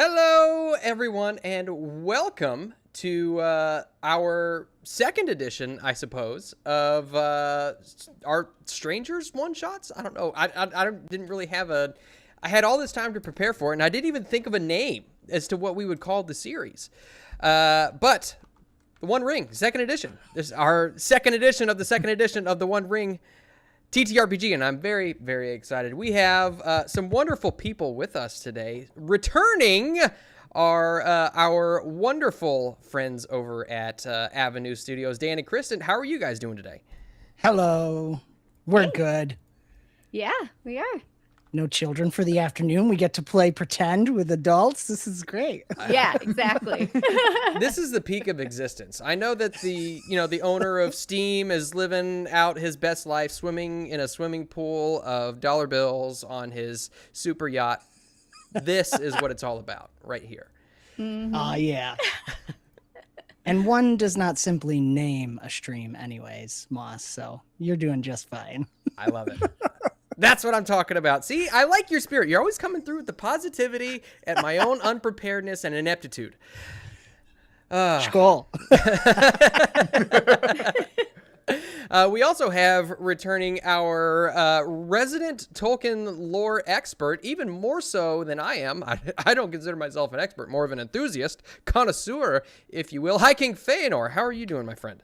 Hello, everyone, and welcome to our second edition, I suppose, of our Strangers one-shots. I don't know. Didn't really have a... I had all this time to prepare for it, and I didn't even think of a name as to what we would call the series. But the One Ring, second edition. This is our second edition of the One Ring TTRPG, and I'm very, very excited. We have some wonderful people with us today. Returning are our wonderful friends over at Avenue Studios, Dan and Kristen. How are you guys doing today? Hello. We're good. Yeah, we are. No children for the afternoon. We get to play pretend with adults. This is great. Yeah, exactly. This is the peak of existence. I know that the owner of Steam is living out his best life, swimming in a swimming pool of dollar bills on his super yacht. This is what it's all about right here. Yeah. And one does not simply name a stream anyways, Moss, so you're doing just fine. I love it. That's what I'm talking about. See, I like your spirit. You're always coming through with the positivity at my own unpreparedness and ineptitude. Skull. We also have returning our resident Tolkien lore expert, even more so than I am. I don't consider myself an expert, more of an enthusiast, connoisseur, if you will. Hi, King Feanor. How are you doing, my friend?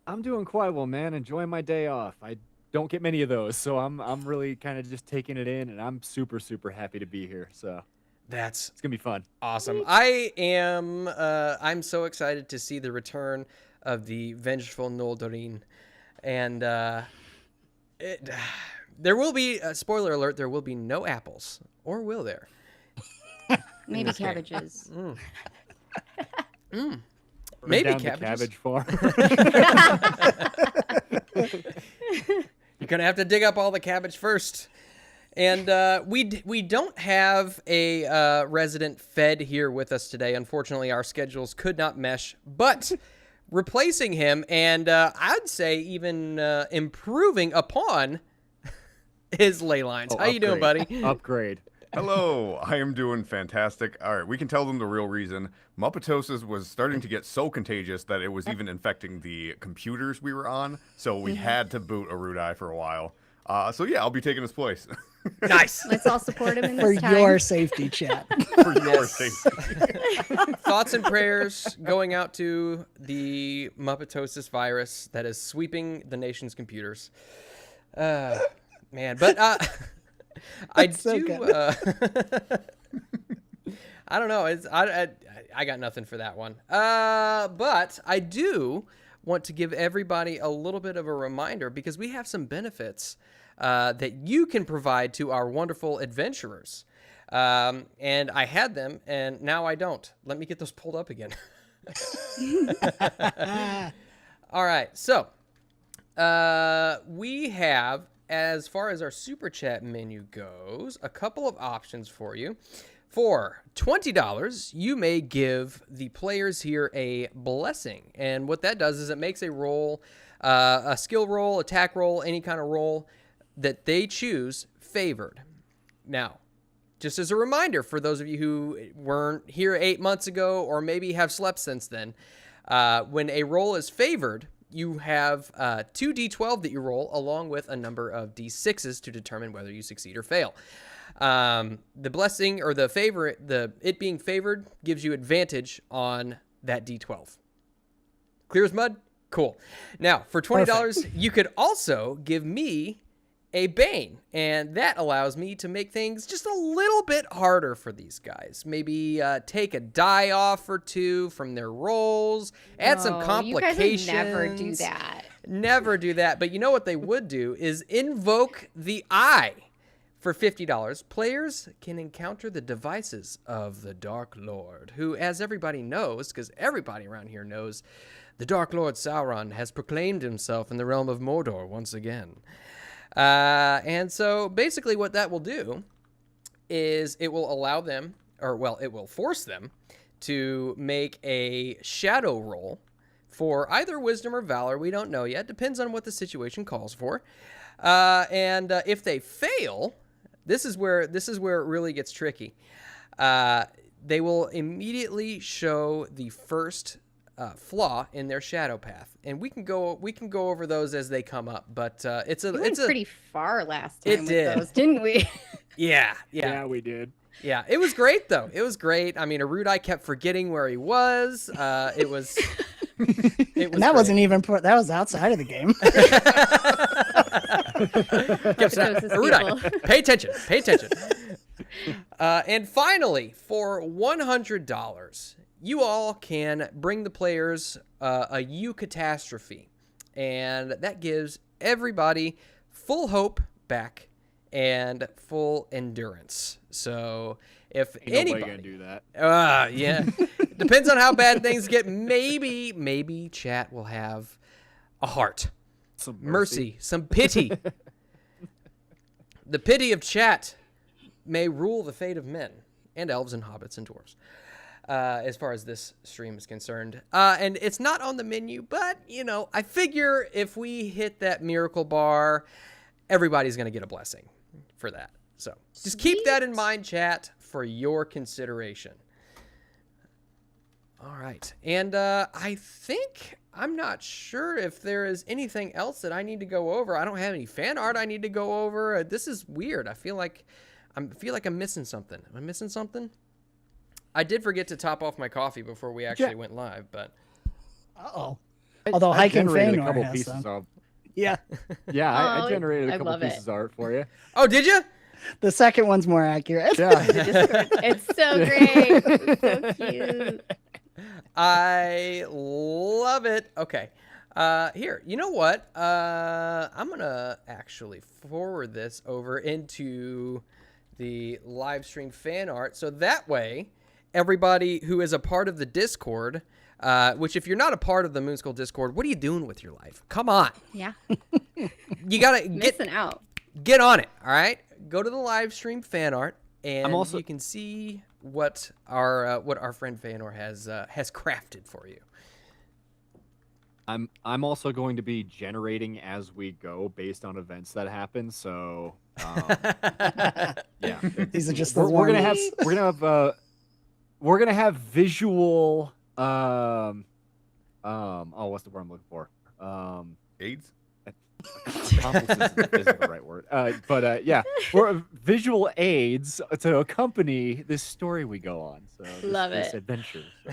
I'm doing quite well, man. Enjoying my day off. I don't get many of those, so I'm really kind of just taking it in, and I'm super happy to be here. So it's gonna be fun. Awesome. I'm so excited to see the return of the vengeful Noldorin, and there will be spoiler alert. There will be no apples, or will there? Maybe cabbages. Maybe Down the cabbages. cabbage farm. You're gonna have to dig up all the cabbage first. And we don't have a resident Fed here with us today. Unfortunately, our schedules could not mesh. But replacing him, and I'd say even improving upon his ley lines. How you doing, buddy? Upgrade. Hello, I am doing fantastic. All right, we can tell them the real reason. Muppetosis was starting to get so contagious that it was even infecting the computers we were on, so we had to boot a root eye for a while. So yeah, I'll be taking his place. Nice. Let's all support him in For this time. your safety, chat. For your safety. Thoughts and prayers going out to the Muppetosis virus that is sweeping the nation's computers. Man, but I don't know. I got nothing for that one. But I do want to give everybody a little bit of a reminder because we have some benefits that you can provide to our wonderful adventurers. And I had them, and now I don't. Let me get those pulled up again. All right. So we have, as far as our Superchat menu goes, a couple of options for you. For $20, you may give the players here a blessing. And what that does is it makes a roll, a skill roll, attack roll, any kind of roll that they choose favored. Now, just as a reminder for those of you who weren't here 8 months ago or maybe have slept since then, when a roll is favored, you have 2 d12 that you roll along with a number of d6s to determine whether you succeed or fail. The blessing or the favor, it being favored gives you advantage on that d12. Clear as mud? Cool. Now, for $20, you could also give me a Bane, and that allows me to make things just a little bit harder for these guys. Maybe take a die off or two from their rolls, add some complications. You guys would never do that. Never do that. But you know what they would do is Invoke the Eye. For $50, players can encounter the devices of the Dark Lord, who, as everybody knows, because everybody around here knows, the Dark Lord Sauron has proclaimed himself in the realm of Mordor once again. And so basically what that will do is it will allow them, or well, it will force them to make a shadow roll for either wisdom or valor. We don't know yet. Depends on what the situation calls for. And if they fail, this is where it really gets tricky. they will immediately show the first flaw in their shadow path, and we can go over those as they come up. But We went pretty far last time It with did. those, didn't we? yeah. Yeah, we did. Yeah, it was great though. It was great. I mean, Arudai kept forgetting where he was. It was. And that wasn't even that was outside of the game. Arudai, pay attention. Pay attention. And finally, for $100, you all can bring the players a Eucatastrophe, and that gives everybody full hope back and full endurance. So if Ain't nobody anybody gonna do that. yeah, depends on how bad things get. Maybe chat will have a heart, Some mercy, some pity. The pity of chat may rule the fate of men and elves and hobbits and dwarves. As far as this stream is concerned. And it's not on the menu, but, I figure if we hit that miracle bar, everybody's going to get a blessing for that. So just keep that in mind, chat, for your consideration. All right. And I'm not sure if there is anything else that I need to go over. I don't have any fan art I need to go over. This is weird. I feel like I'm missing something. Am I missing something? I did forget to top off my coffee before we actually went live, but Uh-oh. Although hiking generated a Feanor couple has pieces some. of. Yeah. Yeah, I Oh, generated I a couple love it. pieces of art for you. oh, did you? The second one's more accurate. Yeah. It's so great. It's so cute. I love it. Okay. Here, you know what? I'm going to actually forward this over into the live stream fan art. So that way, everybody who is a part of the Discord, which if you're not a part of the Moonskull Discord, what are you doing with your life? Come on. Yeah. You got to Missing out. get on it. All right. Go to the live stream fan art, and you can see what our friend Feanor has crafted for you. I'm also going to be generating as we go based on events that happen. So yeah, These are just we're gonna have visual oh, what's the word I'm looking for? AIDS? Accomplices isn't the right word. Yeah, we're visual aids to accompany this story we go on. So Love this it. adventure. So.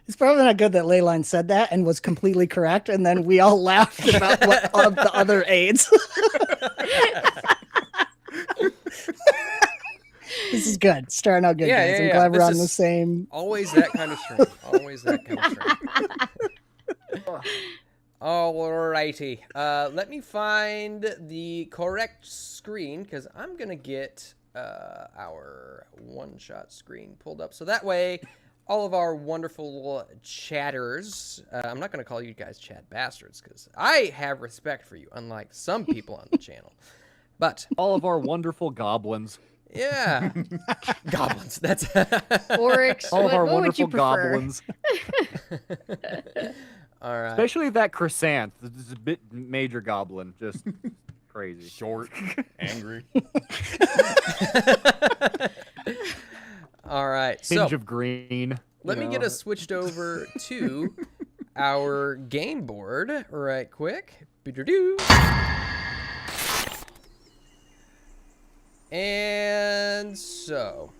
It's probably not good that Leyline said that and was completely correct, and then we all laughed about what of the other aids. This is good. Starting out good, Yeah, guys. yeah, I'm yeah. glad we're This on is- the same. Always that kind of stream. Always that kind of stream. Alrighty. Let me find the correct screen because I'm gonna get our one-shot screen pulled up. So that way, all of our wonderful chatters. I'm not gonna call you guys chat bastards because I have respect for you, unlike some people on the channel. But All of our wonderful goblins. yeah, goblins. That's Oryx. All of our what would you wonderful prefer? goblins. all right. Especially that Chrysanth. This is a bit major goblin. Just crazy. Short, angry. All right. Tinge So of green. let me get us switched over to our game board right quick. Be-do-do. And so,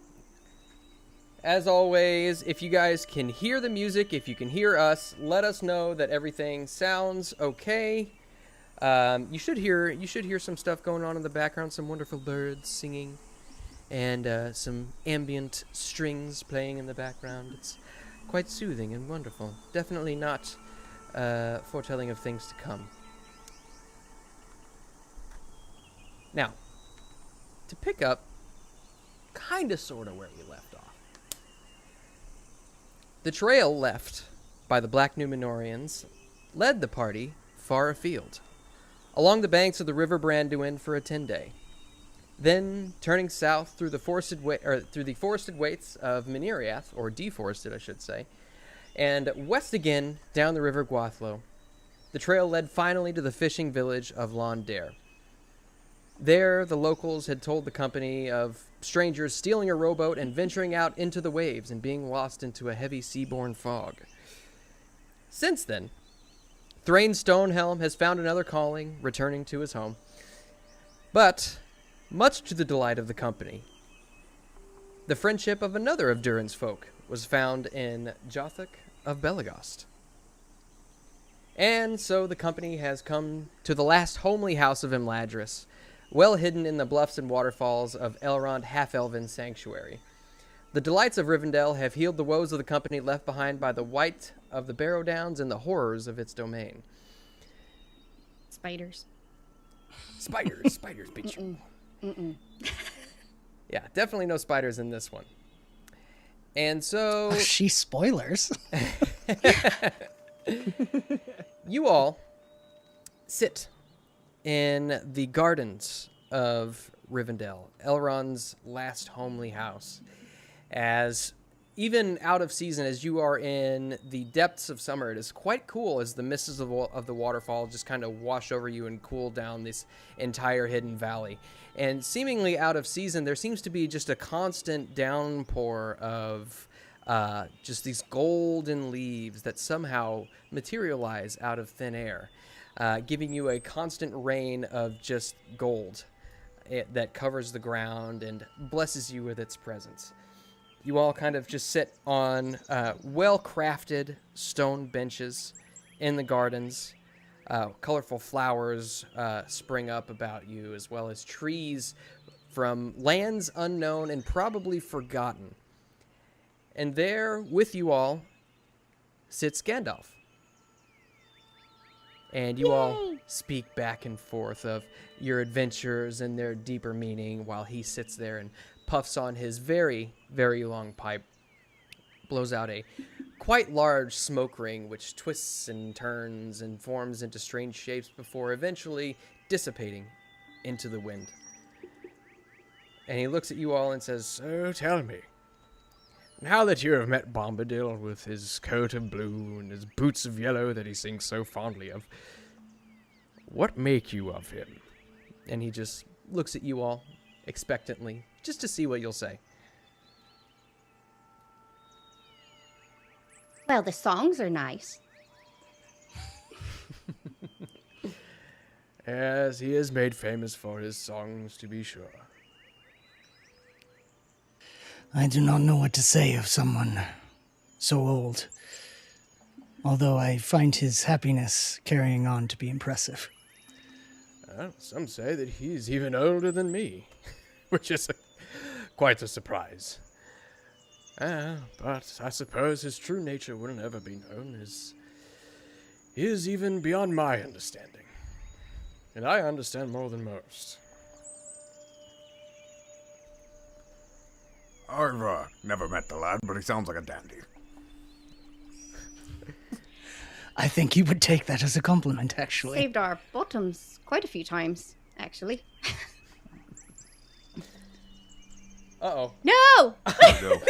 as always, if you guys can hear the music, if you can hear us, let us know that everything sounds okay. You should hear some stuff going on in the background, some wonderful birds singing, and some ambient strings playing in the background. It's quite soothing and wonderful. Definitely not foretelling of things to come. Now, to pick up kind of sort of where we left off. The trail left by the Black Numenorians led the party far afield, along the banks of the River Branduin for a 10-day. Then, turning south through the forested wastes of Mineriath, or deforested, I should say, and west again down the River Gwathlo, the trail led finally to the fishing village of Londare. There, the locals had told the company of strangers stealing a rowboat and venturing out into the waves and being lost into a heavy seaborne fog. Since then, Thrain Stonehelm has found another calling, returning to his home. But, much to the delight of the company, the friendship of another of Durin's folk was found in Jothuk of Belagost. And so the company has come to the last homely house of Imladris, well hidden in the bluffs and waterfalls of Elrond Half-Elven Sanctuary. The delights of Rivendell have healed the woes of the company left behind by the white of the Barrow Downs and the horrors of its domain. Spiders. Spiders, bitch. Yeah, definitely no spiders in this one. And so... Oh, she spoilers. You all sit in the gardens of Rivendell, Elrond's last homely house, as even out of season, as you are in the depths of summer, it is quite cool as the mists of the waterfall just kind of wash over you and cool down this entire hidden valley. And seemingly out of season, there seems to be just a constant downpour of just these golden leaves that somehow materialize out of thin air, giving you a constant rain of just gold that covers the ground and blesses you with its presence. You all kind of just sit on well-crafted stone benches in the gardens. Colorful flowers spring up about you, as well as trees from lands unknown and probably forgotten. And there, with you all, sits Gandalf. And you all speak back and forth of your adventures and their deeper meaning while he sits there and puffs on his very, very long pipe, blows out a quite large smoke ring which twists and turns and forms into strange shapes before eventually dissipating into the wind. And he looks at you all and says, "So tell me, now that you have met Bombadil with his coat of blue and his boots of yellow that he sings so fondly of, what make you of him?" And he just looks at you all expectantly, just to see what you'll say. Well, the songs are nice. As he is made famous for his songs, to be sure. I do not know what to say of someone so old, although I find his happiness carrying on to be impressive. Some say that he's even older than me, which is quite a surprise. But I suppose his true nature wouldn't ever be known, as he is even beyond my understanding. And I understand more than most. I've never met the lad, but he sounds like a dandy. I think he would take that as a compliment, actually. Saved our bottoms quite a few times, actually. Uh-oh. No! No.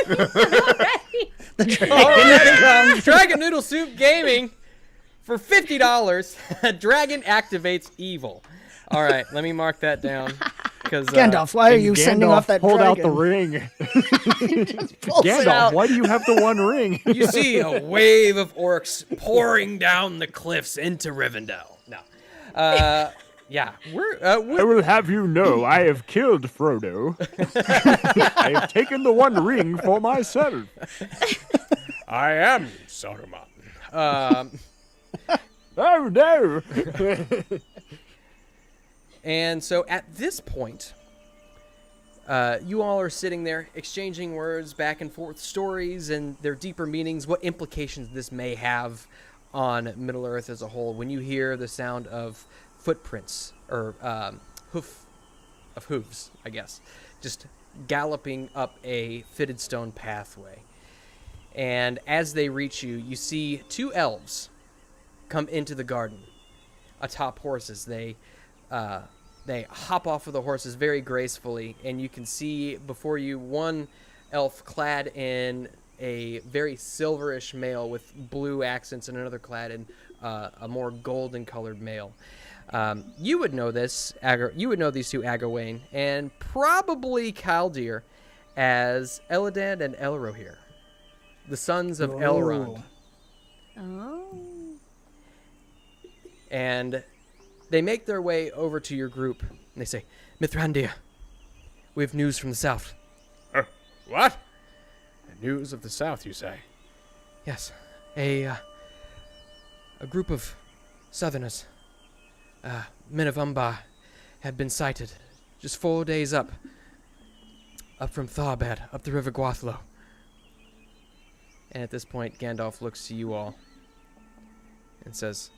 Already. The dragon. Dragon Noodle Soup Gaming for $50. Dragon activates evil. All right, let me mark that down. Gandalf, why are you sending off that pulled dragon? out the ring. Pulls it out. Gandalf, why do you have the one ring? You see a wave of orcs pouring down the cliffs into Rivendell. No. Yeah, I will have you know I have killed Frodo. I have taken the one ring for myself. I am Saruman. Oh no! And so at this point, you all are sitting there exchanging words back and forth, stories and their deeper meanings, what implications this may have on Middle-earth as a whole when you hear the sound of footprints, or hooves, I guess, just galloping up a fitted stone pathway. And as they reach you, you see two elves come into the garden atop horses. They hop off of the horses very gracefully, and you can see before you one elf clad in a very silverish mail with blue accents and another clad in a more golden colored mail. You would know this. You would know these two, Agawain, and probably Kaldir, as Eladan and Elrohir, the sons of Elrond. Oh. And they make their way over to your group, and they say, Mithrandir, we have news from the south. What? News of the south, you say? Yes, a group of southerners, men of Umbar, had been sighted just 4 days up from Tharbad, up the River Gwathlo. And at this point, Gandalf looks to you all and says,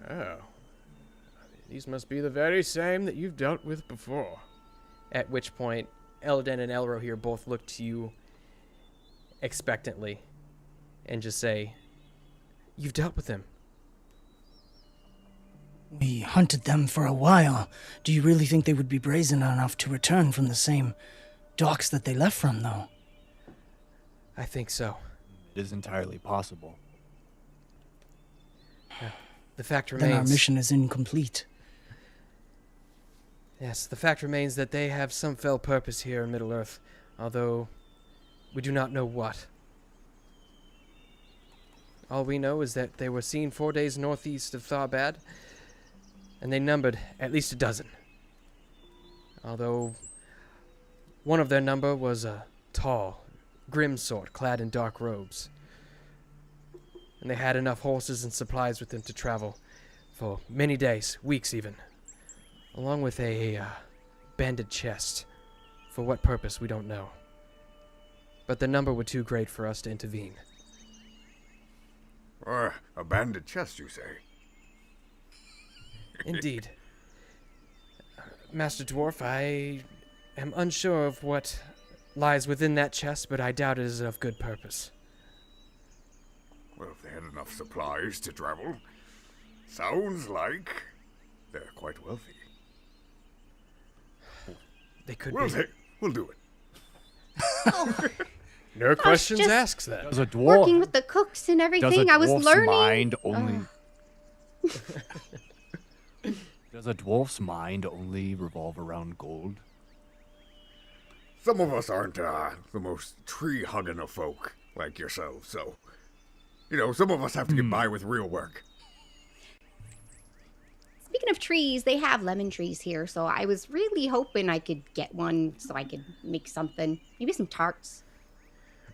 Oh. These must be the very same that you've dealt with before. at which point Elden and Elrohir both look to you expectantly and just say, you've dealt with them. We hunted them for a while. Do you really think they would be brazen enough to return from the same docks that they left from, though? I think so. It is entirely possible. The fact Then our remains... mission is incomplete. Yes, the fact remains that they have some fell purpose here in Middle-earth, although we do not know what. All we know is that they were seen 4 days northeast of Tharbad, and they numbered at least a dozen. Although one of their number was a tall, grim sort clad in dark robes. And they had enough horses and supplies with them to travel for many days, weeks even, along with a banded chest. For what purpose, we don't know. But the number were too great for us to intervene. A banded chest, you say? Indeed. Master Dwarf, I am unsure of what lies within that chest, but I doubt it is of good purpose. Well, if they had enough supplies to travel, sounds like they're quite wealthy. They could We'll be. We'll do it. No questions just- asked then. Does a dwarf Working with the cooks and does a everything, I was dwarf's learning. mind only Does a dwarf's mind only revolve around gold? Some of us aren't the most tree-hugging of folk like yourselves, so... You know, some of us have to get by with real work. Speaking of trees, they have lemon trees here, so I was really hoping I could get one so I could make something. Maybe some tarts.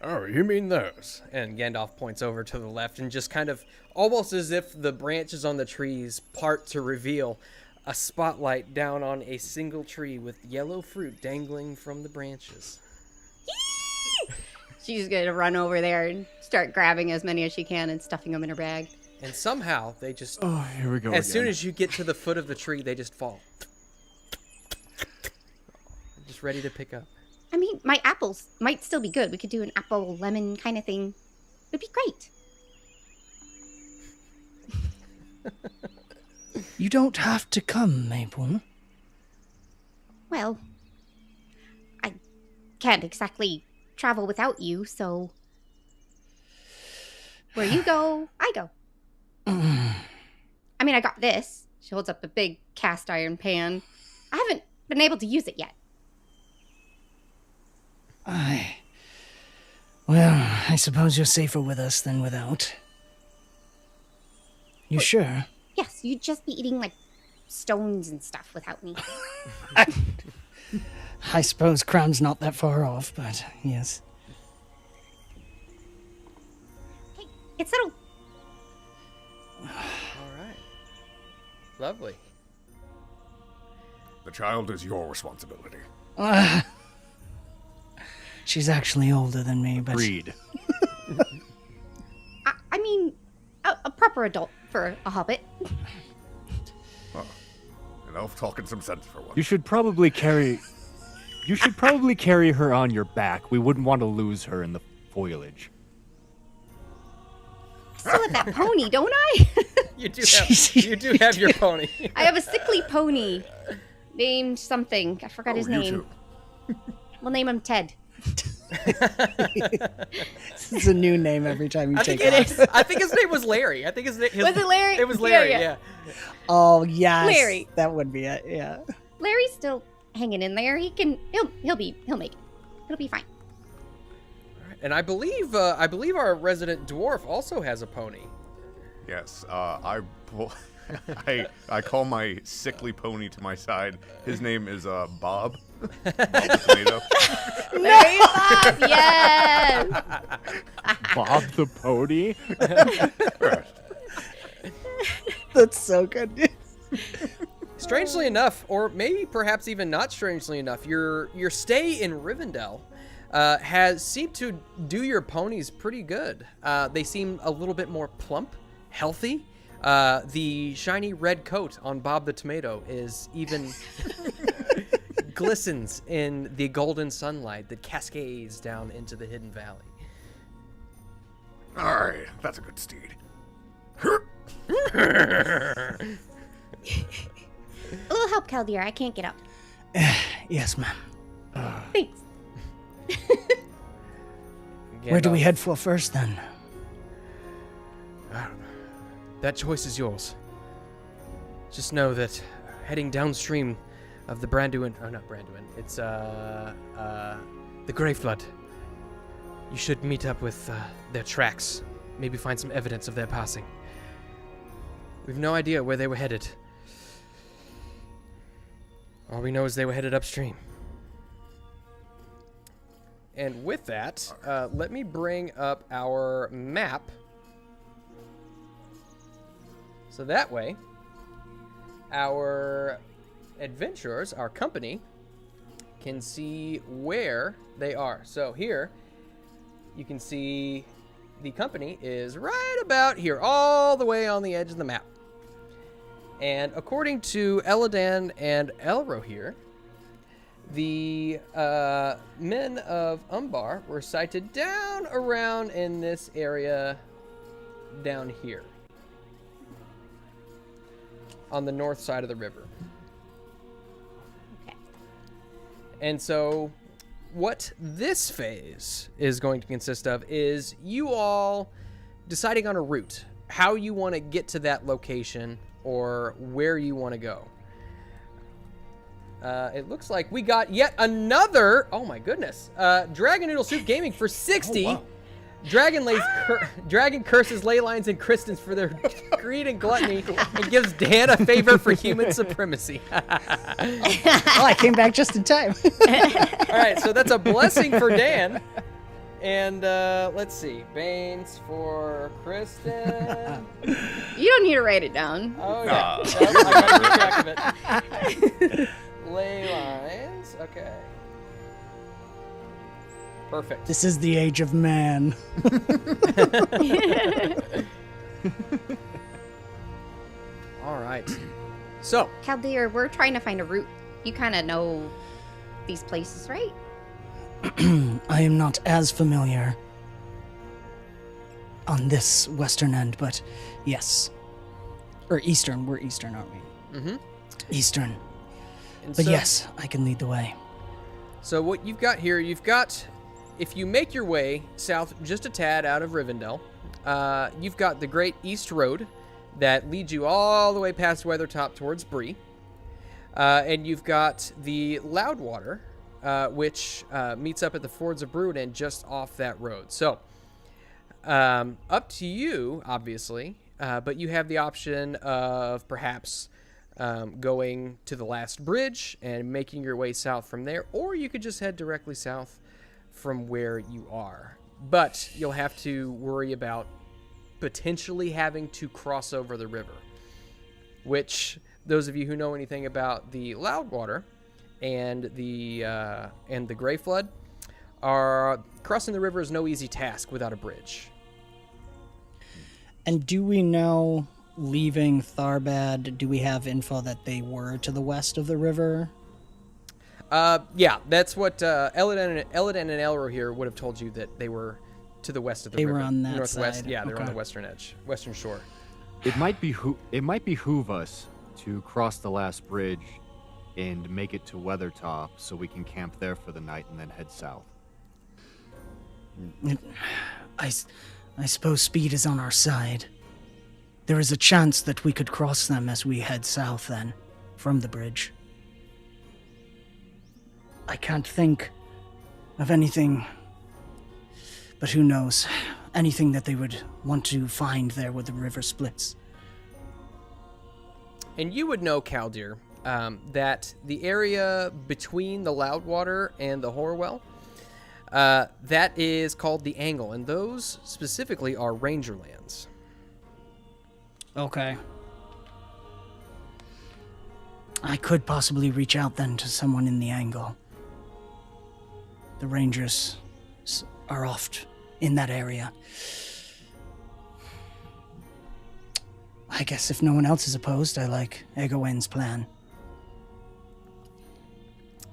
Oh, you mean those? And Gandalf points over to the left and just kind of, almost as if the branches on the trees part to reveal a spotlight down on a single tree with yellow fruit dangling from the branches. She's gonna run over there and start grabbing as many as she can and stuffing them in her bag. And somehow they just, Oh, here we go. as soon as you get to the foot of the tree, they just fall. Just ready to pick up. I mean, my apples might still be good. We could do an apple lemon kind of thing. It'd be great. You don't have to come, Maple. Well, I can't exactly travel without you, so where you go, I go. I mean, I got this. She holds up a big cast iron pan. I haven't been able to use it yet. Well, I suppose you're safer with us than without. You sure? Yes, you'd just be eating, like, stones and stuff without me. I suppose Crown's not that far off, but yes. Okay, it's settled. All right. Lovely. The child is your responsibility. She's actually older than me, but... Agreed. I mean, a proper adult for a hobbit. An elf talking some sense for once. You should probably carry her on your back. We wouldn't want to lose her in the foliage. Still have that pony, don't I? You do have your pony. I have a sickly pony named something. I forgot his you name. too. We'll name him Ted. This is a new name every time you I take think it. I think his name was Larry. I think his name Was it Larry? It was Yeah, Larry. yeah. Yeah. Oh yes, Larry. that would be it. Yeah. Larry's still hanging in there. He'll make it. It'll be fine. And I believe our resident dwarf also has a pony. Yes, I call my sickly pony to my side. His name is Bob. Bob the tomato. Larry Bob, yes. Bob the pony. That's so good. Strangely enough, or maybe perhaps even not strangely enough, your stay in Rivendell has seemed to do your ponies pretty good. They seem a little bit more plump, healthy. The shiny red coat on Bob the Tomato is even glistens in the golden sunlight that cascades down into the hidden valley. All right, that's a good steed. A little help, Caldear. I can't get up. Yes, ma'am. Thanks. Where do we head for first, then? That choice is yours. Just know that heading downstream of the Branduin, oh not Branduin, it's the Grey Flood. You should meet up with their tracks, maybe find some evidence of their passing. We've no idea where they were headed. All we know is they were headed upstream. And with that, let me bring up our map. So that way, our adventurers, our company, can see where they are. So here, you can see the company is right about here, all the way on the edge of the map. And according to Eladan and Elro here, the men of Umbar were sighted down around in this area down here on the north side of the river. Okay. And so what this phase is going to consist of is you all deciding on a route, how you want to get to that location or where you want to go. It looks like we got yet another, oh my goodness, Dragon Noodle Soup Gaming for 60. Oh, wow. Dragon curses ley lines and Kristens for their greed and gluttony and gives Dan a favor for human supremacy. Oh, I came back just in time. All right, so that's a blessing for Dan. And let's see, Bane's for Kristen. You don't need to write it down. Oh yeah, I gotta keep track of it. Ley lines, okay. Perfect. This is the age of man. All right. So, Caldear, we're trying to find a route. You kind of know these places, right? I am not as familiar on this western end, but yes. Or eastern. We're eastern, aren't we? mm-hmm. Eastern. And But so, yes, I can lead the way. So what you've got here, if you make your way south just a tad out of Rivendell, you've got the Great East Road that leads you all the way past Weathertop towards Bree. And you've got the Loudwater, which meets up at the Fords of Brewden just off that road. So, up to you, obviously, but you have the option of perhaps going to the last bridge and making your way south from there, or you could just head directly south from where you are. But you'll have to worry about potentially having to cross over the river, which those of you who know anything about the Loudwater and the Grey Flood, are crossing the river is no easy task without a bridge. And do we know, leaving Tharbad, do we have info that they were to the west of the river? Yeah, that's what Eladan and Elro here would have told you, that they were to the west of the river. They were on that northwest. side. Yeah, they're on Okay. the western edge, western shore. It might behoove us to cross the last bridge and make it to Weathertop so we can camp there for the night and then head south. I suppose speed is on our side. There is a chance that we could cross them as we head south then, from the bridge. I can't think of anything, but who knows? Anything that they would want to find there where the river splits. And you would know, Kaldir, that the area between the Loudwater and the Horwell, that is called the Angle, and those specifically are ranger lands. Okay. I could possibly reach out then to someone in the Angle. The rangers are oft in that area. I guess if no one else is opposed, I like Egowen's plan.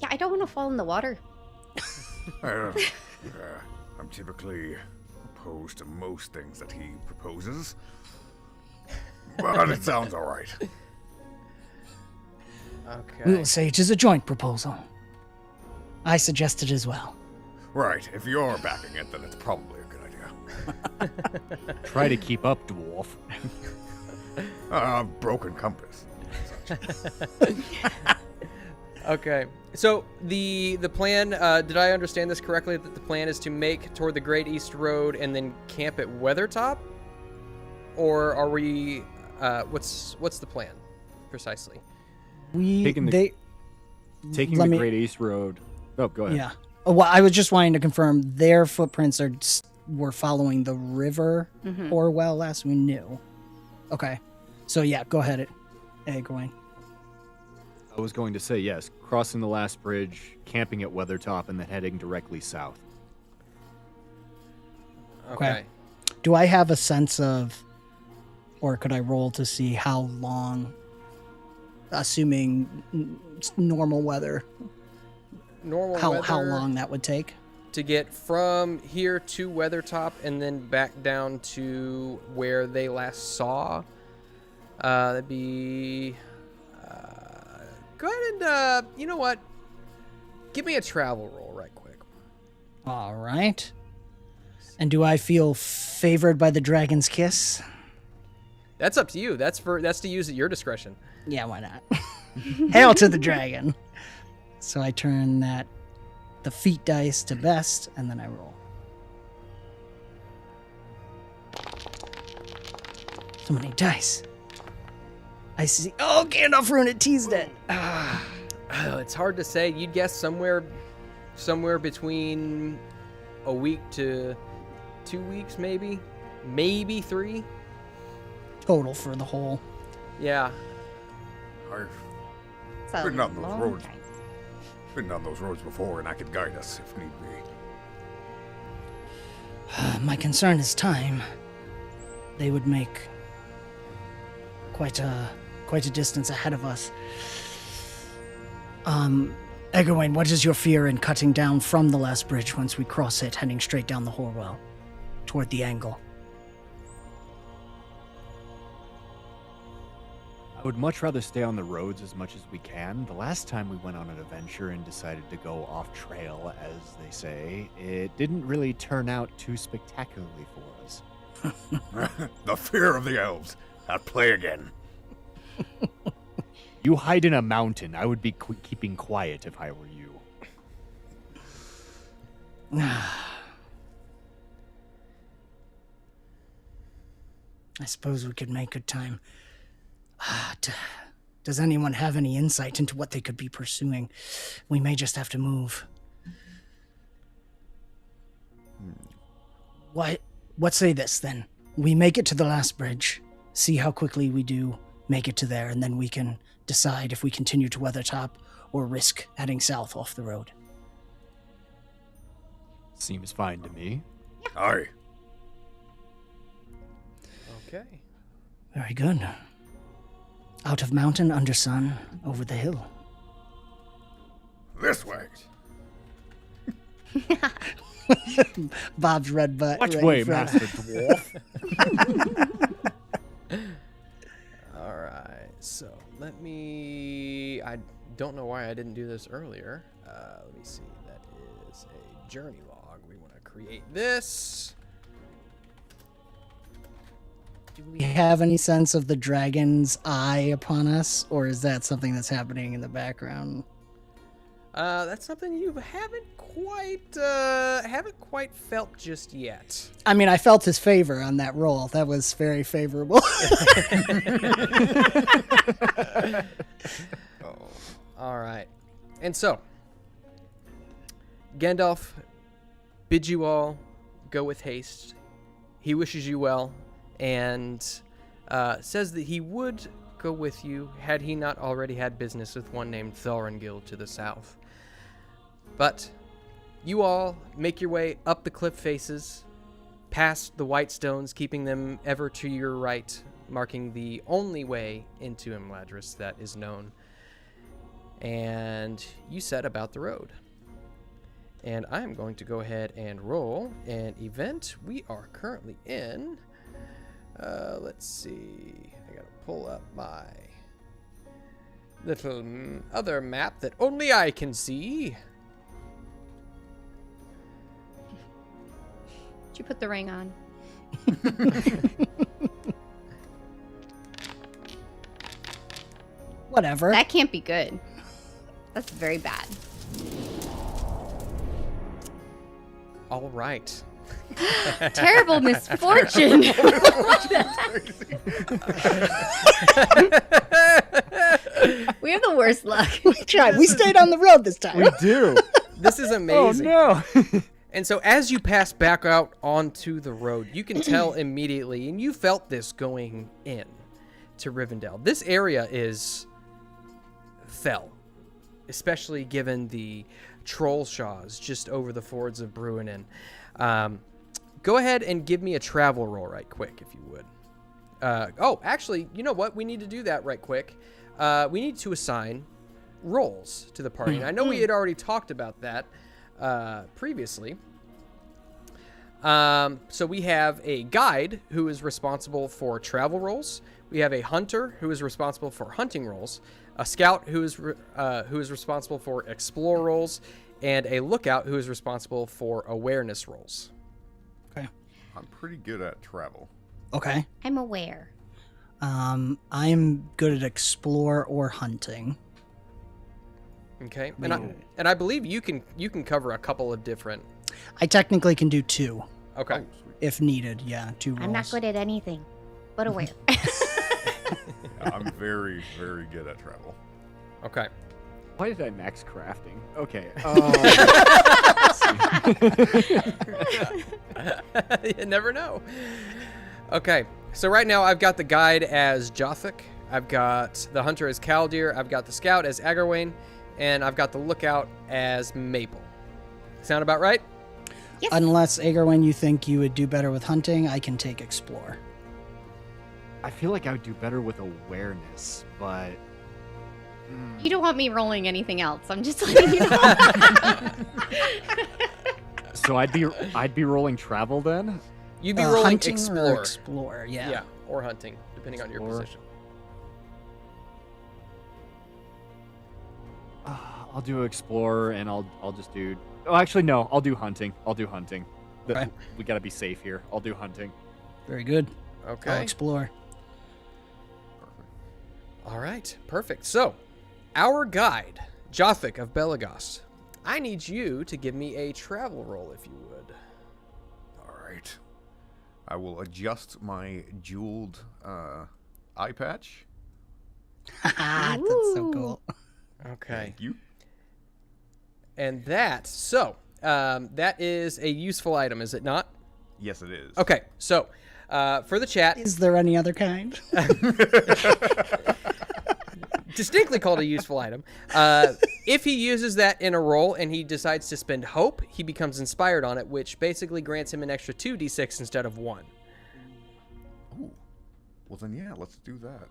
Yeah, I don't want to fall in the water. I'm typically opposed to most things that he proposes. But it sounds all right. Okay. We will say it is a joint proposal. I suggest it as well. Right, if you're backing it, then it's probably a good idea. Try to keep up, dwarf. Broken compass. Okay. So the plan, did I understand this correctly, that the plan is to make toward the Great East Road and then camp at Weathertop? Or are we, what's the plan, precisely? Taking the Great East Road. Oh, go ahead. Yeah. Oh, well, I was just wanting to confirm their footprints were following the river Orwell as we knew. Okay. So yeah, go ahead, Egwene. I was going to say yes, crossing the last bridge, camping at Weathertop, and then heading directly south. Okay. Do I have a sense of, or could I roll to see how long, assuming normal weather, how long that would take? To get from here to Weathertop and then back down to where they last saw. That'd be... go ahead and, you know what? Give me a travel roll right quick. All right. And do I feel favored by the dragon's kiss? That's up to you. That's to use at your discretion. Yeah, why not? Hail to the dragon. So I turn the feat dice to best, and then I roll. So many dice. I see. Oh, Gandalf ruined it. Teased it. It's hard to say. You'd guess somewhere between a week to 2 weeks, maybe 3. Total for the whole. Yeah. I've been on those roads. Been on those roads before, and I could guide us if need be. My concern is time. They would make quite a distance ahead of us. Egwene, what is your fear in cutting down from the last bridge once we cross it, heading straight down the Horwell toward the Angle? I would much rather stay on the roads as much as we can. The last time we went on an adventure and decided to go off trail, as they say, it didn't really turn out too spectacularly for us. The fear of the elves. At play again. You hide in a mountain. I would be keeping quiet if I were you. I suppose we could make good time. Does anyone have any insight into what they could be pursuing? We may just have to move. What say this, then? We make it to the last bridge, see how quickly we do make it to there, and then we can decide if we continue to Weathertop or risk heading south off the road. Seems fine to me. Aye. Okay. Very good. Out of mountain, under sun, over the hill. This way. Bob's red butt. Which ready way, for- Master Dwarf? All right. So let me. I don't know why I didn't do this earlier. Let me see. That is a journey log we want to create this. Do we have any sense of the dragon's eye upon us, or is that something that's happening in the background? That's something you haven't quite felt just yet. I mean, I felt his favor on that roll. That was very favorable. All right. And so, Gandalf bids you all go with haste. He wishes you well and says that he would go with you had he not already had business with one named Thorongil to the south. But you all make your way up the cliff faces, past the white stones, keeping them ever to your right, marking the only way into Imladris that is known. And you set about the road. And I am going to go ahead and roll an event. We are currently in, let's see, I gotta pull up my little other map that only I can see. Did you put the ring on? Whatever. That can't be good. That's very bad. All right. Terrible misfortune. We have the worst luck. We tried. We stayed on the road this time. We do. This is amazing. Oh, no. And so as you pass back out onto the road, you can tell immediately, and you felt this going in to Rivendell. This area is fell, especially given the troll shaws just over the fords of Bruinen. Go ahead and give me a travel roll right quick, if you would. Oh, actually, you know what? We need to do that right quick. We need to assign roles to the party. And I know we had already talked about that previously. So we have a guide who is responsible for travel roles. We have a hunter who is responsible for hunting roles, a scout who is responsible for explore roles, and a lookout who is responsible for awareness roles. Okay. I'm pretty good at travel. Okay. I'm aware. I'm good at explore or hunting. Okay. And I believe you can cover a couple of different. I technically can do 2. Okay. Oh, sweet. If needed. Yeah, 2 rolls. I'm not good at anything, but aware. I'm very, very good at travel. Okay. Why did I max crafting? Okay. You never know. Okay. So right now I've got the guide as Jothik. I've got the hunter as Kaldir. I've got the scout as Agarwain. And I've got the lookout as Maple. Sound about right? Yes. Unless, Agarwin, you think you would do better with hunting, I can take explore. I feel like I would do better with awareness, but... You don't want me rolling anything else. I'm just letting you know. So I'd be rolling travel then? You'd be rolling hunting explore. or explore, yeah. Yeah, or hunting, depending on your Explore. position. I'll do explore, and I'll just do... Oh, actually, no. I'll do hunting. Okay. We gotta be safe here. I'll do hunting. Very good. Okay. I'll explore. All right, perfect. So, our guide, Jothik of Belagost, I need you to give me a travel roll, if you would. All right. I will adjust my jeweled eye patch. That's so cool. Okay. Thank you. And that is a useful item, is it not? Yes, it is. Okay, so for the chat, Is there any other kind? distinctly called a useful item. If he uses that in a roll and he decides to spend hope, he becomes inspired on it, which basically grants him an extra 2d6 instead of 1. Ooh. Well, then, yeah, let's do that.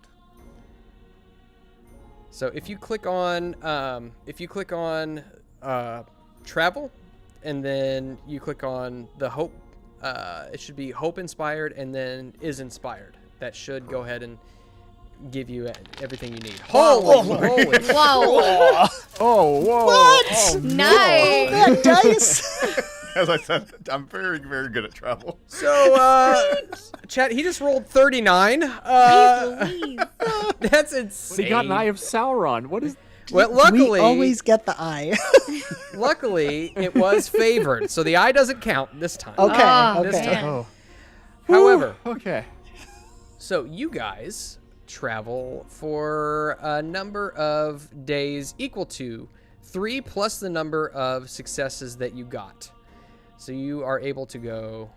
So if you click on travel, and then you click on the hope, it should be hope inspired, and then is inspired. That should go ahead and give you everything you need. Holy moly! Whoa. Oh, whoa! What? Oh, Nice. That dice? As I said, I'm very, very good at travel. So, chat, he just rolled 39. Louise. That's insane. We got an Eye of Sauron. What is? Well, luckily, we always get the eye. luckily, it was favored, so the eye doesn't count this time. Okay. Oh, This okay. time. Oh, However, okay. so you guys travel for a number of days equal to 3 plus the number of successes that you got. So you are able to go.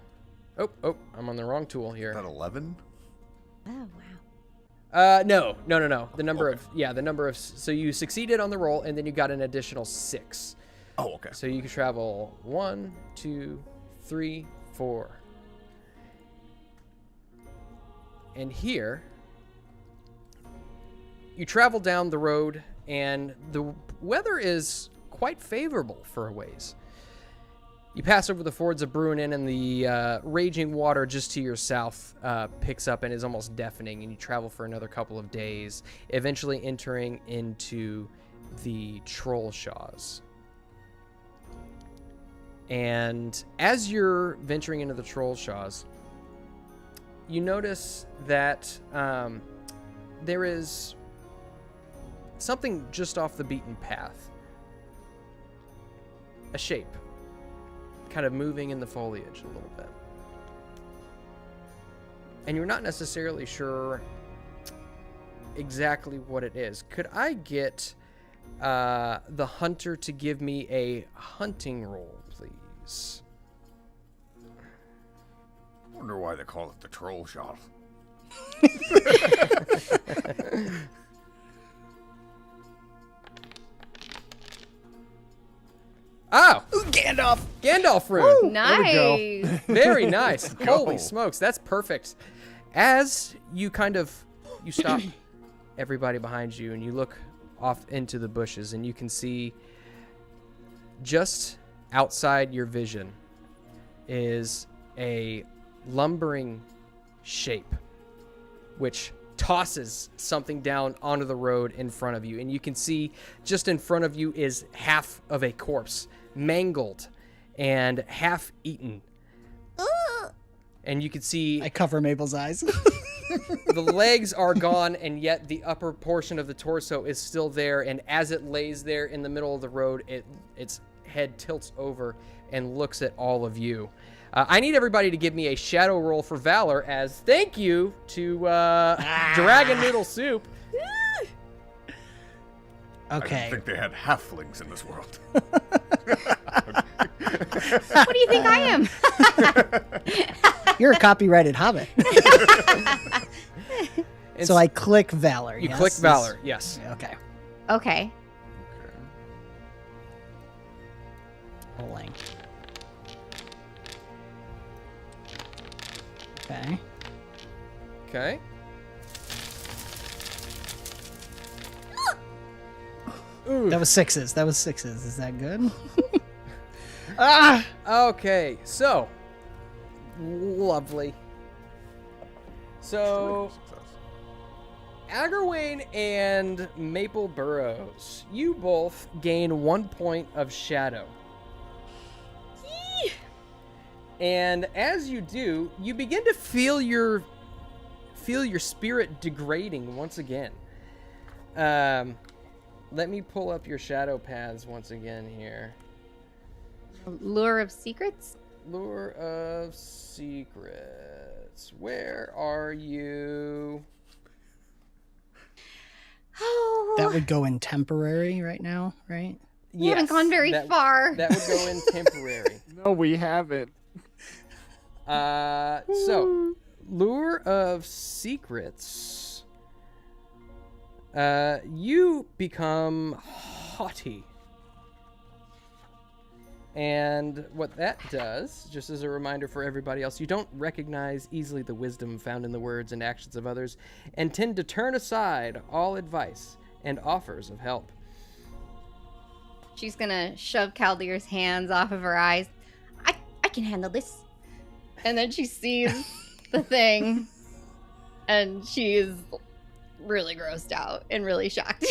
Oh, I'm on the wrong tool here. Is that 11? Oh, wow. No. The number the number of. So you succeeded on the roll, and then you got an additional 6. Oh, okay. So you can travel 1, 2, 3, 4. And here, you travel down the road, and the weather is quite favorable for a ways. You pass over the fords of Bruinen, and the raging water just to your south picks up and is almost deafening, and you travel for another couple of days, eventually entering into the Trollshaws. And as you're venturing into the Trollshaws, you notice that there is something just off the beaten path. A shape, kind of moving in the foliage a little bit. And you're not necessarily sure exactly what it is. Could I get the hunter to give me a hunting roll, please? I wonder why they call it the troll shot. Oh! Gandalf. Gandalf rune! Nice. Very nice. go. Holy smokes, that's perfect. As you you stop everybody behind you and you look off into the bushes, and you can see just outside your vision is a lumbering shape which tosses something down onto the road in front of you, and you can see just in front of you is half of a corpse, mangled and half eaten. And you can see I cover Mabel's eyes. the legs are gone, and yet the upper portion of the torso is still there, and as it lays there in the middle of the road, its head tilts over and looks at all of you. I need everybody to give me a shadow roll for Valor as thank you to Dragon Noodle Soup. I Okay. didn't think they had halflings in this world. What do you think I am? You're a copyrighted hobbit. And So I click Valor. You yes? click Valor, yes. Okay. Okay. Rolling. Okay. Okay. That was sixes. Is that good? Ah! Okay, so lovely. So Agarwane and Maple Burrows, you both gain 1 point of shadow. And as you do, you begin to feel your spirit degrading once again. Let me pull up your shadow paths once again here. Lure of secrets? Lure of secrets. Where are you? Oh, That would go in temporary right now, right? you haven't gone very far. That would go in temporary. No, we haven't. So, Lure of Secrets. You become haughty. And what that does, just as a reminder for everybody else, you don't recognize easily the wisdom found in the words and actions of others, and tend to turn aside all advice and offers of help. She's gonna shove Caldier's hands off of her eyes. I can handle this. And then she sees the thing, and she is really grossed out and really shocked.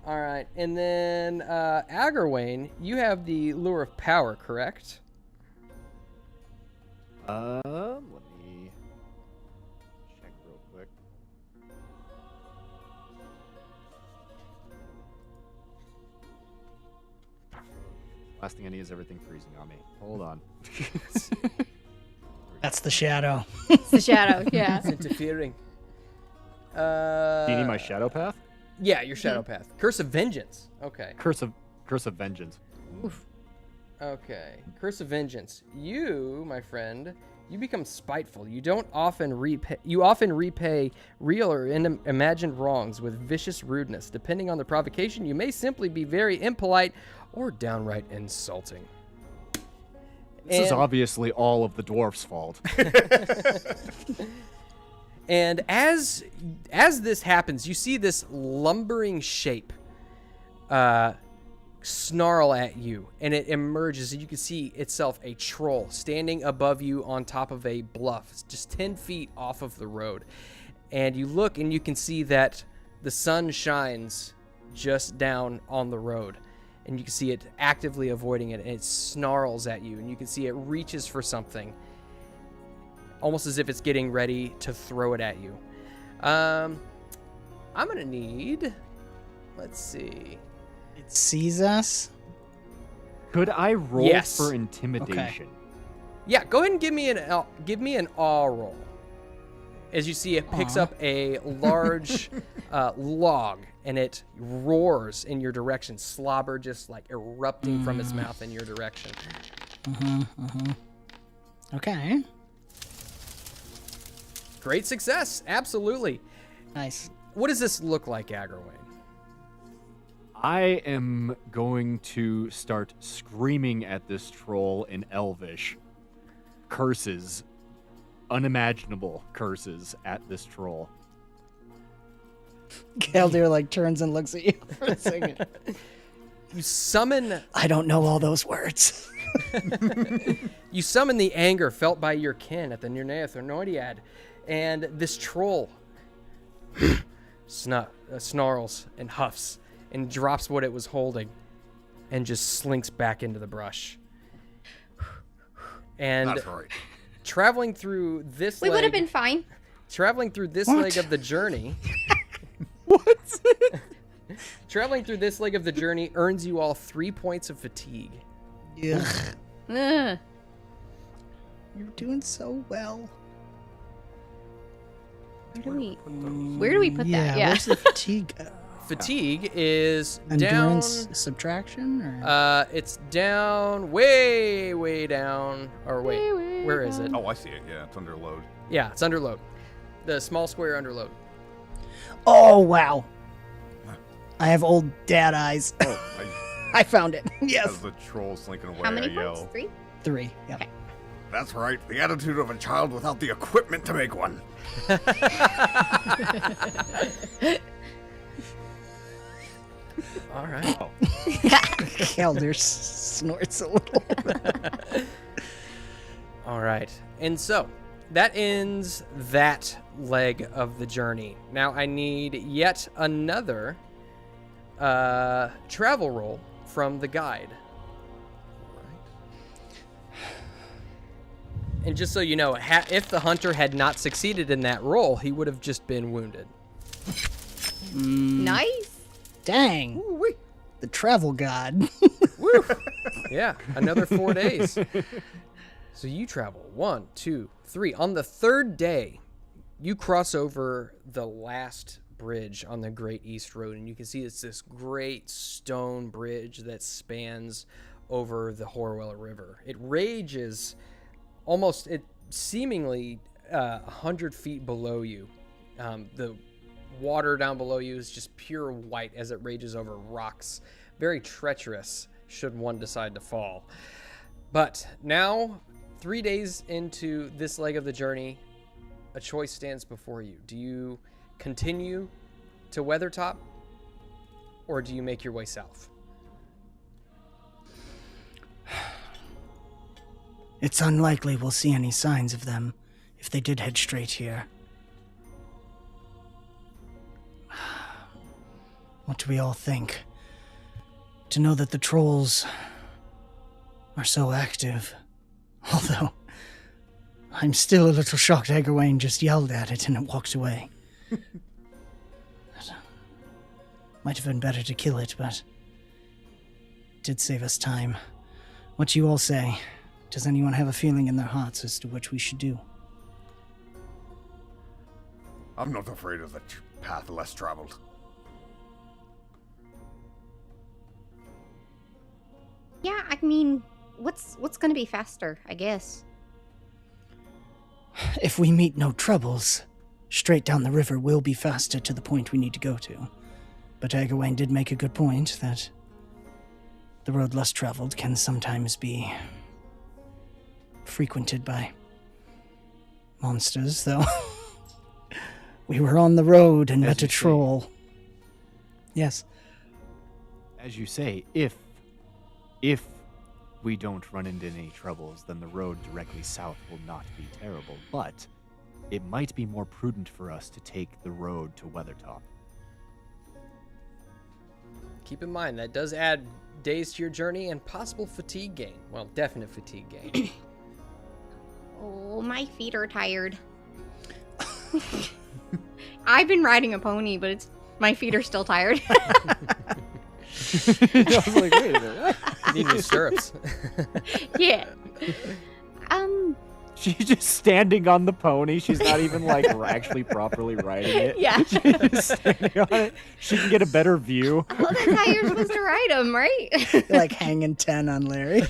All right, and then Agarwane, you have the Lure of Power, correct? Let me check real quick. Last thing I need is everything freezing on me. Hold on. That's the shadow. It's the shadow, yeah. It's interfering. Do you need my shadow path? Yeah, your Shadow Path. Curse of Vengeance. Okay. Curse of Vengeance. Okay. Curse of Vengeance. You, my friend, you become spiteful. You often repay real or imagined wrongs with vicious rudeness. Depending on the provocation, you may simply be very impolite or downright insulting. This is obviously all of the dwarf's fault. And as this happens, you see this lumbering shape snarl at you, and it emerges, and you can see itself a troll standing above you on top of a bluff, just 10 feet off of the road. And you look, and you can see that the sun shines just down on the road, and you can see it actively avoiding it, and it snarls at you, and you can see it reaches for something, almost as if it's getting ready to throw it at you. I'm going to need... Let's see. It sees us? Could I roll Yes. for intimidation? Okay. Yeah, go ahead and give me an awe roll. As you see, it picks Aw. up a large log, and it roars in your direction, slobber just like erupting from its mouth in your direction. Okay. Great success, absolutely. Nice. What does this look like, Agarwane? I am going to start screaming at this troll in Elvish. Curses. Unimaginable curses at this troll. Galdir like turns and looks at you for a second. You summon I don't know all those words. You summon the anger felt by your kin at the Nirnaeth or Noitiad, and this troll snarls and huffs and drops what it was holding and just slinks back into the brush. And That's right. traveling through this We leg, would have been fine. traveling through this What? leg of the journey. Traveling through this leg of the journey earns you all 3 points of fatigue. Ugh. Ugh. You're doing so well. Where do we put that? Yeah. Where's the fatigue? Fatigue is Endurance down. subtraction? Or? It's down, way down. Or wait, Way where is it? Oh, I see it. Yeah, it's under load. Yeah, it's under load. The small square under load. Oh, wow. I have old dad eyes. Oh, I found it. as Yes. the troll slinking away, How many I points? yell, 3? 3. Yep. Okay. "That's right, the attitude of a child without the equipment to make one." All right. Galdir snorts a little. All right. And so that ends that leg of the journey. Now I need yet another travel roll from the guide. And just so you know, if the hunter had not succeeded in that roll, he would have just been wounded. Nice. Dang. The travel god. Woo! Yeah, another 4 days. So you travel 1, 2, 3. On the third day, you cross over the last bridge on the Great East Road, and you can see it's this great stone bridge that spans over the Horwell River. It rages almost, it seemingly 100 feet below you. The water down below you is just pure white as it rages over rocks. Very treacherous should one decide to fall. But now, 3 days into this leg of the journey, a choice stands before you. Do you continue to Weathertop, or do you make your way south? It's unlikely we'll see any signs of them if they did head straight here. What do we all think? To know that the trolls are so active. Although, I'm still a little shocked Egwene just yelled at it and it walked away. Might have been better to kill it, but it did save us time. What do you all say? Does anyone have a feeling in their hearts as to what we should do? I'm not afraid of the path less traveled. Yeah, I mean, what's gonna be faster, I guess. If we meet no troubles, straight down the river will be faster to the point we need to go to. But Egwene did make a good point that the road less traveled can sometimes be frequented by monsters, though. We were on the road and met a troll. Yes. As you say, if we don't run into any troubles, then the road directly south will not be terrible. But it might be more prudent for us to take the road to Weathertop. Keep in mind, that does add days to your journey and possible fatigue gain. Well, definite fatigue gain. Oh, my feet are tired. I've been riding a pony, but my feet are still tired. I was like, wait a minute. Need new stirrups. Yeah. She's just standing on the pony. She's not even like actually properly riding it. Yeah. She's just standing on it. She can get a better view. Well, that's how you're supposed to ride them, right? Like hanging 10 on Larry.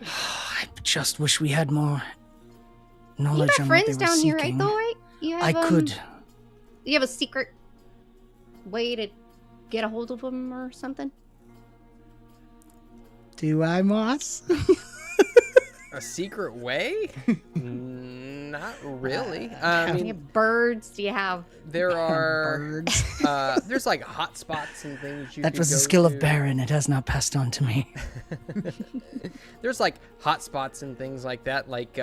I just wish we had more knowledge You on got what they friends were down here, right, seeking. though, right? You have, I could. You have a secret way to get a hold of them or something? Do I, Moss? A secret way? Not really. Do I you mean, have birds? Do you have... there are Birds. there's like hot spots and things you That could was the go skill to. of Baron. It has not passed on to me. There's like hot spots and things like that, like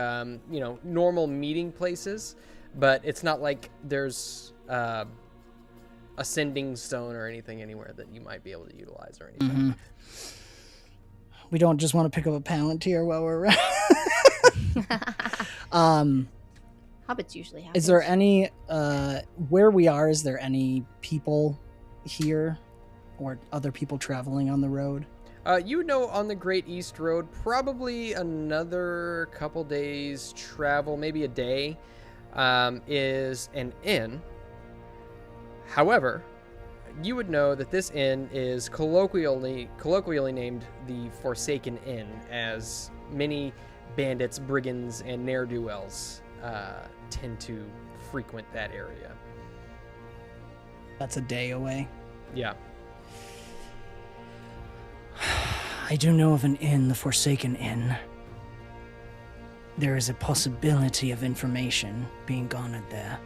normal meeting places, but it's not like there's a sending stone or anything anywhere that you might be able to utilize or anything. Mm-hmm. We don't just want to pick up a Palantir while we're around. Hobbits usually have Is there those. any, where we are, is there any people here or other people traveling on the road? You know, on the Great East Road, probably another couple days travel, maybe a day, is an inn. However, you would know that this inn is colloquially named the Forsaken Inn, as many bandits, brigands, and ne'er-do-wells tend to frequent that area. That's a day away. Yeah. I do know of an inn, the Forsaken Inn. There is a possibility of information being garnered there.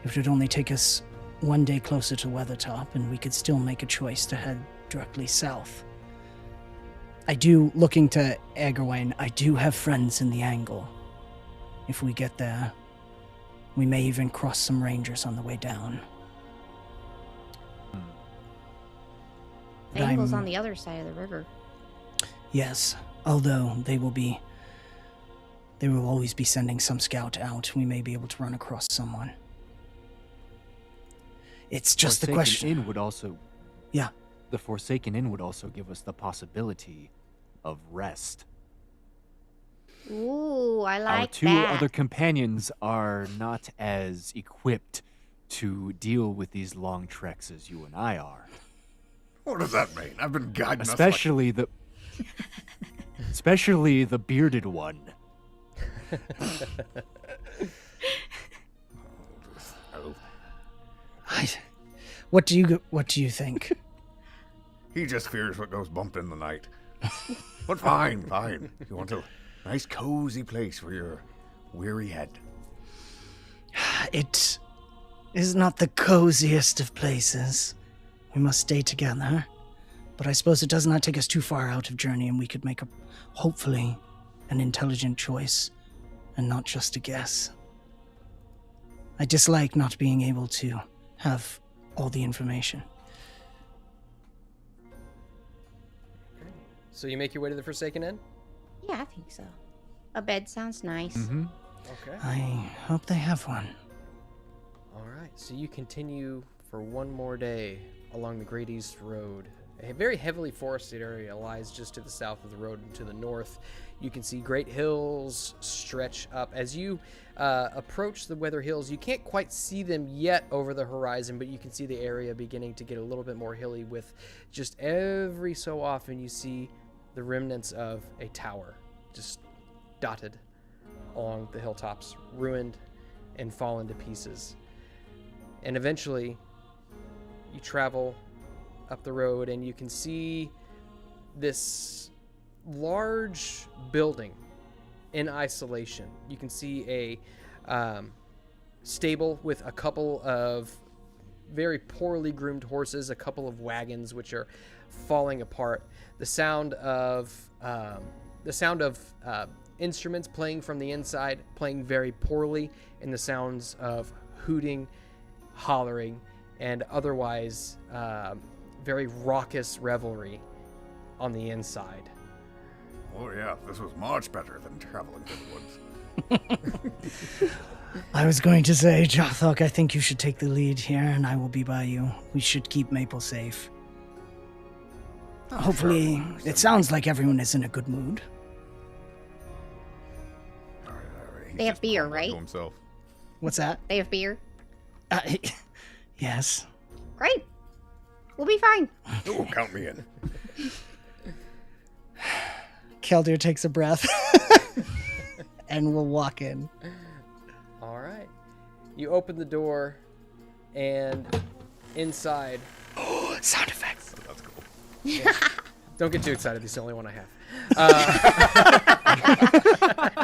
It would only take us one day closer to Weathertop, and we could still make a choice to head directly south. Looking to Egwene, I do have friends in the Angle. If we get there, we may even cross some rangers on the way down. The Angle's on the other side of the river. Yes, although they will always be sending some scout out. We may be able to run across someone. It's just the question. Inn would also, Yeah. The Forsaken Inn would also give us the possibility of rest. Ooh, I like Our two that. other companions are not as equipped to deal with these long treks as you and I are. What does that mean? I've been guiding us Especially the bearded one. What do you think? He just fears what goes bump in the night. But fine. You want a nice cozy place for your weary head. It is not the coziest of places. We must stay together. But I suppose it does not take us too far out of journey, and we could make hopefully, an intelligent choice, and not just a guess. I dislike not being able to have all the information. So you make your way to the Forsaken Inn? Yeah, I think so. A bed sounds nice. Mm-hmm. Okay. I hope they have one. All right. So you continue for one more day along the Great East Road. A very heavily forested area lies just to the south of the road and to the north. You can see great hills stretch up. As you approach the Weather Hills, you can't quite see them yet over the horizon, but you can see the area beginning to get a little bit more hilly with just every so often you see the remnants of a tower just dotted along the hilltops, ruined and fallen to pieces. And eventually you travel up the road and you can see this large building in isolation. You can see a stable with a couple of very poorly groomed horses, a couple of wagons which are falling apart. The sound of instruments playing from the inside, playing very poorly, and the sounds of hooting, hollering, and otherwise very raucous revelry on the inside. Oh yeah, this was much better than traveling to the woods. I was going to say, Jothok, I think you should take the lead here, and I will be by you. We should keep Maple safe. Hopefully, it sounds like everyone is in a good mood. All right. They have beer, right? To himself. What's that? They have beer. Yes. Great. We'll be fine. Oh, count me in. Keldir takes a breath and will walk in. All right. You open the door, and inside... Sound effects. That's cool. Don't get too excited. This is the only one I have.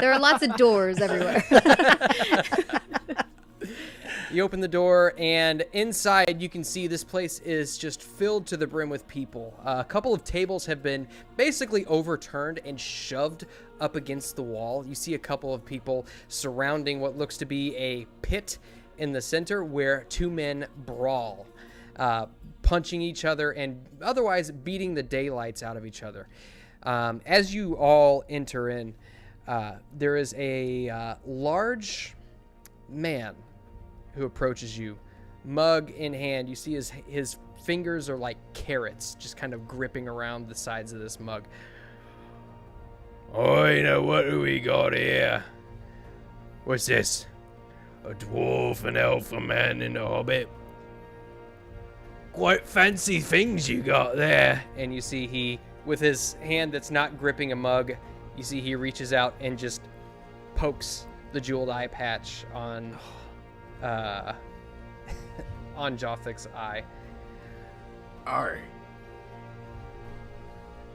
There are lots of doors everywhere. You open the door, and inside you can see this place is just filled to the brim with people. A couple of tables have been basically overturned and shoved up against the wall. You see a couple of people surrounding what looks to be a pit in the center where two men brawl, punching each other and otherwise beating the daylights out of each other. As you all enter in, there is a large man who approaches you, mug in hand. You see his fingers are like carrots, just kind of gripping around the sides of this mug. Oh, you know, what do we got here? What's this? A dwarf, an elf, a man, and a hobbit? Quite fancy things you got there. And you see he, with his hand that's not gripping a mug, you see he reaches out and just pokes the jeweled eye patch on Jothik's eye. Aye.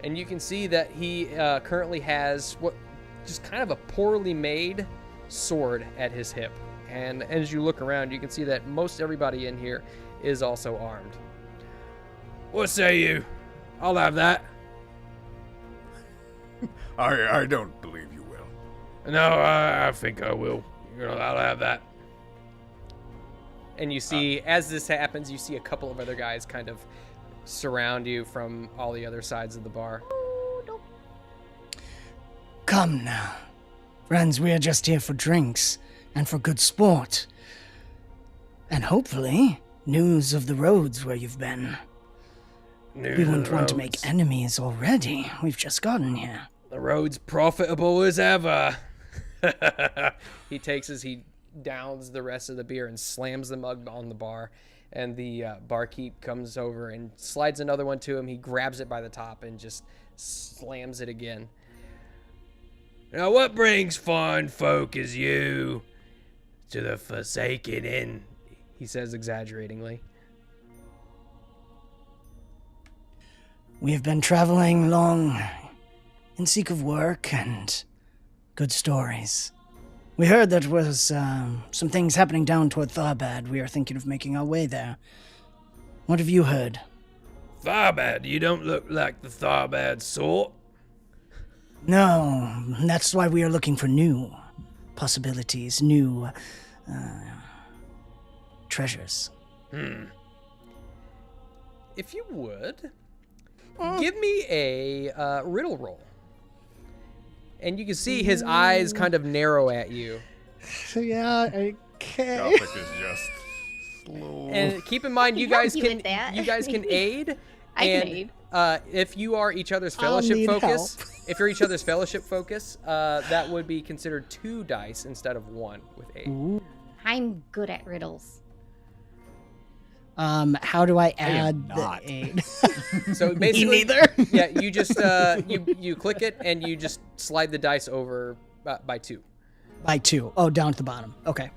And you can see that he currently has what just kind of a poorly made sword at his hip. And as you look around, you can see that most everybody in here is also armed. What say you? I'll have that. I don't believe you will. No, I think I will. I'll have that. And you see, as this happens, you see a couple of other guys kind of surround you from all the other sides of the bar. Come now. Friends, we are just here for drinks and for good sport. And hopefully, news of the roads where you've been. We wouldn't want to make enemies already. We've just gotten here. The road's profitable as ever. He downs the rest of the beer and slams the mug on the bar. And the barkeep comes over and slides another one to him. He grabs it by the top and just slams it again. Now, what brings fine folk as you to the Forsaken Inn? He says exaggeratingly. We have been traveling long in seek of work and good stories. We heard that was some things happening down toward Tharbad. We are thinking of making our way there. What have you heard? Tharbad? You don't look like the Tharbad sort. No, that's why we are looking for new possibilities, new treasures. If you would, give me a riddle roll. And you can see his eyes kind of narrow at you. Yeah, okay. Gothic is just slow. And keep in mind, you Help guys you can with that. aid. I can and, aid. If you are each other's I'll fellowship need focus, help. if you're each other's fellowship focus, that would be considered 2 dice instead of 1 with aid. I'm good at riddles. How do I add the not. aid? So basically, neither. yeah, you just you click it and you just slide the dice over by 2. By 2. Oh, down at the bottom. Okay.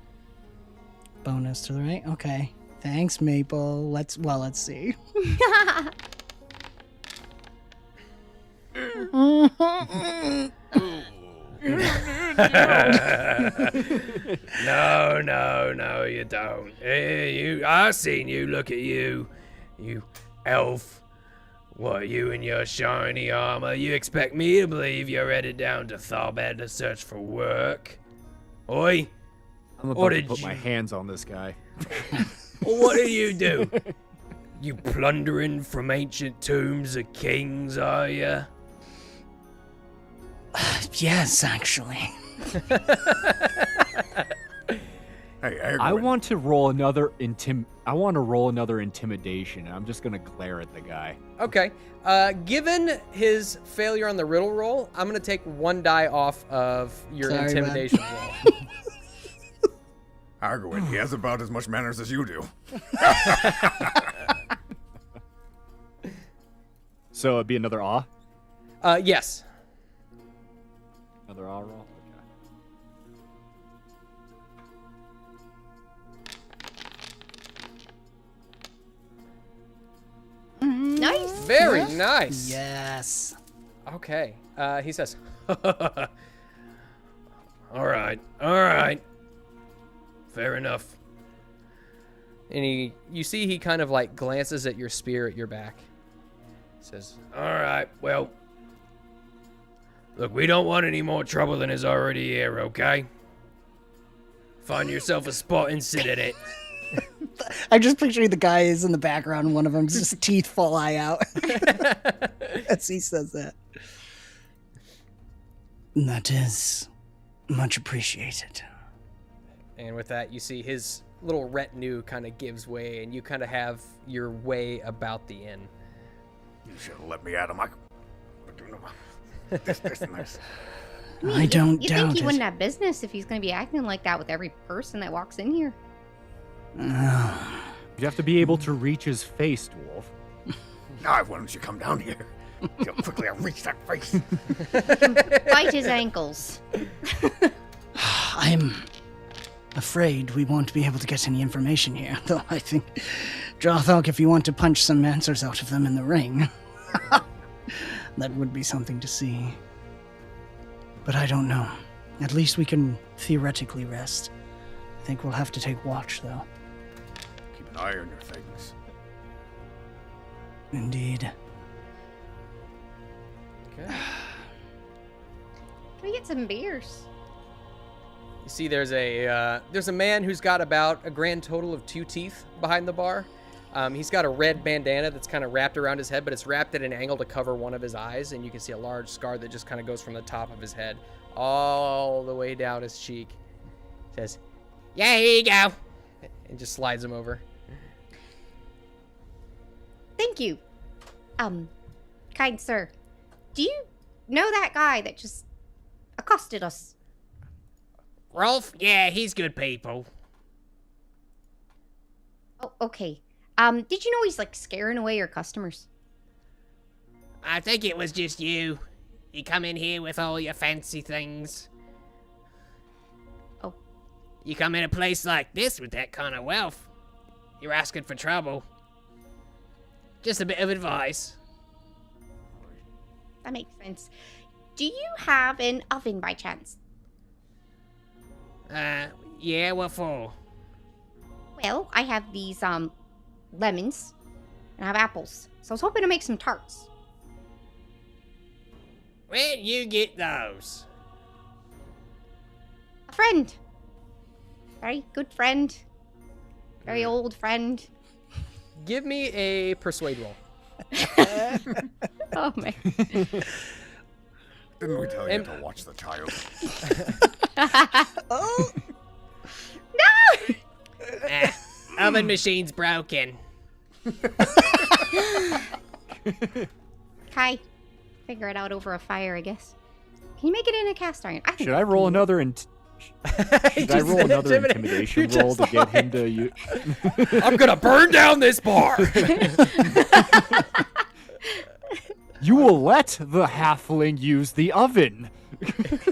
Bonus to the right. Okay. Thanks, Maple. Let's see. No, you don't. Hey, I seen you. Look at you, you elf. What, you in your shiny armor? You expect me to believe you're headed down to Tharbad to search for work? Oi, I'm What about to did put my you- hands on this guy. what do you do? You plundering from ancient tombs of kings, are ya? Yes, actually. Hey, I Agwin, want to roll another intimidation. I'm just gonna glare at the guy. Okay. Given his failure on the riddle roll, I'm gonna take 1 die off of your Sorry, man. intimidation roll. Agwin, he has about as much manners as you do. So it'd be another awe? Yes. Another awe roll? Nice. Very nice. Yes. Okay. He says, All right. Fair enough. and you see he kind of like glances at your spear at your back. He says, All right, well, look, we don't want any more trouble than is already here, okay? Find yourself a spot and sit in it. I'm just picturing the guys in the background. One of them's just teeth fly out as he says that. That is much appreciated. and with that, you see his little retinue kind of gives way, and you kind of have your way about the inn. You should have let me at him. This is nice. I don't You doubt think he it. wouldn't have business if he's going to be acting like that with every person that walks in here? You have to be able to reach his face, dwarf. Now, why don't you come down here? See how quickly I reach that face. Bite his ankles. I'm afraid we won't be able to get any information here, though I think, Drothok, if you want to punch some answers out of them in the ring, that would be something to see. But I don't know. At least we can theoretically rest. I think we'll have to take watch, though. Keep an eye on your things. Indeed. Okay. Can we get some beers? You see there's a man who's got about a grand total of 2 teeth behind the bar. He's got a red bandana that's kind of wrapped around his head, but it's wrapped at an angle to cover one of his eyes, and you can see a large scar that just kind of goes from the top of his head all the way down his cheek. Says, "Yeah, here you go," and just slides him over. Thank you. Kind sir, do you know that guy that just accosted us? Rolf? Yeah, he's good people. Oh, okay. Did you know he's like scaring away your customers? I think it was just you. You come in here with all your fancy things. Oh. You come in a place like this with that kind of wealth. You're asking for trouble. Just a bit of advice. That makes sense. Do you have an oven by chance? Yeah, what for? Well, I have these lemons and I have apples. So I was hoping to make some tarts. Where'd you get those? A friend. Very good friend. Very old friend. Give me a persuade roll. Oh man. Didn't we tell you to watch the child? Oh, Oven machine's broken. Kai, figure it out over a fire, I guess. Can you make it in a cast iron? I think Should I roll another intimidation You're roll just to get him to I'm gonna burn down this bar. You will let the halfling use the oven.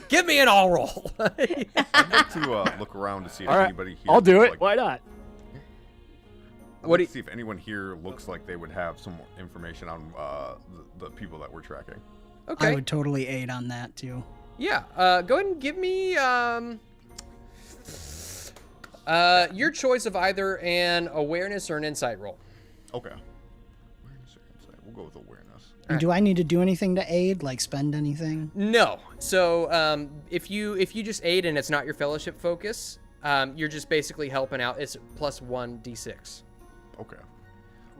Give me an all roll. I'd like to look around to see if All right, anybody here. I'll do looks it. Like, Why not? I'd What like do to see if anyone here looks like they would have some information on the people that we're tracking. Okay. I would totally aid on that too. Yeah. Go ahead and give me your choice of either an awareness or an insight roll. Okay. Awareness or insight? We'll go with awareness. And do I need to do anything to aid, like spend anything? No. So if you just aid and it's not your fellowship focus, you're just basically helping out. It's plus 1d6. Okay.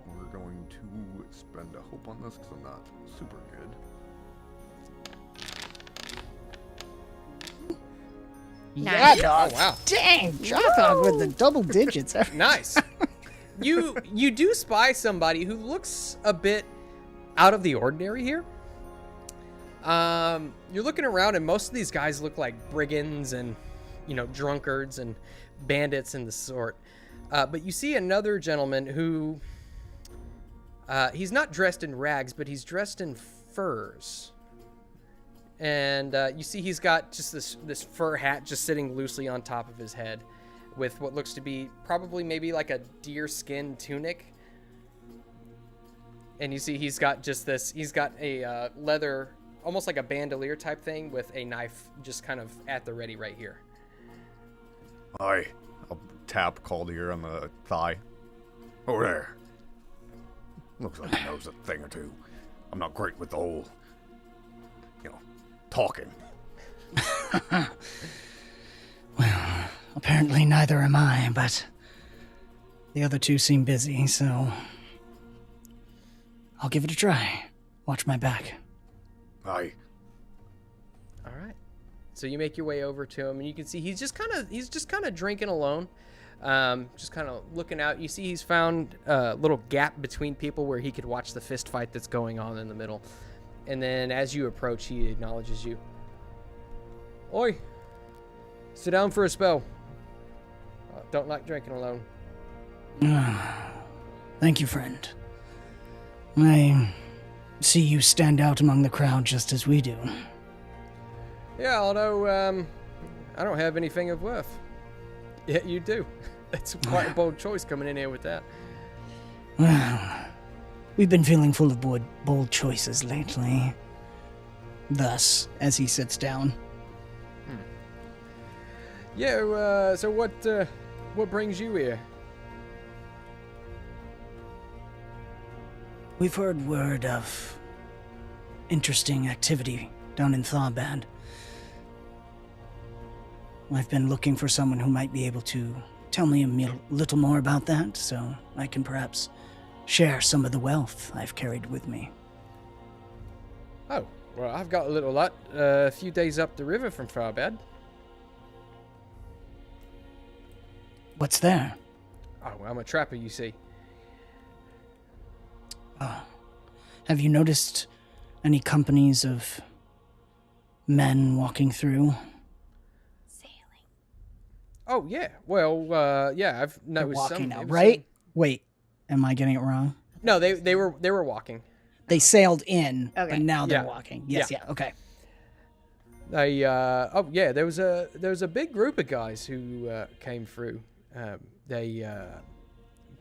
We're going to spend a hope on this because I'm not super good. Nice. Oh wow. Dang, Jawdog with the double digits. Nice. You do spy somebody who looks a bit out of the ordinary here. You're looking around and most of these guys look like brigands and, drunkards and bandits and the sort. But you see another gentleman who, he's not dressed in rags, but he's dressed in furs. And you see he's got just this fur hat just sitting loosely on top of his head with what looks to be probably maybe like a deer skin tunic. And you see he's got a leather, almost like a bandolier type thing with a knife just kind of at the ready right here. Hi. I'll tap Caldier on the thigh. Over there. Looks like he knows a thing or two. I'm not great with the whole, talking. Well, apparently neither am I, but the other two seem busy, so I'll give it a try. Watch my back. Hi. All right. So you make your way over to him, and you can see he's just kind of drinking alone, just kind of looking out. You see he's found a little gap between people where he could watch the fist fight that's going on in the middle. And then as you approach, he acknowledges you. Oi, sit down for a spell. Don't like drinking alone. Thank you, friend. I see you stand out among the crowd just as we do. Yeah, although I don't have anything of worth. Yet you do. It's quite a bold choice coming in here with that. Well, we've been feeling full of bold choices lately. Thus, as he sits down. Yeah, so what brings you here? We've heard word of interesting activity down in Thawbad. I've been looking for someone who might be able to tell me a little more about that, so I can perhaps share some of the wealth I've carried with me. Oh, well, I've got a little lot, a few days up the river from Farbad. What's there? Oh, well, I'm a trapper, you see. Have you noticed any companies of men walking through? Sailing. Oh, yeah. Well, yeah, I've They're noticed walking some. now, I've right? seen- Wait, am I getting it wrong? No, they were walking. They sailed in, Okay. but now they're Yeah. walking. Yes, Yeah. yeah, okay. There was a big group of guys who came through. They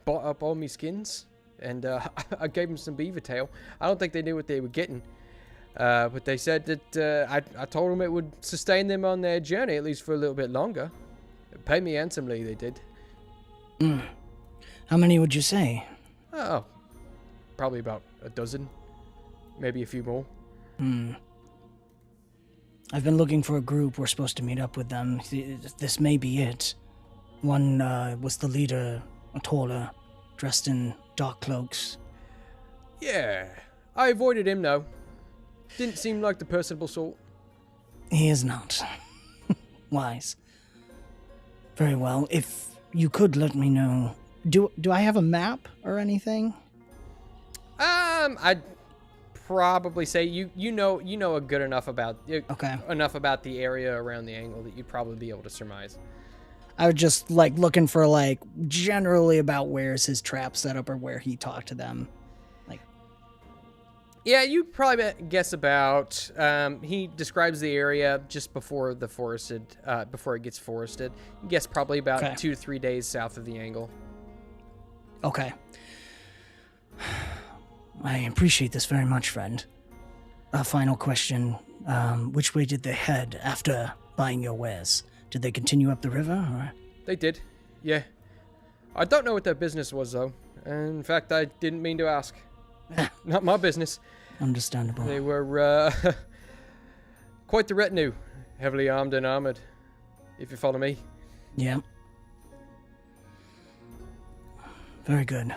bought up all my skins, and I gave them some beaver tail. I don't think they knew what they were getting, but they said that I told them it would sustain them on their journey at least for a little bit longer. Pay me handsomely, they did. How many would you say? Oh, probably about a dozen, maybe a few more. I've been looking for a group. We're supposed to meet up with them. This may be it. One was the leader, taller, dressed in dark cloaks. Yeah, I avoided him though. Didn't seem like the personable sort. He is not. Wise. Very well. If you could let me know, do I have a map or anything? I'd probably say you know a good enough about enough about the area around the angle that you'd probably be able to surmise. I was just looking for generally about where's his trap set up or where he talked to them. Yeah, you probably guess about. He describes the area just before the forested, before it gets forested. You guess probably about 2 to 3 days south of the angle. Okay. I appreciate this very much, friend. A final question. Which way did they head after buying your wares? Did they continue up the river, or? They did, yeah. I don't know what their business was, though. In fact, I didn't mean to ask. Not my business. Understandable. They were quite the retinue, heavily armed and armored, if you follow me. Yeah. Very good.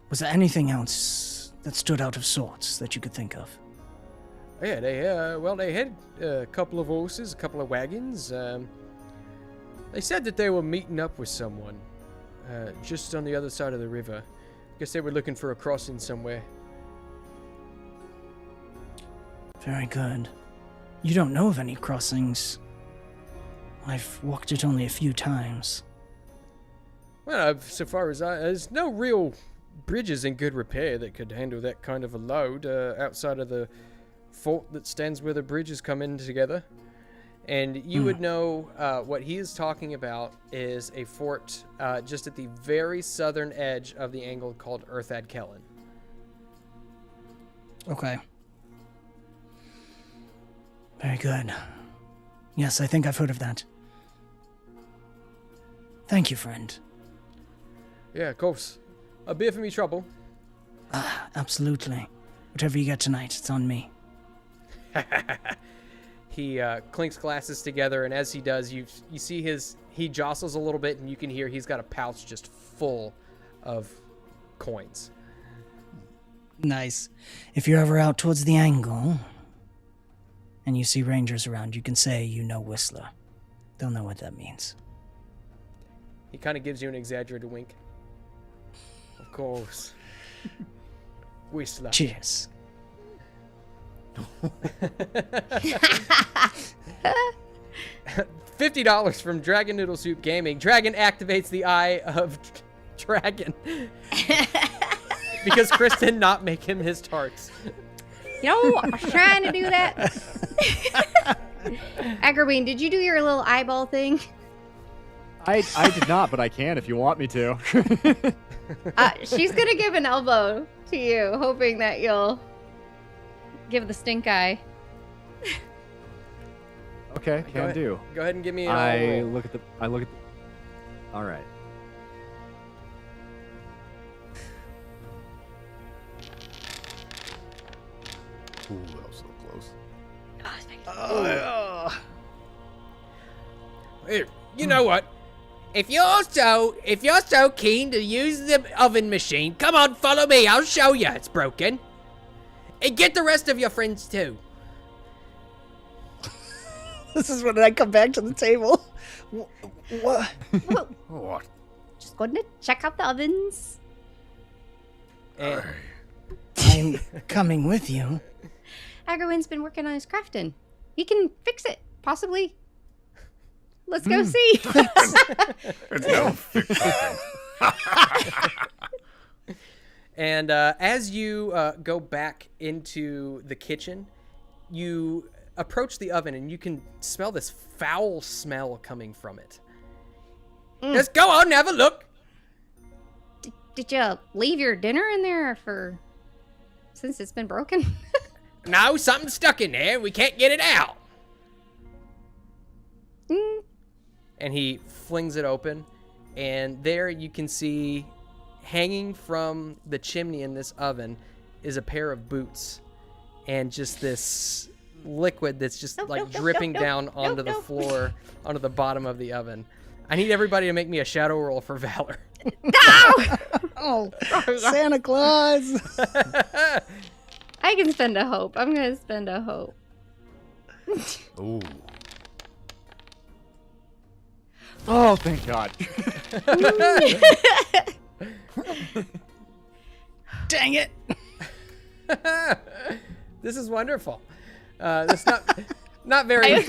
Was there anything else that stood out of sorts that you could think of? Yeah, they had a couple of horses, a couple of wagons. They said that they were meeting up with someone just on the other side of the river. Guess they were looking for a crossing somewhere. Very good. You don't know of any crossings. I've walked it only a few times. Well, so far as there's no real bridges in good repair that could handle that kind of a load outside of the fort that stands where the bridges come in together. And you would know what he is talking about is a fort just at the very southern edge of the angle called Earthad Kellen. Okay. Very good. Yes, I think I've heard of that. Thank you, friend. Yeah, of course. A beer for me trouble. Absolutely. Whatever you get tonight, it's on me. He clinks glasses together, and as he does, you see he jostles a little bit, and you can hear he's got a pouch just full of coins. Nice. If you're ever out towards the angle and you see rangers around, you can say you know Whistler. They'll know what that means. He kind of gives you an exaggerated wink. Of course. Whistler. Cheers. $50 from Dragon Noodle Soup Gaming. Dragon activates the Eye of Dragon. Because Chris did not make him his tarts. You know, I was trying to do that. Agrabeen, did you do your little eyeball thing? I did not, but I can if you want me to. She's gonna give an elbow to you, hoping that you'll give the stink eye. Okay, can do. Go ahead and give me an I roll. look at the. All right. Ooh, that was so close. Here, you know what? If you're so keen to use the oven machine, come on, follow me. I'll show you it's broken. And get the rest of your friends too. This is when I come back to the table. What? What? Just going to check out the ovens. And I'm coming with you. Agrabeen's been working on his crafting. He can fix it, possibly. Let's go see. It's no fix something. And as you go back into the kitchen, you approach the oven and you can smell this foul smell coming from it. Just go on and have a look. Did you leave your dinner in there since it's been broken? No, something's stuck in there. We can't get it out. And he flings it open, and there you can see, hanging from the chimney in this oven, is a pair of boots, and just this liquid that's just dripping down onto the floor, onto the bottom of the oven. I need everybody to make me a shadow roll for Valor. No! Oh, Santa Claus. I can spend a hope. I'm gonna spend a hope. Ooh. Oh, thank God. Dang it. This is wonderful. That's not very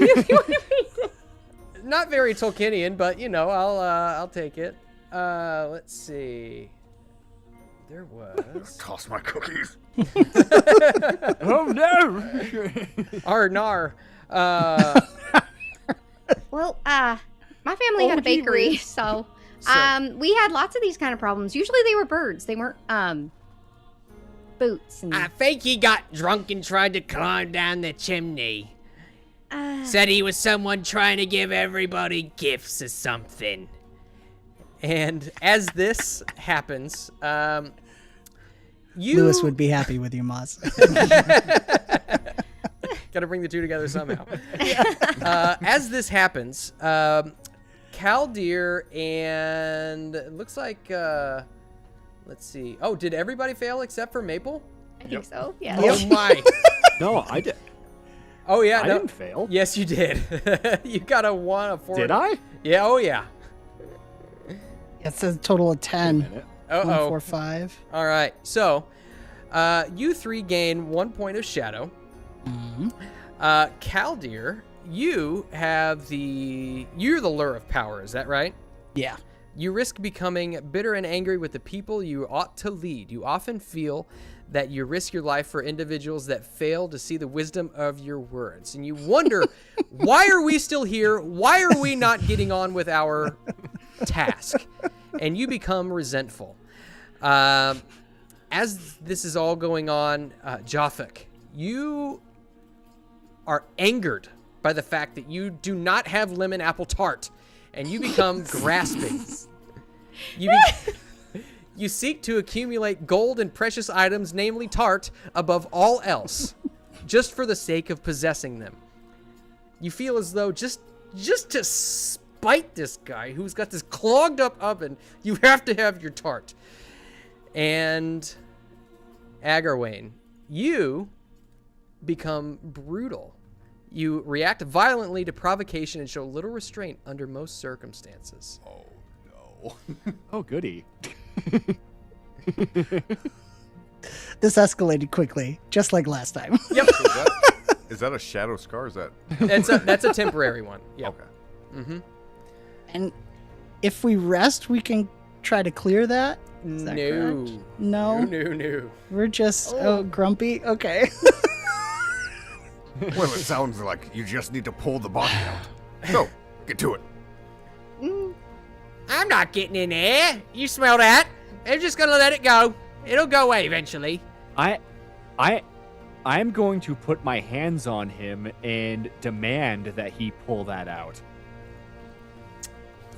not very Tolkienian, but you know, I'll take it. Let's see. There was Toss my cookies. Oh, no. Arnar. Well, my family had a bakery, so we had lots of these kind of problems. Usually they were birds. They weren't boots. And I think he got drunk and tried to climb down the chimney. Said he was someone trying to give everybody gifts or something. And as this happens, Lewis would be happy with you, Moz. Gotta bring the two together somehow. As this happens, Kaldir and it looks like, let's see. Oh, did everybody fail except for Maple? I think so. Yeah. Oh my. No, I did. Oh yeah. I didn't fail. Yes, you did. You got a 1, a 4. Did I? Yeah. Oh yeah. It's a total of 10. 1, Uh-oh. 4, 5. All right. So, you 3 gain 1 point of shadow. Mm-hmm. Kaldir, you're the lure of power. Is that right? Yeah. You risk becoming bitter and angry with the people you ought to lead. You often feel that you risk your life for individuals that fail to see the wisdom of your words. And you wonder, why are we still here? Why are we not getting on with our task? And you become resentful. As this is all going on, Jothik, you are angered by the fact that you do not have lemon apple tart, and you become grasping. You seek to accumulate gold and precious items, namely tart, above all else, just for the sake of possessing them. You feel as though just to spite this guy who's got this clogged up oven, you have to have your tart. And Agarwane, you become brutal. You react violently to provocation and show little restraint under most circumstances. Oh no. Oh, goody. This escalated quickly, just like last time. Yep. Is that a shadow scar? Is that? That's a temporary one. Yeah. Okay. Mm-hmm. And if we rest, we can try to clear that. Is that correct? No. No. We're just grumpy. Okay. Well, it sounds like you just need to pull the body out. So, get to it. I'm not getting in there. You smell that? I'm just gonna let it go. It'll go away eventually. I'm going to put my hands on him and demand that he pull that out.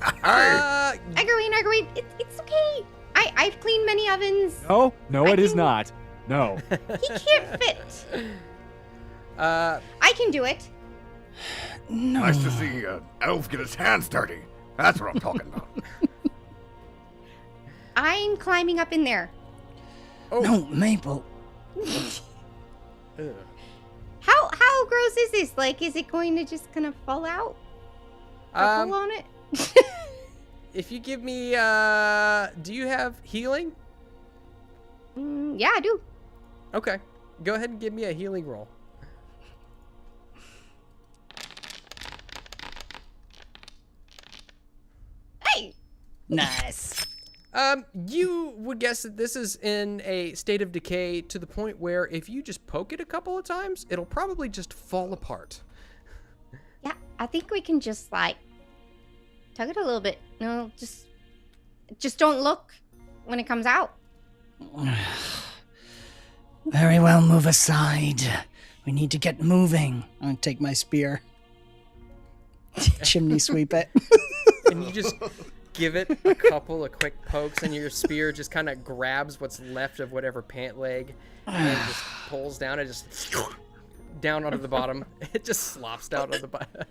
Agarwane, it's okay. I've cleaned many ovens. No, it is not. No. He can't fit. I can do it. No. Nice to see an elf get his hands dirty. That's what I'm talking about. I'm climbing up in there. No, Maple. How gross is this? Like, is it going to just kind of fall out? Or pull on it? If you give me, do you have healing? Yeah, I do. Okay. Go ahead and give me a healing roll. Hey! Nice. You would guess that this is in a state of decay to the point where if you just poke it a couple of times, it'll probably just fall apart. Yeah, I think we can just, like, tug it a little bit. No, just don't look when it comes out. Very well, move aside. We need to get moving. I'm gonna take my spear. Chimney sweep it. And you just give it a couple of quick pokes, and your spear just kind of grabs what's left of whatever pant leg and just pulls down and just down onto the bottom. It just slops down on the bottom.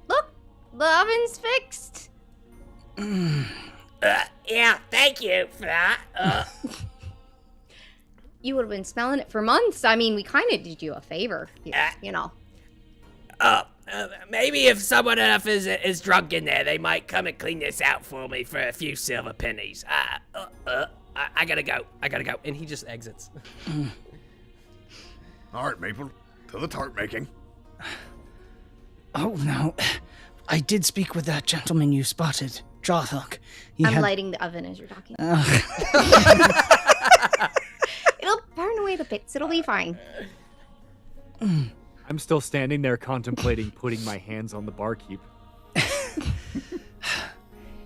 Look, the oven's fixed. Yeah, thank you for that. You would have been smelling it for months. I mean, we kind of did you a favor, you know. Maybe if someone else is drunk in there, they might come and clean this out for me for a few silver pennies. I gotta go. And he just exits. All right, Maple, to the tart making. Oh, no. I did speak with that gentleman you spotted, Jothuk. I'm lighting the oven as you're talking. It'll burn away the bits. It'll be fine. I'm still standing there contemplating putting my hands on the barkeep.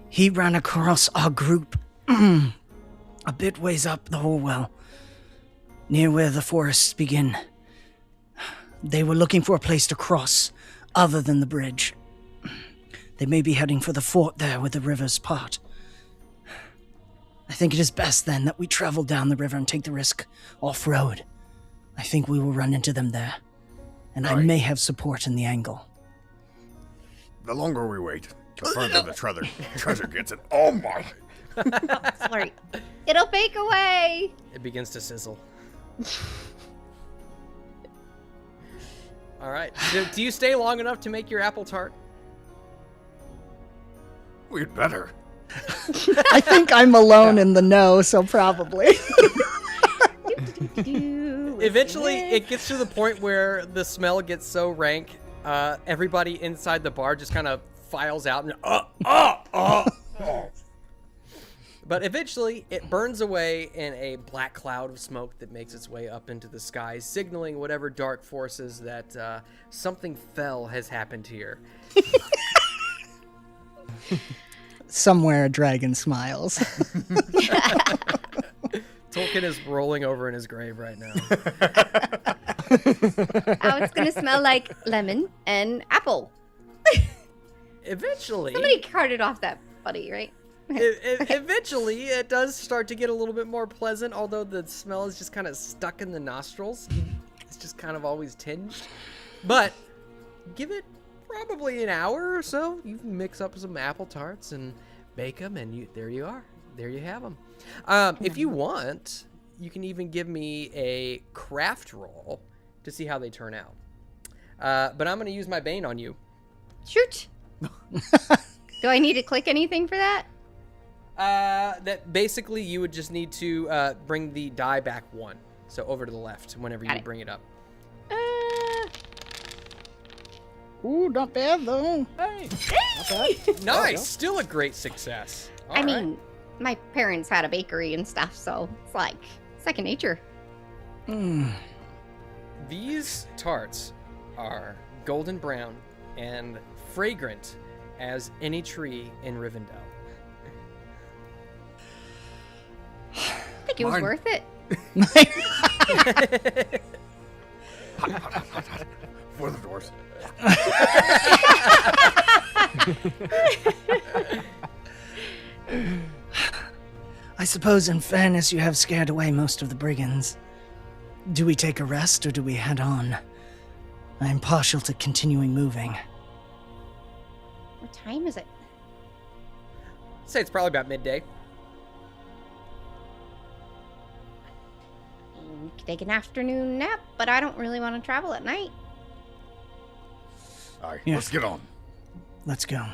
He ran across our group a bit ways up the Horwell, near where the forests begin. They were looking for a place to cross other than the bridge. They may be heading for the fort there where the rivers part. I think it is best then that we travel down the river and take the risk off-road. I think we will run into them there, and I may have support in the angle. The longer we wait, the further the treasure gets it. Oh my! Sorry. It'll bake away. It begins to sizzle. All right. Do you stay long enough to make your apple tart? We'd better. I think I'm alone in the know, so probably. Eventually, it gets to the point where the smell gets so rank, everybody inside the bar just kind of files out and But eventually, it burns away in a black cloud of smoke that makes its way up into the sky, signaling whatever dark forces that something fell has happened here. Somewhere a dragon smiles. Tolkien is rolling over in his grave right now. Oh, it's gonna smell like lemon and apple. Eventually, Somebody carted off that buddy, right? eventually, it does start to get a little bit more pleasant, although the smell is just kind of stuck in the nostrils. It's just kind of always tinged. But give it probably an hour or so. You can mix up some apple tarts and bake them, and there you are. There you have them. If you want, you can even give me a craft roll to see how they turn out. But I'm going to use my Bane on you. Shoot. Do I need to click anything for that? That basically you would just need to bring the die back one. So over to the left whenever you bring it up. Ooh, not bad though. Hey! Nice! Still a great success. All I right. mean, my parents had a bakery and stuff, so it's like second nature. These tarts are golden brown and fragrant as any tree in Rivendell. I think it was Mine. worth it. For the doors. I suppose in fairness you have scared away most of the brigands. Do we take a rest or do we head on? I am partial to continuing moving. What time is it? I'd say it's probably about midday. We could take an afternoon nap, but I don't really want to travel at night. All right, Yes. let's get on. Let's go.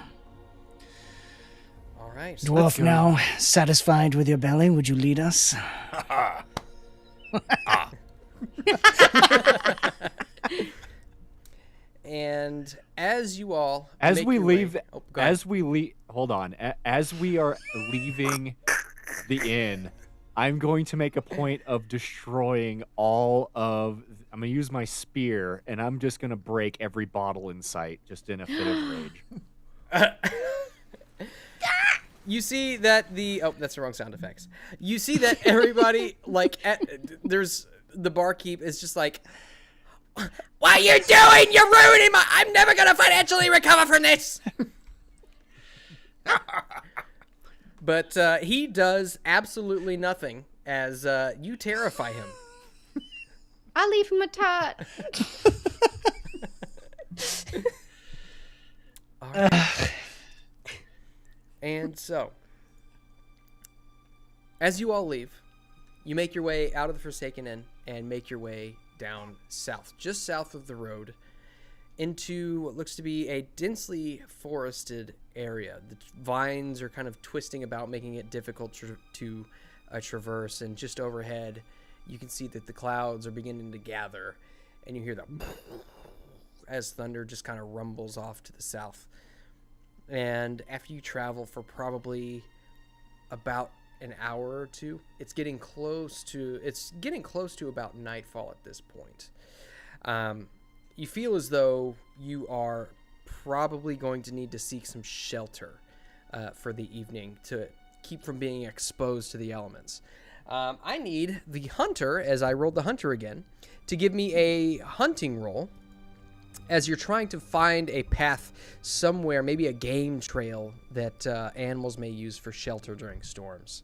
All right. Dwarf, now satisfied with your belly, would you lead us? And as you all As make we your leave, way, go ahead. as we leave, hold on. As we are leaving the inn, I'm going to make a point of destroying all of. I'm gonna use my spear, and I'm just gonna break every bottle in sight, just in a fit of rage. You see that that's the wrong sound effects. You see that everybody there's the barkeep is just like, what are you doing? You're ruining I'm never gonna financially recover from this. But he does absolutely nothing as you terrify him. I'll leave him a tot. All right. And so, as you all leave, you make your way out of the Forsaken Inn and make your way down south, just south of the road, into what looks to be a densely forested area. The vines are kind of twisting about, making it difficult to traverse, and just overhead, you can see that the clouds are beginning to gather, and you hear the as thunder just kind of rumbles off to the south. And after you travel for probably about an hour or two, it's getting close to about nightfall at this point. You feel as though you are probably going to need to seek some shelter for the evening to keep from being exposed to the elements. I need the hunter, as I rolled the hunter again, to give me a hunting roll as you're trying to find a path somewhere, maybe a game trail that animals may use for shelter during storms.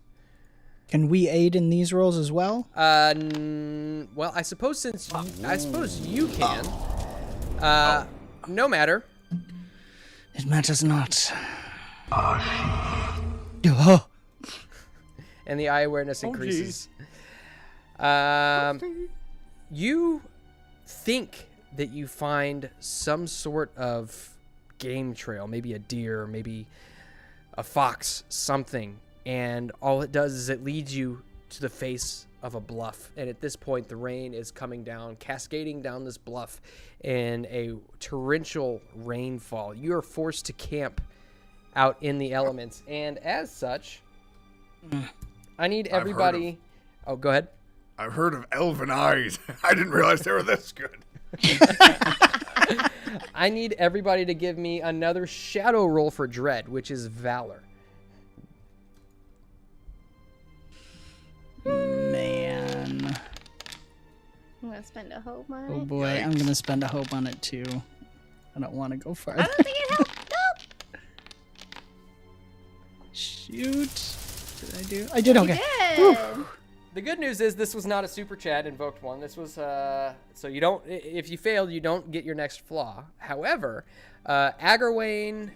Can we aid in these rolls as well? Well, I suppose you can. No matter. It matters not. And the eye awareness increases. You think that you find some sort of game trail, maybe a deer, maybe a fox, something, and all it does is it leads you to the face of a bluff. And at this point, the rain is coming down, cascading down this bluff in a torrential rainfall. You are forced to camp out in the elements, and as such, I need everybody. Oh, go ahead. I've heard of elven eyes. I didn't realize they were this good. I need everybody to give me another shadow roll for dread, which is valor. Man. I'm gonna spend a hope on it. Oh boy, I'm gonna spend a hope on it too. I don't want to go farther. I don't think it helped. Nope. Shoot. Did I do? I did okay. Good. The good news is this was not a super chat invoked one. This was so you don't, if you failed, you don't get your next flaw. However, Agarwane,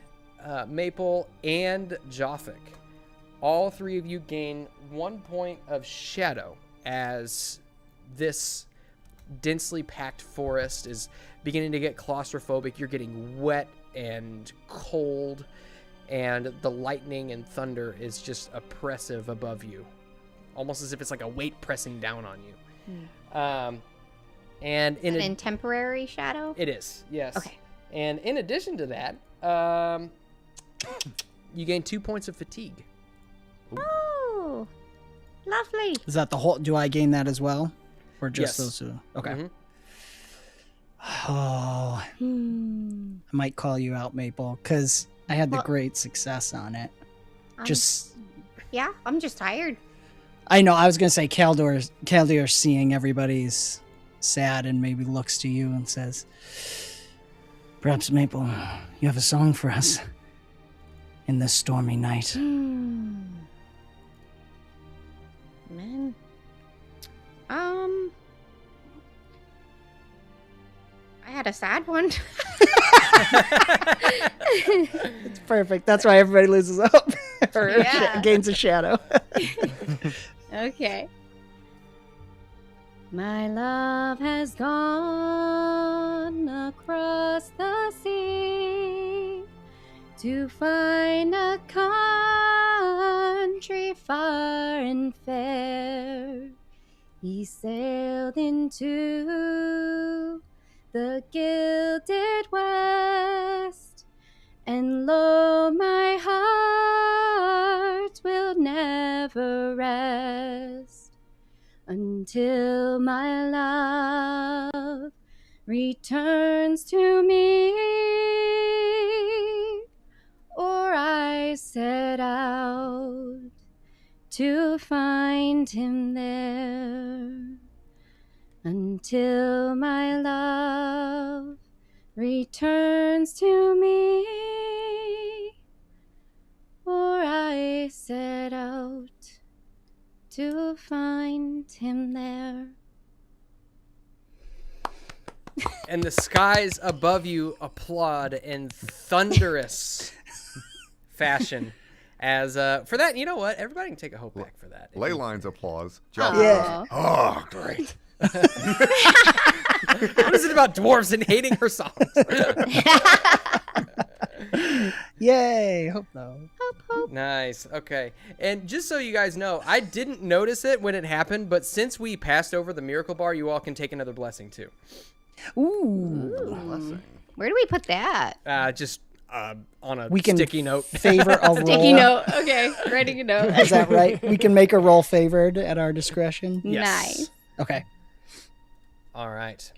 Maple, and Joffic, all three of you gain 1 point of shadow as this densely packed forest is beginning to get claustrophobic. You're getting wet and cold, and the lightning and thunder is just oppressive above you, almost as if it's like a weight pressing down on you. And in temporary shadow? It is, yes. Okay. And in addition to that, you gain 2 points of fatigue. Oh, lovely. Is that the whole? Do I gain that as well, or just Yes. those two? Okay. Mhm. Oh, I might call you out, Maple, because I had the Well- great success on it. Yeah, I'm just tired. I know. I was gonna say Kaldor seeing everybody's sad and maybe looks to you and says, "Perhaps Maple, you have a song for us in this stormy night." Man. I had a sad one. It's perfect. That's why everybody loses hope or Yeah. gains a shadow. Okay. My love has gone across the sea to find a country far and fair. He sailed into the gilded west, and lo, my heart will never rest until my love returns to me, or I set out to find him there. Until my love returns to me, or I set out to find him there. And the skies above you applaud in thunderous fashion As for that, you know what? Everybody can take a hope back for that. Leyline's applause. Yeah. Oh, great. What is it about dwarves and hating her songs? Yay! Hope no. Nice. Okay. And just so you guys know, I didn't notice it when it happened, but since we passed over the miracle bar, you all can take another blessing too. Ooh. Where do we put that? Just on a We can sticky note. favor a roll. Sticky note. Okay, writing a note. Is that right? We can make a roll favored at our discretion. Yes. Nice. Okay. All right.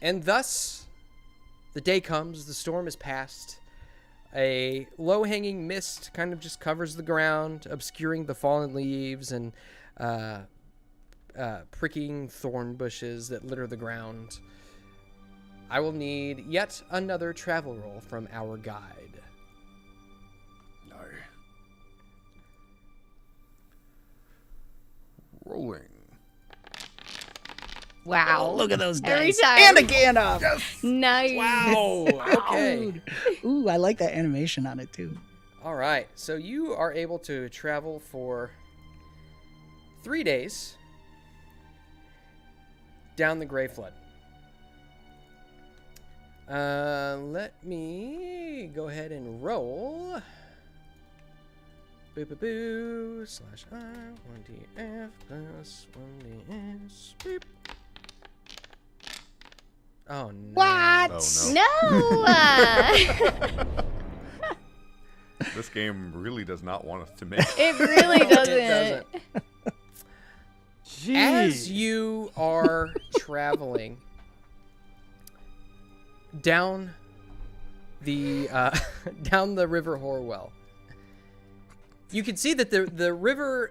And thus, the day comes, the storm is past. A low-hanging mist kind of just covers the ground, obscuring the fallen leaves and pricking thorn bushes that litter the ground. I will need yet another travel roll from our guide. No. Rolling. Wow. Look at those Every dice. time. And a Gandalf. Nice. Wow. Okay. Ooh, I like that animation on it too. All right. So you are able to travel for 3 days down the Grey Flood. Let me go ahead and roll. Boo boo boo slash R 1DF plus 1DS. Beep. Oh no. What? Oh, no. No. This game really does not want us to make it. It really doesn't. It doesn't. Jeez. As you are traveling down the River Horwell, you can see that the river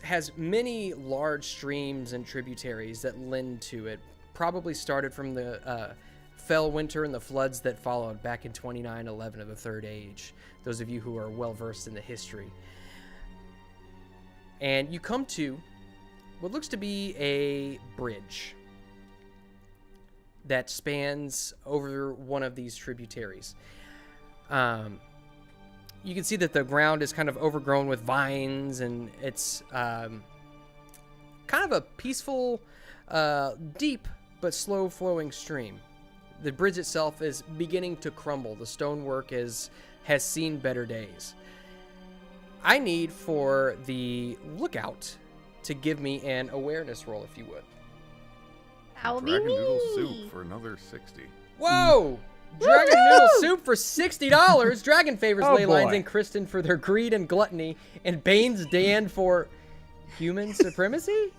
has many large streams and tributaries that lend to it. Probably started from the fell winter and the floods that followed back in 2911 of the Third Age. Those of you who are well versed in the history. And you come to what looks to be a bridge that spans over one of these tributaries. You can see that the ground is kind of overgrown with vines, and it's kind of a peaceful, deep but slow-flowing stream. The bridge itself is beginning to crumble. The stonework has seen better days. I need for the lookout to give me an awareness roll, if you would. That would be Dragon Noodle me. Soup for another 60. Whoa! Dragon Noodle Soup for $60. Dragon favors Oh, Leylines boy. and Kristen for their greed and gluttony, and Bane's Dan for human supremacy?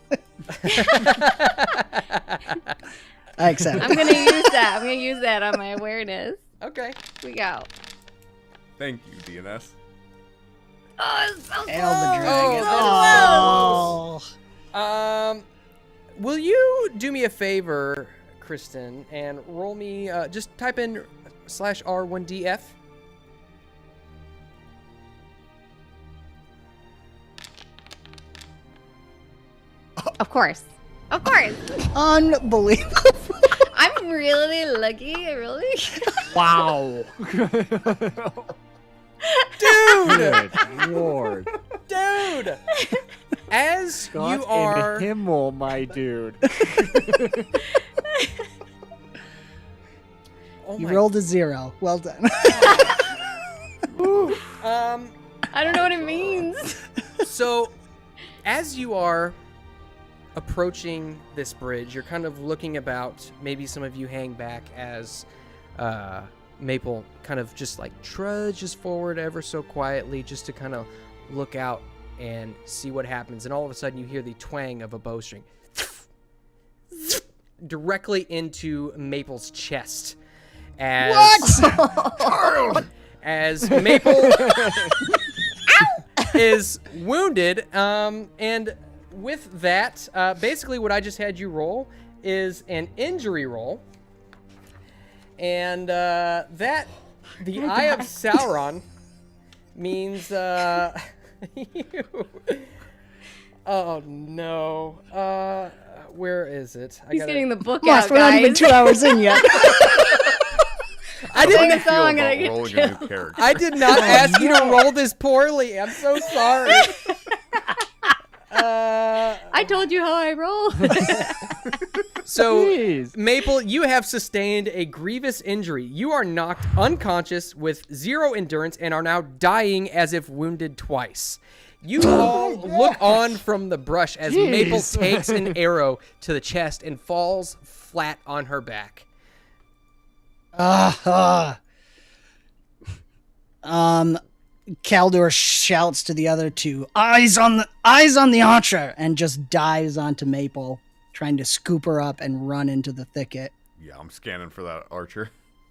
I accept. I'm gonna use that. I'm gonna use that on my awareness. Okay. We go. Thank you, DNS. Oh, it's so Hail the close. dragon. Oh. Will you do me a favor, Kristen, and roll me, just type in /R1DF. Of course. Of course. Unbelievable. I'm really lucky. Really. Wow. Dude! Good Lord. Dude! As Scott you are... in Himmel, my dude. Oh You my... rolled a 0. Well done. I don't know what it means. So, as you are approaching this bridge, you're kind of looking about. Maybe some of you hang back as Maple kind of just like trudges forward ever so quietly just to kind of look out and see what happens. And all of a sudden you hear the twang of a bowstring directly into Maple's chest. As as Maple is wounded, and with that, basically what I just had you roll is an injury roll, and that the Eye of Sauron means you. Oh no! Where is it? He's getting the book Lost. out, We're not even guys. 2 hours in yet. I How do you didn't. feel I'm gonna about get rolling a new character? I did not ask you to roll this poorly. I'm so sorry. I told you how I roll. So, Jeez. Maple, you have sustained a grievous injury. You are knocked unconscious with 0 endurance and are now dying as if wounded twice. You all look on from the brush as Maple takes an arrow to the chest and falls flat on her back. Kaldur shouts to the other two, eyes on the archer, and just dives onto Maple, trying to scoop her up and run into the thicket. Yeah, I'm scanning for that archer.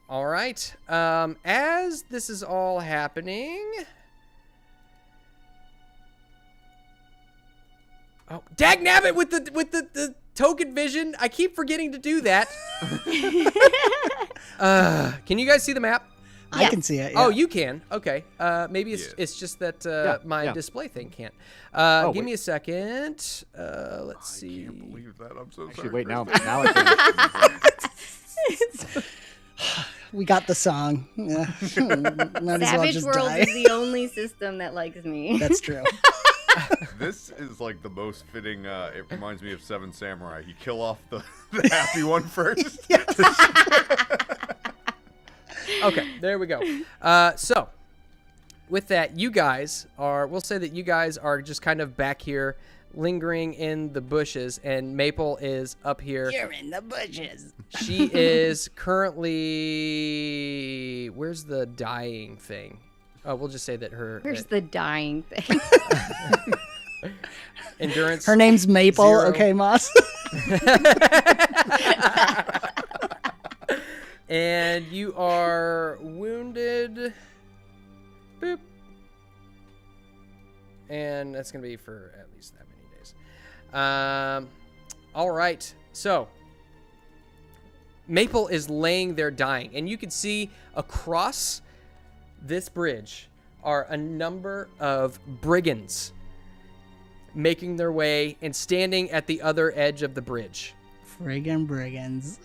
All right. As this is all happening... Oh, dagnabbit with the token vision. I keep forgetting to do that. Can you guys see the map? I can see it. Yeah. Oh, you can. Okay. Maybe it's just that my display thing can't. Give me a second. Let's see. I can't believe that. I'm so Actually, sorry. wait, now Kristen. I can. We got the song. Yeah. Might as well Savage just World die. is the only system that likes me. That's true. This is like the most fitting. It reminds me of Seven Samurai. You kill off the happy one first. Okay, there we go. So, with that, we'll say that you guys are just kind of back here, lingering in the bushes, and Maple is up here. You're in the bushes. She is currently... Where's the dying thing? Oh, we'll just say that her... Where's the dying thing? endurance... Her name's Maple. 0. Okay, Moss. And you are wounded. Boop. And that's going to be for at least that many days. All right. So, Maple is laying there dying. And you can see across this bridge are a number of brigands making their way and standing at the other edge of the bridge. Friggin' brigands.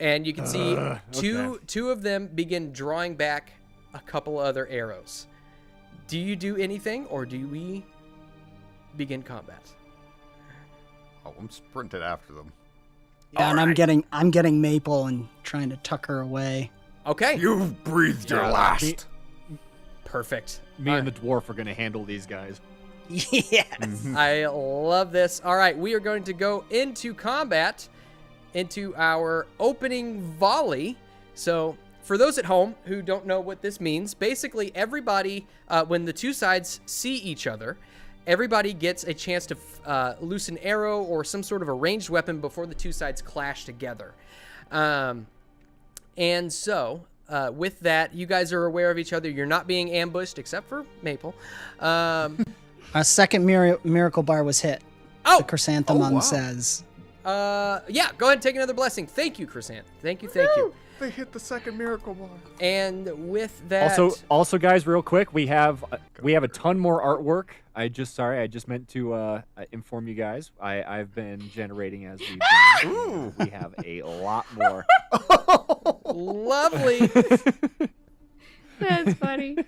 And you can see two of them begin drawing back a couple other arrows. Do you do anything, or do we begin combat? Oh, I'm sprinting after them. Yeah, and I'm getting Maple and trying to tuck her away. Okay. You've breathed your Yeah, last. Perfect. Me and the dwarf are going to handle these guys. Yes. I love this. All right, we are going to go into combat, into our opening volley. So, for those at home who don't know what this means, basically everybody, when the two sides see each other, everybody gets a chance to loose an arrow or some sort of a ranged weapon before the two sides clash together. And so, with that, you guys are aware of each other. You're not being ambushed, except for Maple. Our second miracle bar was hit. Oh! The chrysanthemum wow. says. Yeah, go ahead and take another blessing. Thank you, Chrysanth. Thank you. They hit the second miracle bar. And with that... Also, guys, real quick, we have a ton more artwork. I just meant to inform you guys. I've been generating as we've gone. Ooh. We have a lot more. Lovely. That's funny.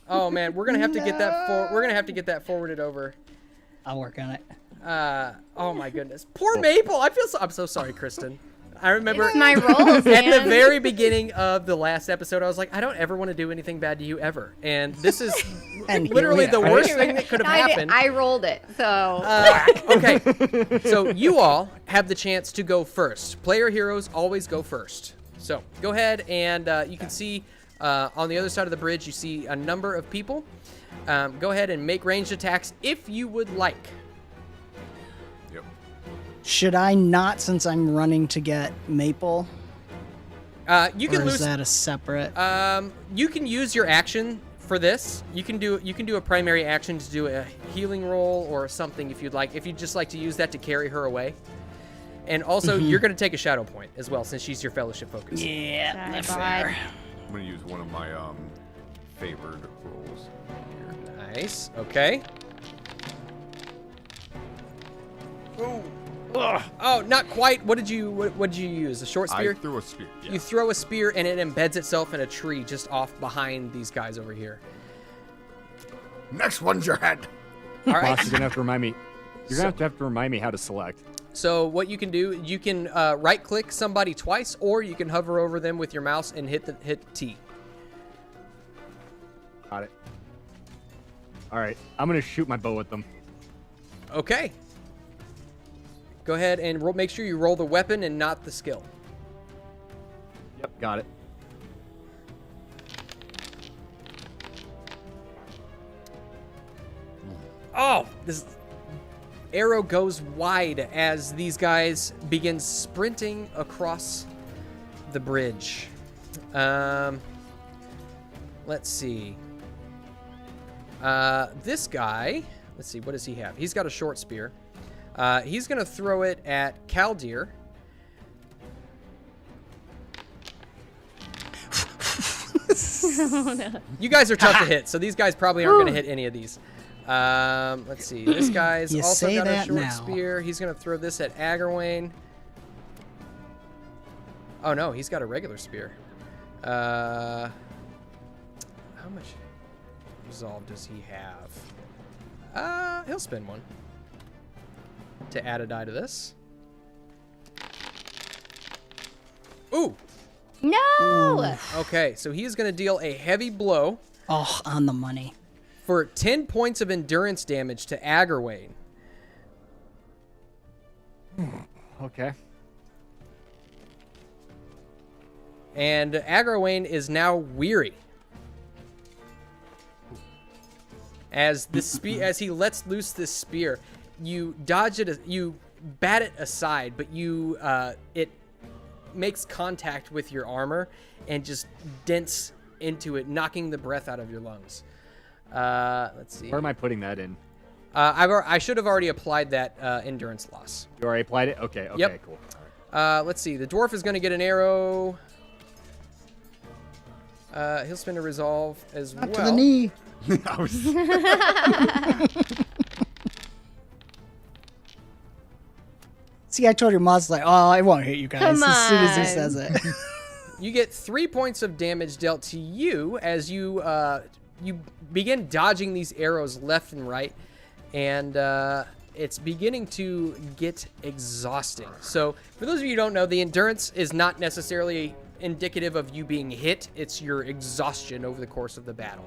Oh, man, we're going to have to get that we're going to have to get that forwarded over. I'll work on it. Oh my goodness. Poor Maple. I'm so sorry, Kristen. I remember It's my roles, at the man. very beginning of the last episode, I was like, I don't ever want to do anything bad to you ever. And this is And here literally we the are. worst thing that could have happened. I rolled it, so Okay, so you all have the chance to go first. Player heroes always go first. So go ahead and you can see on the other side of the bridge, you see a number of people. Go ahead and make ranged attacks if you would like. Yep. Should I not, since I'm running to get Maple? You can Or lose. is that a separate? You can use your action for this. You can do a primary action to do a healing roll or something if you'd like. If you'd just like to use that to carry her away. And also, you're going to take a shadow point as well, since she's your fellowship focus. Yeah, that's God. fair. I'm gonna use one of my favored rolls here. Nice. Okay. Ooh. Ugh. Oh, not quite. What did you use? A short spear? I threw a spear. Yeah. You throw a spear and it embeds itself in a tree just off behind these guys over here. Next one's your head. All right. Boss, you're gonna have to remind me. You're gonna have to remind me how to select. So what you can do, you can right-click somebody twice, or you can hover over them with your mouse and hit T. Got it. All right, I'm gonna shoot my bow at them. Okay. Go ahead and make sure you roll the weapon and not the skill. Yep, got it. Oh, this arrow goes wide as these guys begin sprinting across the bridge. Let's see. This guy, let's see, what does he have? He's got a short spear. He's going to throw it at Kaldir. Oh, no. You guys are tough to hit, so these guys probably aren't going to hit any of these. Let's see. This guy's You also say got a that short now. spear. He's going to throw this at Agarwane. Oh, no, he's got a regular spear. How much resolve does he have? He'll spend one to add a die to this. Ooh. No! Okay, so he is going to deal a heavy blow Oh, on the money. for 10 points of endurance damage to Agarwane. Okay. And Agarwane is now weary. As as he lets loose this spear, you dodge it, you bat it aside, but it makes contact with your armor and just dents into it, knocking the breath out of your lungs. Let's see. Where am I putting that in? I should have already applied that endurance loss. You already applied it? Okay, Yep. cool. All right. Let's see. The dwarf is going to get an arrow. He'll spend a resolve as well. Not to the knee. I was, See, I told your mom's like, oh, I won't hit you guys Come as soon as he on. says it. You get 3 points of damage dealt to you as you begin dodging these arrows left and right, and it's beginning to get exhausting. So, for those of you who don't know, the endurance is not necessarily indicative of you being hit. It's your exhaustion over the course of the battle.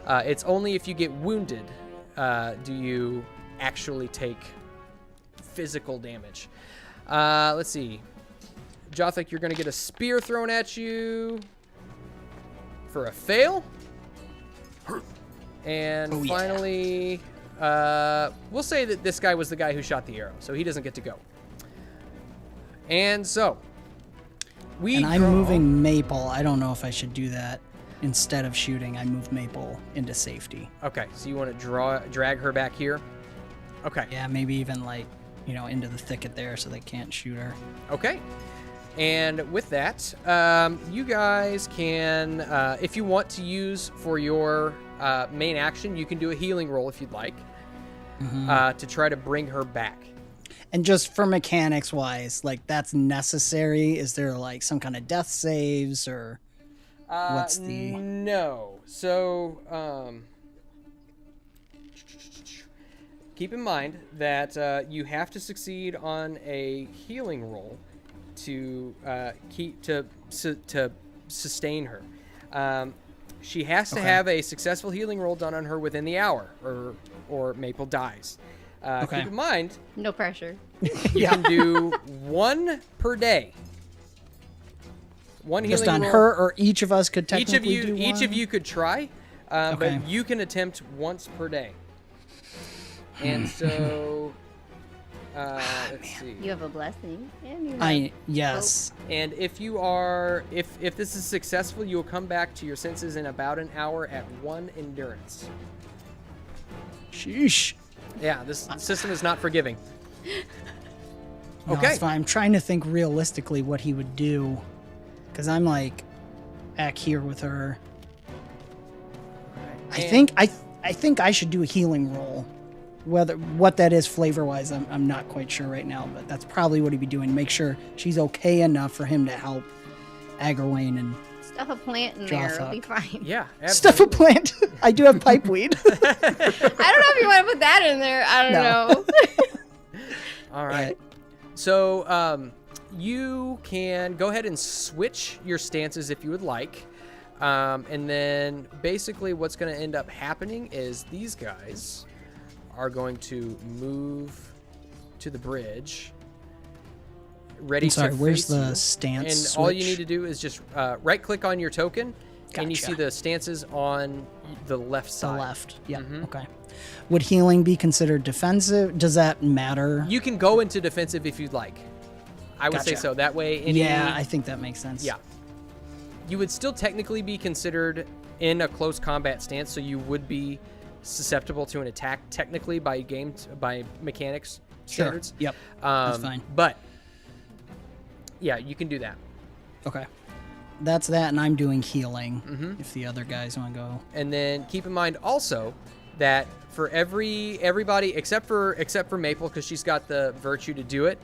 It's only if you get wounded do you actually take physical damage. Let's see. Jothik, you're going to get a spear thrown at you for a fail. And Oh, yeah. finally, we'll say that this guy was the guy who shot the arrow, so he doesn't get to go. And so, And I'm draw- moving Maple. I don't know if I should do that. Instead of shooting, I move Maple into safety. Okay, so you want to drag her back here? Okay. Yeah, maybe even like, into the thicket there so they can't shoot her. Okay. And with that, you guys can, if you want to use for your main action, you can do a healing roll if you'd like to try to bring her back. And just for mechanics wise, like that's necessary. Is there like some kind of death saves or what's the... No. So, keep in mind that you have to succeed on a healing roll to sustain her. She has to have a successful healing roll done on her within the hour, or Maple dies. Okay. Keep in mind, No pressure. you can do one per day. One Just healing on roll. her, or each of us could Each technically of do you one? could try, Okay. but you can attempt once per day. And so, let's see. You have a blessing. And you have Yes. And if you are, if this is successful, you will come back to your senses in about an hour at 1 endurance. Sheesh. Yeah, this system is not forgiving. No, Okay. it's fine. I'm trying to think realistically what he would do, because I'm like back here with her. I And- think I should do a healing roll what that is flavor-wise, I'm not quite sure right now, but that's probably what he'd be doing. Make sure she's okay enough for him to help Agarwane and Stuff a plant in there, it'll be fine. Yeah, stuff a plant. I do have pipeweed. I don't know if you want to put that in there. I don't know. All right. So you can go ahead and switch your stances if you would like. And then basically what's going to end up happening is these guys are going to move to the bridge. Ready to where's face the you. stance And switch? all you need to do is just right-click on your token, and you Gotcha. see the stances on the left The side. left. Yeah. Mhm. Okay. Would healing be considered defensive? Does that matter? You can go into defensive if you'd like. I would say Gotcha. so. That way, Yeah, I think that makes sense. Yeah. You would still technically be considered in a close combat stance, so you would be susceptible to an attack technically by mechanics Sure. standards. Yep. That's fine. But yeah, you can do that. Okay. That's that, and I'm doing healing. Mhm. If the other guys want to go. And then keep in mind also that for everybody except for Maple, because she's got the virtue to do it,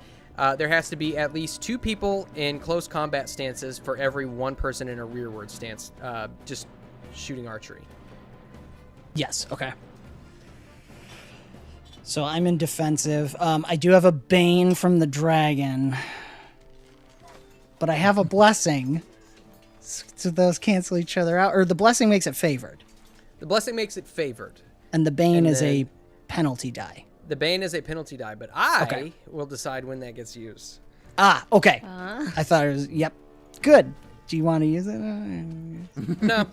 there has to be at least 2 people in close combat stances for every 1 person in a rearward stance, just shooting archery. Yes. Okay. So I'm in defensive. I do have a Bane from the dragon, but I have a blessing. So those cancel each other out, or the blessing makes it favored, The blessing makes it favored. and the Bane And is a then- penalty die. The Bane is a penalty die, but I Okay. will decide when that gets used. Ah, okay. I thought it was. Yep. Good. Do you want to use it? No,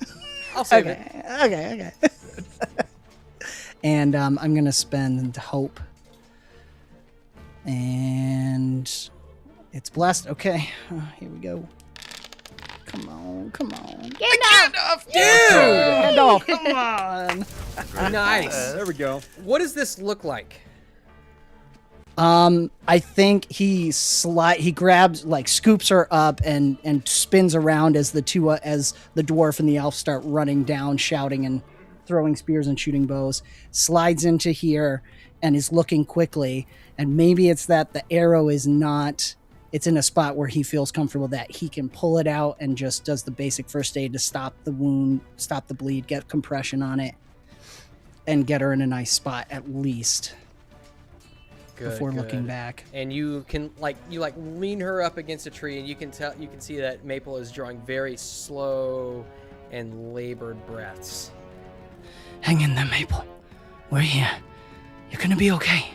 I'll save it. Okay. And I'm gonna spend hope, and it's blessed. Okay, here we go. Come on. Gandalf! Gandalf, come on. Nice. There we go. What does this look like? I think he grabs, like, scoops her up and spins around as the dwarf and the elf start running down, shouting and throwing spears and shooting bows, slides into here and is looking quickly. And maybe it's that the arrow is not, it's in a spot where he feels comfortable that he can pull it out and just does the basic first aid to stop the wound, stop the bleed, get compression on it, and get her in a nice spot at least. Good, Before good. looking back. And you can lean her up against a tree, and you can see that Maple is drawing very slow and labored breaths. Hang in there, Maple. We're here. You're gonna be okay.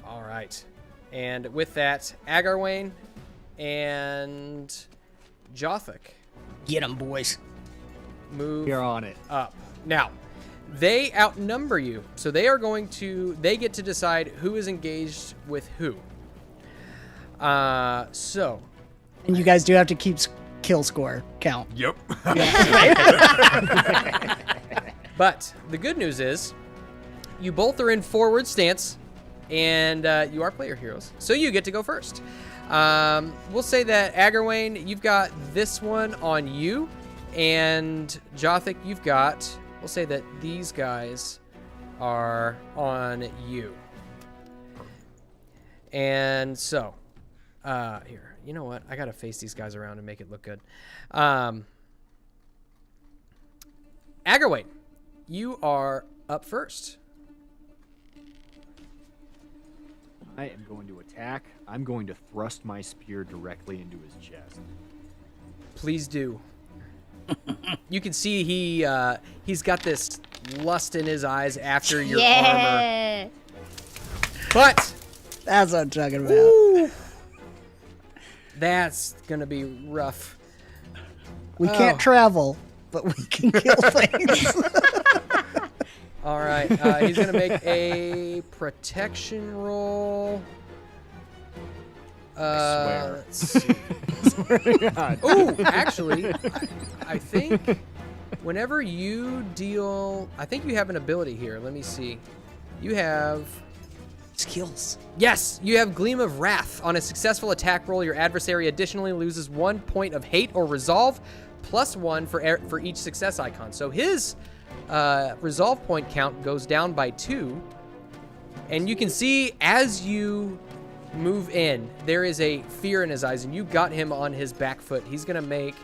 All right. And with that, Agarwane and Jothik Get 'em, boys. move You're on it. up. Now, they outnumber you, so they get to decide who is engaged with who. So, And you guys do have to keep kill score count. Yep. but the good news is, you both are in forward stance, and you are player heroes, so you get to go first. We'll say that Agarwane, you've got this one on you, and Jothik, you've got. We'll say that these guys are on you. And so, here, you know what? I gotta face these guys around and make it look good. Agarwane, you are up first. I am going to attack. I'm going to thrust my spear directly into his chest. Please do. You can see he's got this lust in his eyes after your armor. Yeah. But That's what I'm talking about. ooh, that's gonna be rough. We can't travel, but we can kill things. All right, he's gonna make a protection roll. swear. Let's see. Ooh, actually, I think whenever you deal, I think you have an ability here. Let me see. You have. Skills. Yes, you have Gleam of Wrath. On a successful attack roll, your adversary additionally loses 1 point of hate or resolve, +1 for each success icon. So his resolve point count goes down by 2, And you can see as you move in, there is a fear in his eyes, and you got him on his back foot. He's going to make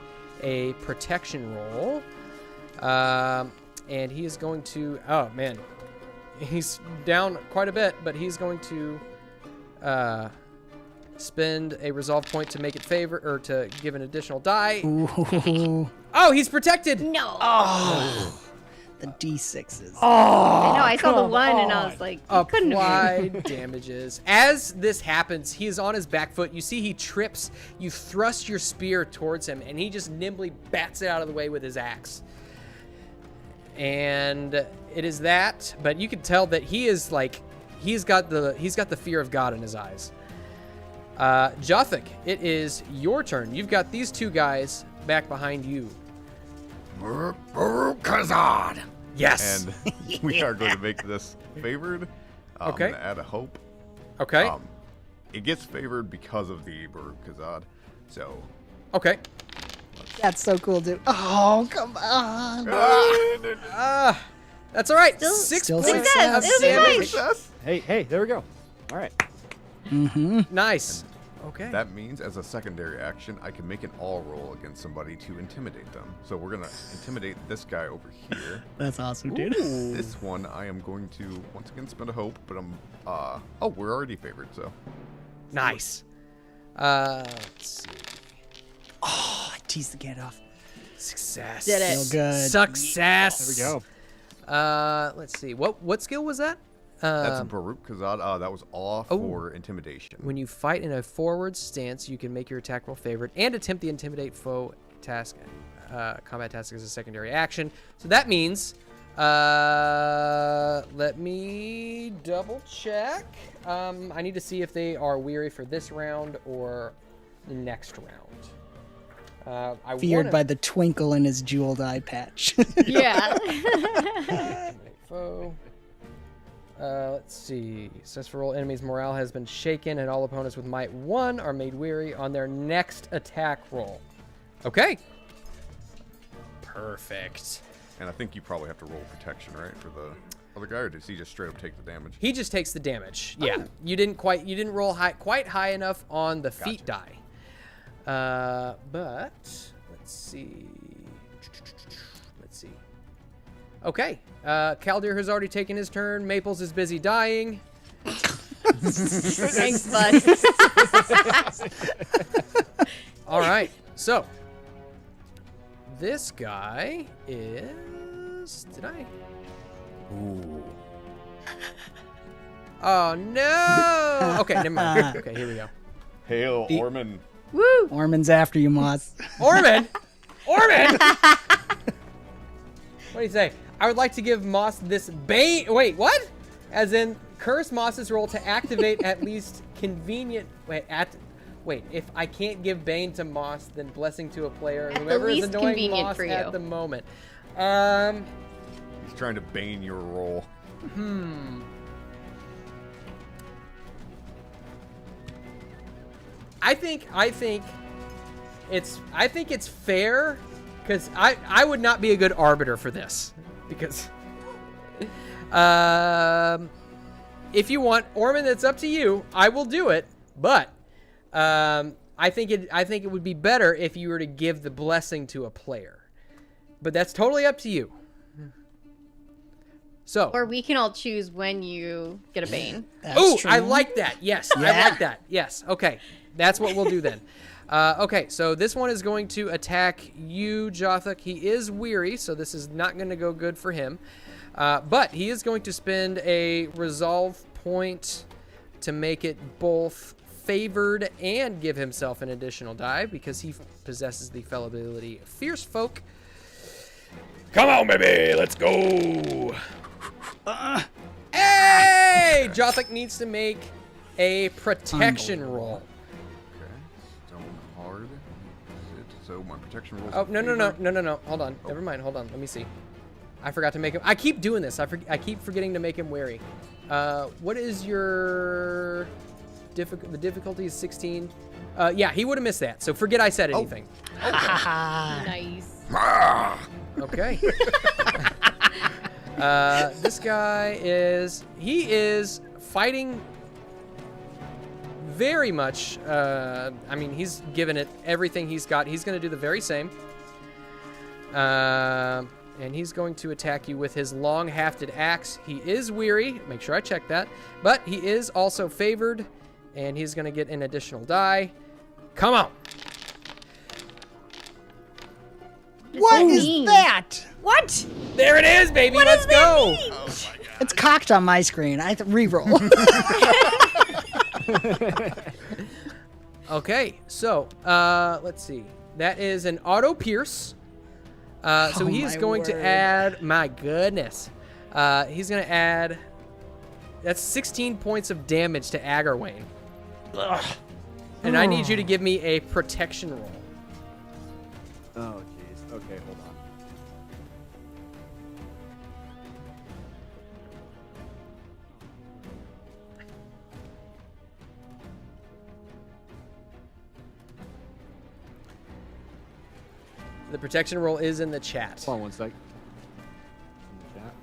a protection roll. And he is going to... Oh, man. He's down quite a bit, but he's going to spend a resolve point to make it favor, or to give an additional die. Ooh. Oh, he's protected! No. Oh. The D6s. I know. I saw the one, and I was like, you couldn't have. Applied damages. As this happens, he is on his back foot. You see he trips. You thrust your spear towards him, and he just nimbly bats it out of the way with his axe. And it is that, but you can tell that he is like, he's got the fear of God in his eyes. Jothik, it is your turn. You've got these two guys back behind you. Kazad. Yes. And we are going to make this favored. Okay. I'm going to add a hope. Okay. It gets favored because of the Baruch Kazad. So. Okay. That's so cool, dude. Oh, come on. That's all right. Still 6 still points success. of It was damage. nice. Hey, there we go. All right. Nice. Okay. That means as a secondary action, I can make an all roll against somebody to intimidate them. So we're going to intimidate this guy over here. That's awesome, dude. This one, I am going to once again spend a hope, but I'm, oh, we're already favored, so. Nice. Let's see. Oh, I teased the gate off. Success. Did it. Feel good. Success. There we go. Let's see. What skill was that? That's a Baruch Kazad. That was all for intimidation. When you fight in a forward stance, you can make your attack roll favored and attempt the intimidate foe task, combat task as a secondary action. So that means, let me double check. I need to see if they are weary for this round or the next round. Feared by the twinkle in his jeweled eye patch. Yeah. Intimidate foe. Let's see. Successful enemies' morale has been shaken, and all opponents with might 1 are made weary on their next attack roll. Okay. Perfect. And I think you probably have to roll protection, right, for the other guy, or does he just straight up take the damage? He just takes the damage. Yeah. You didn't roll quite high enough on the feat die. But let's see. Okay. Kaldir has already taken his turn. Maples is busy dying. Thanks, bud. All right. So this guy is. Did I? Ooh. Oh no. Okay, never mind. Okay, here we go. Hail, Orman. Woo! Orman's after you, Moss. Orman. Orman. What do you say? I would like to give Moss this Bane. Wait, what? As in, curse Moss's roll to activate at least convenient. Wait, if I can't give Bane to Moss, then blessing to a player, At the whoever is least annoying convenient Moss for you. at the moment. He's trying to bane your roll. I think it's fair, because I would not be a good arbiter for this, because if you want, Orman, that's up to you. I will do it, but I think it would be better if you were to give the blessing to a player, but that's totally up to you. So, Or we can all choose when you get a Bane. ooh, true. I like that. Yes, I like that. Yes. Okay, that's what we'll do then. Okay, so this one is going to attack you, Jothik. He is weary, so this is not going to go good for him. But he is going to spend a resolve point to make it both favored and give himself an additional die because he possesses the fell ability Fierce Folk. Come on, baby, let's go. Hey! Jothik needs to make a protection roll. Okay. Stone hard. Is it? So my protection rolls. Oh, no. Hold on. Never mind. Hold on. Let me see. I forgot to make him. I keep doing this. I keep forgetting to make him wary. What is your the difficulty is 16. Yeah, he would have missed that. So forget I said anything. Nice. Okay. This guy is fighting very much. I mean, he's given it everything he's got. He's going to do the very same. And he's going to attack you with his long-hafted axe. He is weary. Make sure I check that. But he is also favored, and he's going to get an additional die. Come on. What is that? What? There it is, baby. What Let's does that go. mean? Oh my god. It's cocked on my screen. I have to re-roll. Okay, so let's see. That is an auto pierce. So he's my going to word. add. My goodness, he's going to add. That's 16 points of damage to Agarwayne. And I need you to give me a protection roll. Oh, jeez. Okay, hold on. The protection roll is in the chat. Hold on one sec. In the chat.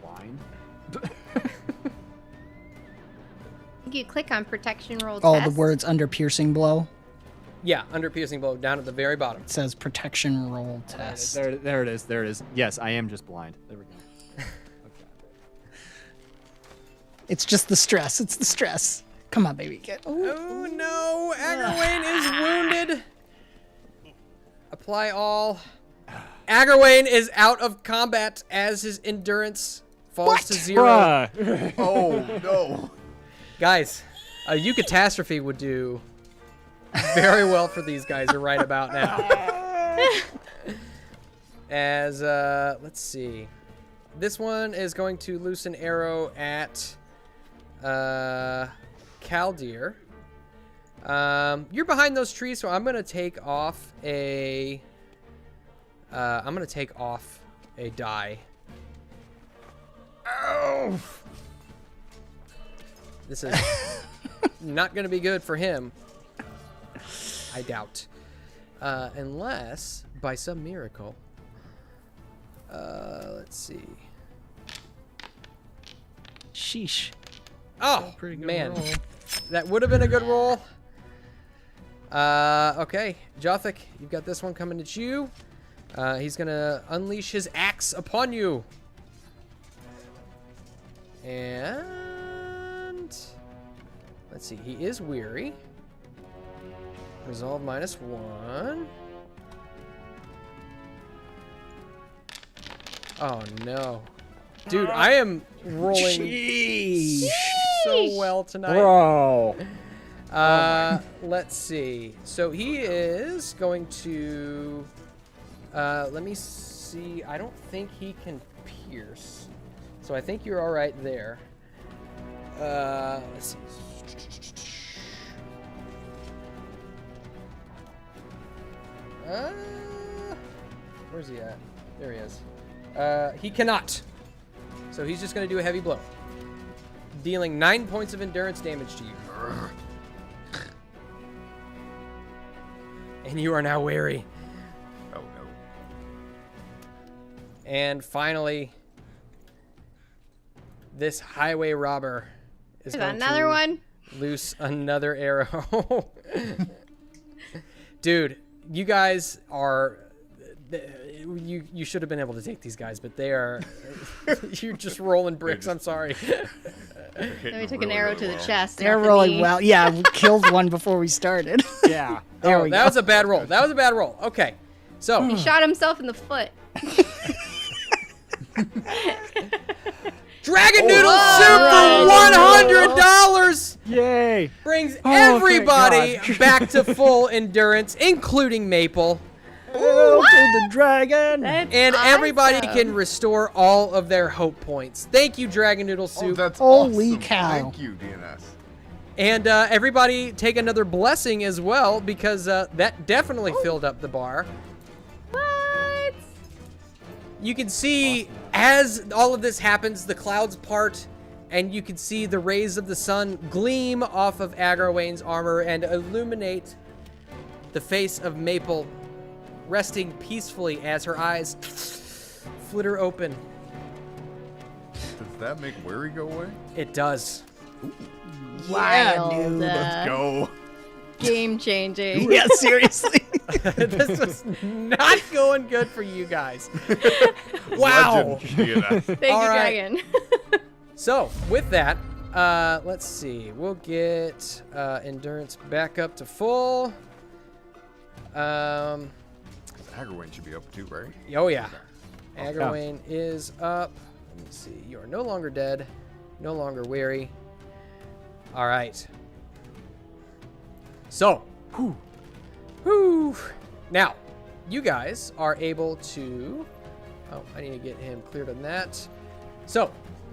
Blind. You click on protection roll Oh, test. the words under piercing blow. Yeah, under piercing blow, down at the very bottom. It says protection roll test. There it is. There it is. Yes, I am just blind. There we go. Okay. It's just the stress. It's the stress. Come on, baby. Oh no, Agarwayne is wounded. Apply all. Agarwayne is out of combat as his endurance falls to 0. Bruh. Oh no. Guys, a Eucatastrophe would do very well for these guys right about now. As, let's see. This one is going to loose an arrow at Kaldir. You're behind those trees, so I'm going to take off a... die. Oh! This is not going to be good for him. I doubt. Unless, by some miracle... let's see. Sheesh. Oh, Pretty good man. roll. That would have been a good roll. Okay. Jothic, you've got this one coming at you. He's going to unleash his axe upon you. And... let's see. He is weary. Resolve -1. Oh, no. Dude, I am rolling so well tonight. Bro. Let's see. So he is going to... let me see. I don't think he can pierce. So I think you're all right there. Let's see. Where's he at? There he is. He cannot. So he's just going to do a heavy blow. Dealing 9 points of endurance damage to you. And you are now weary. Oh no. And finally, this highway robber is There's going another to one. loose another arrow. Dude, you guys are... You should have been able to take these guys, but they are... you're just rolling bricks. I'm sorry. Then we took an arrow to the chest. They're not the rolling knee. well. Yeah, we killed one before we started. Yeah. There Oh, we that go. was a bad roll. That was a bad roll. Okay. So, He shot himself in the foot. Dragon Noodle Whoa. Soup for $100 Yay. brings Oh, thank everybody God. back to full endurance, including Maple. Oh, to the dragon. That's And everybody awesome. can restore all of their hope points. Thank you, Dragon Noodle Oh, Soup. that's Holy awesome. cow. Thank you, DNS. And everybody take another blessing as well, because that definitely filled up the bar. What? You can see as all of this happens, the clouds part, and you can see the rays of the sun gleam off of Agarwayne's armor and illuminate the face of Maple resting peacefully as her eyes flitter open. Does that make worry go away? It does. Wild. dude. Let's go. Game changing. Yeah, seriously. This was not going good for you guys. Wow. Legend, Gianna. Thank you, All right. Dragon. So, with that, let's see. We'll get endurance back up to full. Aggerwayne should be up too, right? Oh, yeah. Aggerwayne is up. Let me see. You are no longer dead, no longer weary. All right. So, whew. Now, you guys are able to. Oh, I need to get him cleared on that. So,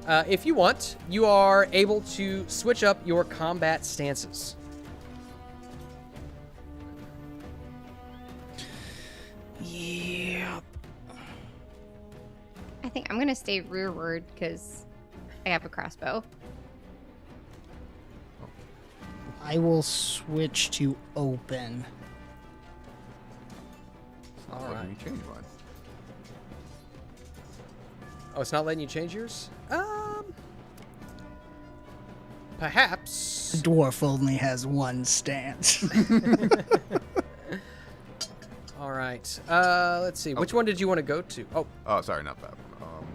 if you want, you are able to switch up your combat stances. Yep. I think I'm going to stay rearward because I have a crossbow. I will switch to open. All All right. right. Me change mine. Oh, it's not letting you change yours? Perhaps. Dwarf only has one stance. All right. Let's see. Which one did you want to go to? Oh, Oh, sorry, not that one.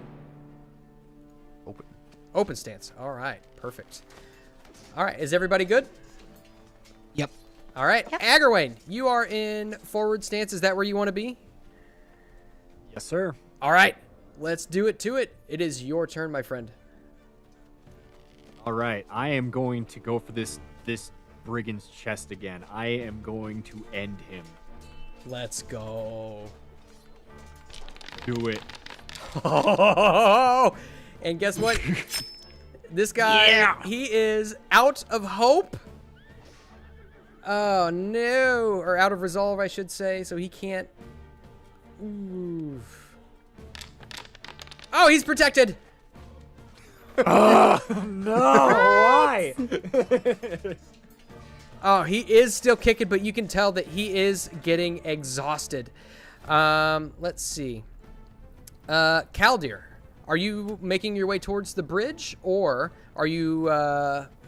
Open. open stance. All right. Perfect. All right. Is everybody good? Yep. All right. Yep. Aggerwayne, you are in forward stance. Is that where you want to be? Yes, sir. All right. Let's do it to it. It is your turn, my friend. All right, I am going to go for this brigand's chest again. I am going to end him. Let's go. Do it. Oh, and guess what? This guy, he is out of hope. Oh, no. Or out of resolve, I should say. So he can't. Oof. Oh, he's protected. No, why? Oh, he is still kicking, but you can tell that he is getting exhausted. Let's see. Kaldir, are you making your way towards the bridge, or are you?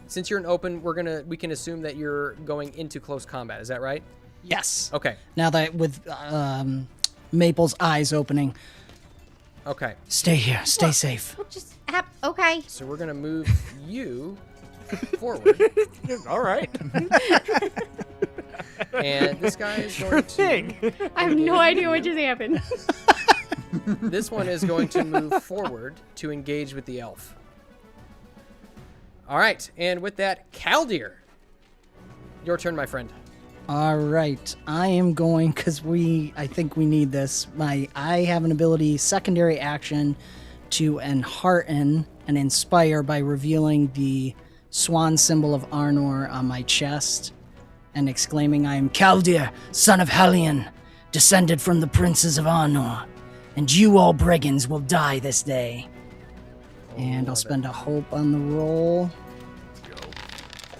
Since you're in open, we can assume that you're going into close combat. Is that right? Yes. Okay. Now that with Maple's eyes opening, Okay. stay here. Stay safe. What just happened? Okay. So we're gonna move you forward, All right. and this guy is going to. I have no idea what just happened. This one is going to move forward to engage with the elf. All right, and with that, Kaldir, your turn, my friend. All right, I am going because I think we need this. I have an ability, secondary action, to enhearten and inspire by revealing the swan symbol of Arnor on my chest and exclaiming, "I am Kaldir, son of Helion, descended from the princes of Arnor, and you all brigands will die this day." And I'll spend a hope on the roll. Let's go.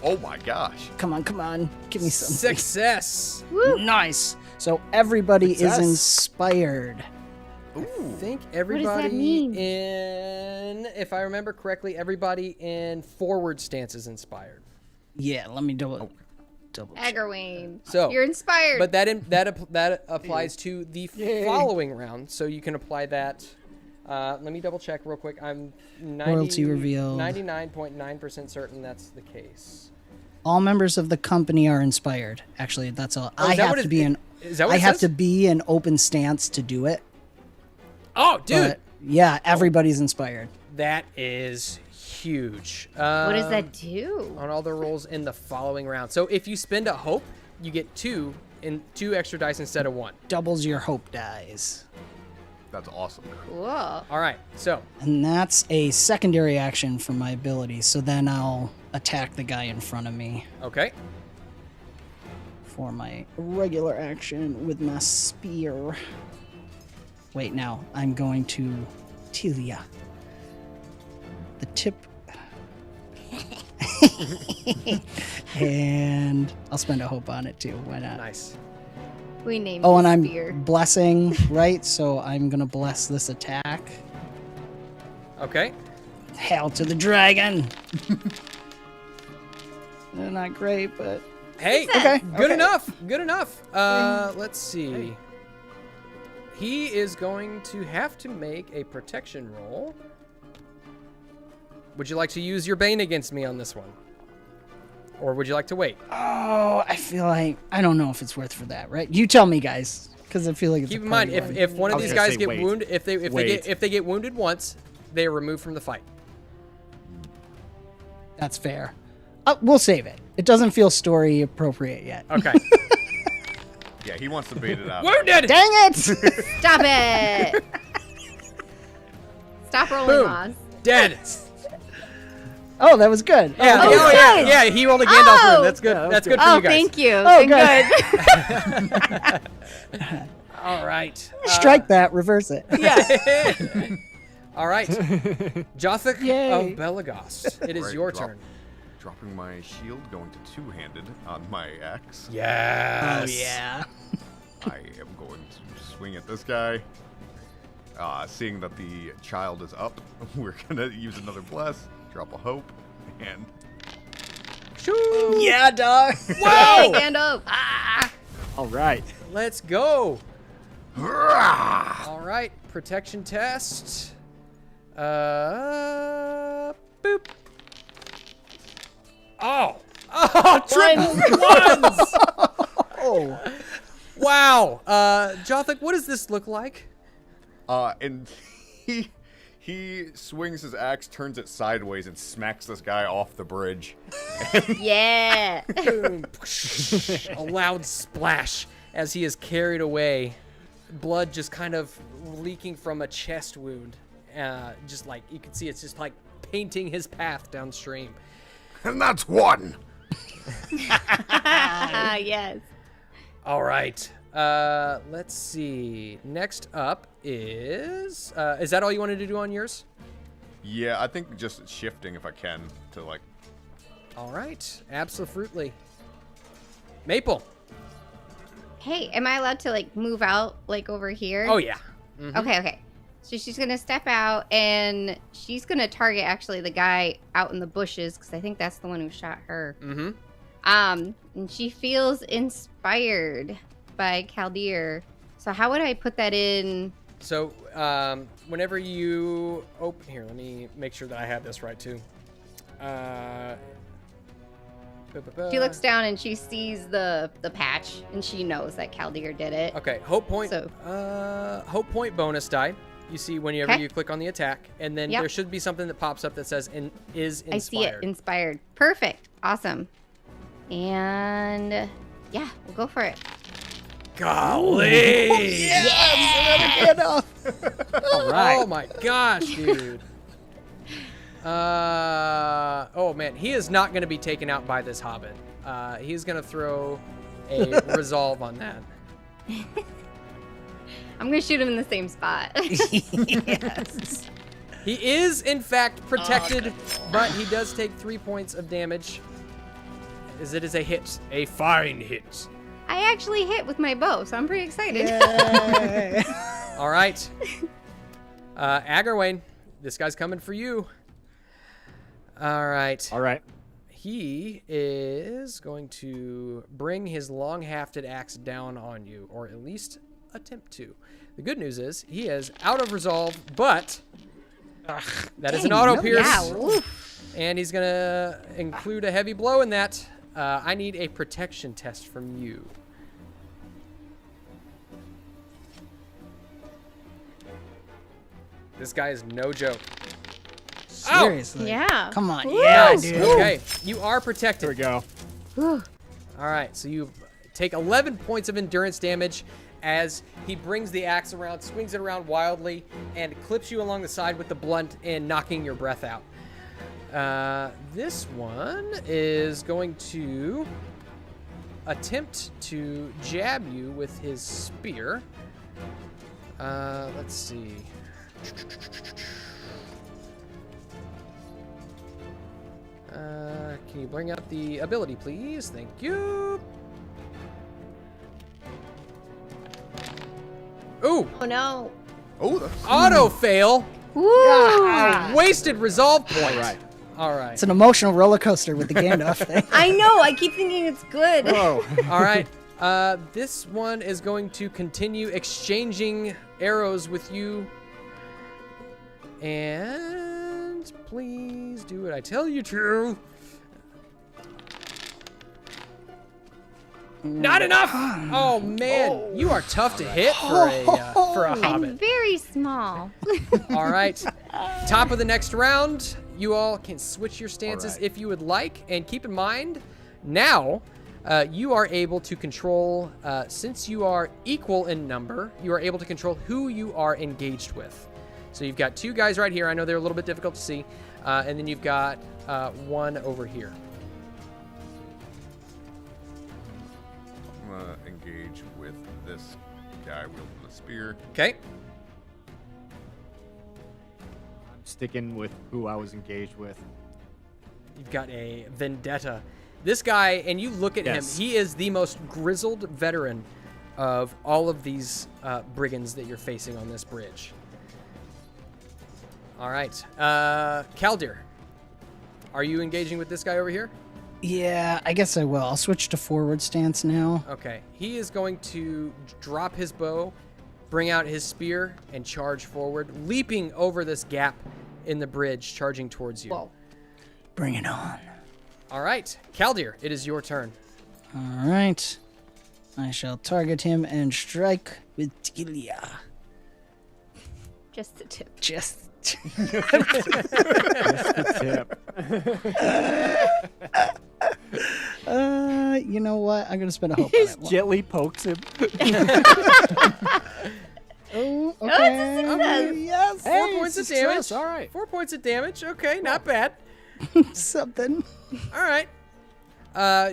Oh my gosh. Come on, give me something. Success. Nice. So everybody Success. is inspired. I think does that everybody mean? in, if I remember correctly, everybody in forward stance is inspired. Yeah, let me double check. Aggerwayne. So, You're inspired. but that applies to the following round, so you can apply that. Let me double check real quick. I'm Royalty revealed. 99.9% certain that's the case. All members of the company are inspired. Actually, that's all. Oh, I is that have what to it- be in. Is that what I it have says? to be in open stance to do it. Oh, dude, But yeah, everybody's inspired. that is huge. what does that do? On all the rolls in the following round. So if you spend a hope, you get two extra dice instead of one. Doubles your hope dies. That's awesome. Cool. All right, so And that's a secondary action for my ability. So then I'll attack the guy in front of me okay. for my regular action with my spear. Wait, now I'm going to Tilia. The tip. And I'll spend a hope on it too. Why not? Nice. We named Oh, his and spear. I'm blessing, right? So I'm gonna bless this attack. Okay. Hail to the dragon. Not great, but Hey, okay. good enough. Good enough. Let's see. He is going to have to make a protection roll. Would you like to use your Bane against me on this one? Or would you like to wait? Oh, I feel like I don't know if it's worth for that, right? You tell me, guys, because I feel like it's Keep a in mind, party line. if one I of was these gonna guys say get wait. wounded, if they Wait. get wounded once, they are removed from the fight. That's fair. We'll save it. It doesn't feel story appropriate yet. Okay. Yeah, he wants to bait it out. Wounded. Dang it! Stop it! Stop rolling, Boom. Moss. Dead. Oh, that was good. Yeah. Oh, Oh, yeah. good. Yeah. He rolled a Gandalf Oh. wound. That's good. Yeah, that was That's good good. for Oh, you guys. thank you. Oh, Good. All right. Strike that. Reverse it. All right. Jothik Yay. of Belagos. It is Right, your drop. turn. Dropping my shield, going to two-handed on my axe. Yes. Oh yeah. I am going to swing at this guy. Seeing that the child is up, we're gonna use another bless, drop a hope, and Yeah, dog. Hey, Gandalf. All right. Let's go. All right. Protection test. Boop. Oh. Oh, triple ones. Oh. Wow. Jothik, what does this look like? and he swings his axe, turns it sideways, and smacks this guy off the bridge. Yeah. Boom. A loud splash as he is carried away. Blood just kind of leaking from a chest wound. Just like you can see, it's just like painting his path downstream. And that's one. Yes. All right. Let's see. Next up is that all you wanted to do on yours? Yeah, I think just shifting if I can to like. All right. Absolutely. Maple. Hey, am I allowed to like move out like over here? Oh yeah. Okay. So she's gonna step out and she's gonna target actually the guy out in the bushes because I think that's the one who shot her. Mm-hmm. And she feels inspired by Chaldeer. So how would I put that in? So whenever you open here, let me make sure that I have this right too. She looks down and she sees the patch and she knows that Chaldeer did it. Okay, hope point. So- Hope point bonus die. You see whenever Okay. you click on the attack, and then Yep. there should be something that pops up that says is inspired. I see it. Inspired. Perfect. Awesome. And yeah, we'll go for it. Golly! Gandalf. All right. Oh my gosh, dude. Oh man, he is not going to be taken out by this hobbit. He's going to throw a resolve on that. I'm gonna shoot him in the same spot. Yes. He is in fact protected, but he does take 3 points of damage. As it is a hit. A fine hit. I actually hit with my bow, so I'm pretty excited. Yay. All right. Agarwain, this guy's coming for you. All right. All right. He is going to bring his long-hafted axe down on you, or at least attempt to. The good news is he is out of resolve, but that is an auto pierce, Yeah. Oof. and he's gonna include a heavy blow in that. I need a protection test from you. This guy is no joke. Seriously. Yeah. Come on. Woo. Yeah, Nice. dude. Okay, you are protected. Here we go. Whew. All right, so you take 11 points of endurance damage as he brings the axe around, swings it around wildly, and clips you along the side with the blunt and knocking your breath out. This one is going to attempt to jab you with his spear. Let's see. Can you bring up the ability, please? Thank you. Ooh, Oh no. Oh, that's auto fail. Woo! Wasted resolve point. All right. All right. It's an emotional roller coaster with the Gandalf thing. I know. I keep thinking it's good. Whoa. All right. This one is going to continue exchanging arrows with you. And please do what I tell you to. Not enough. Oh man, you are tough to hit for a I'm hobbit. very small. All right. Top of the next round, you all can switch your stances right. if you would like. And keep in mind, now you are able to control, since you are equal in number, you are able to control who you are engaged with. So you've got two guys right here. I know they're a little bit difficult to see. And then you've got one over here. I'm gonna engage with this guy wielding the spear. Okay. Sticking with who I was engaged with. You've got a vendetta. This guy, and you look at Yes. him, he is the most grizzled veteran of all of these brigands that you're facing on this bridge. All right. Kaldir, are you engaging with this guy over here? Yeah, I guess I will. I'll switch to forward stance now. Okay. He is going to drop his bow, bring out his spear, and charge forward, leaping over this gap in the bridge, charging towards you. Whoa. Bring it on. All right. Kaldir, it is your turn. All right. I shall target him and strike with Tilia. Just a tip. Just. Tip. You know what? I'm gonna spend a hope on that one. Gently pokes him. Oh, Oh, okay. it's a success. Yes. Four points of damage. All right. 4 points of damage. Okay, not bad. Something. All right.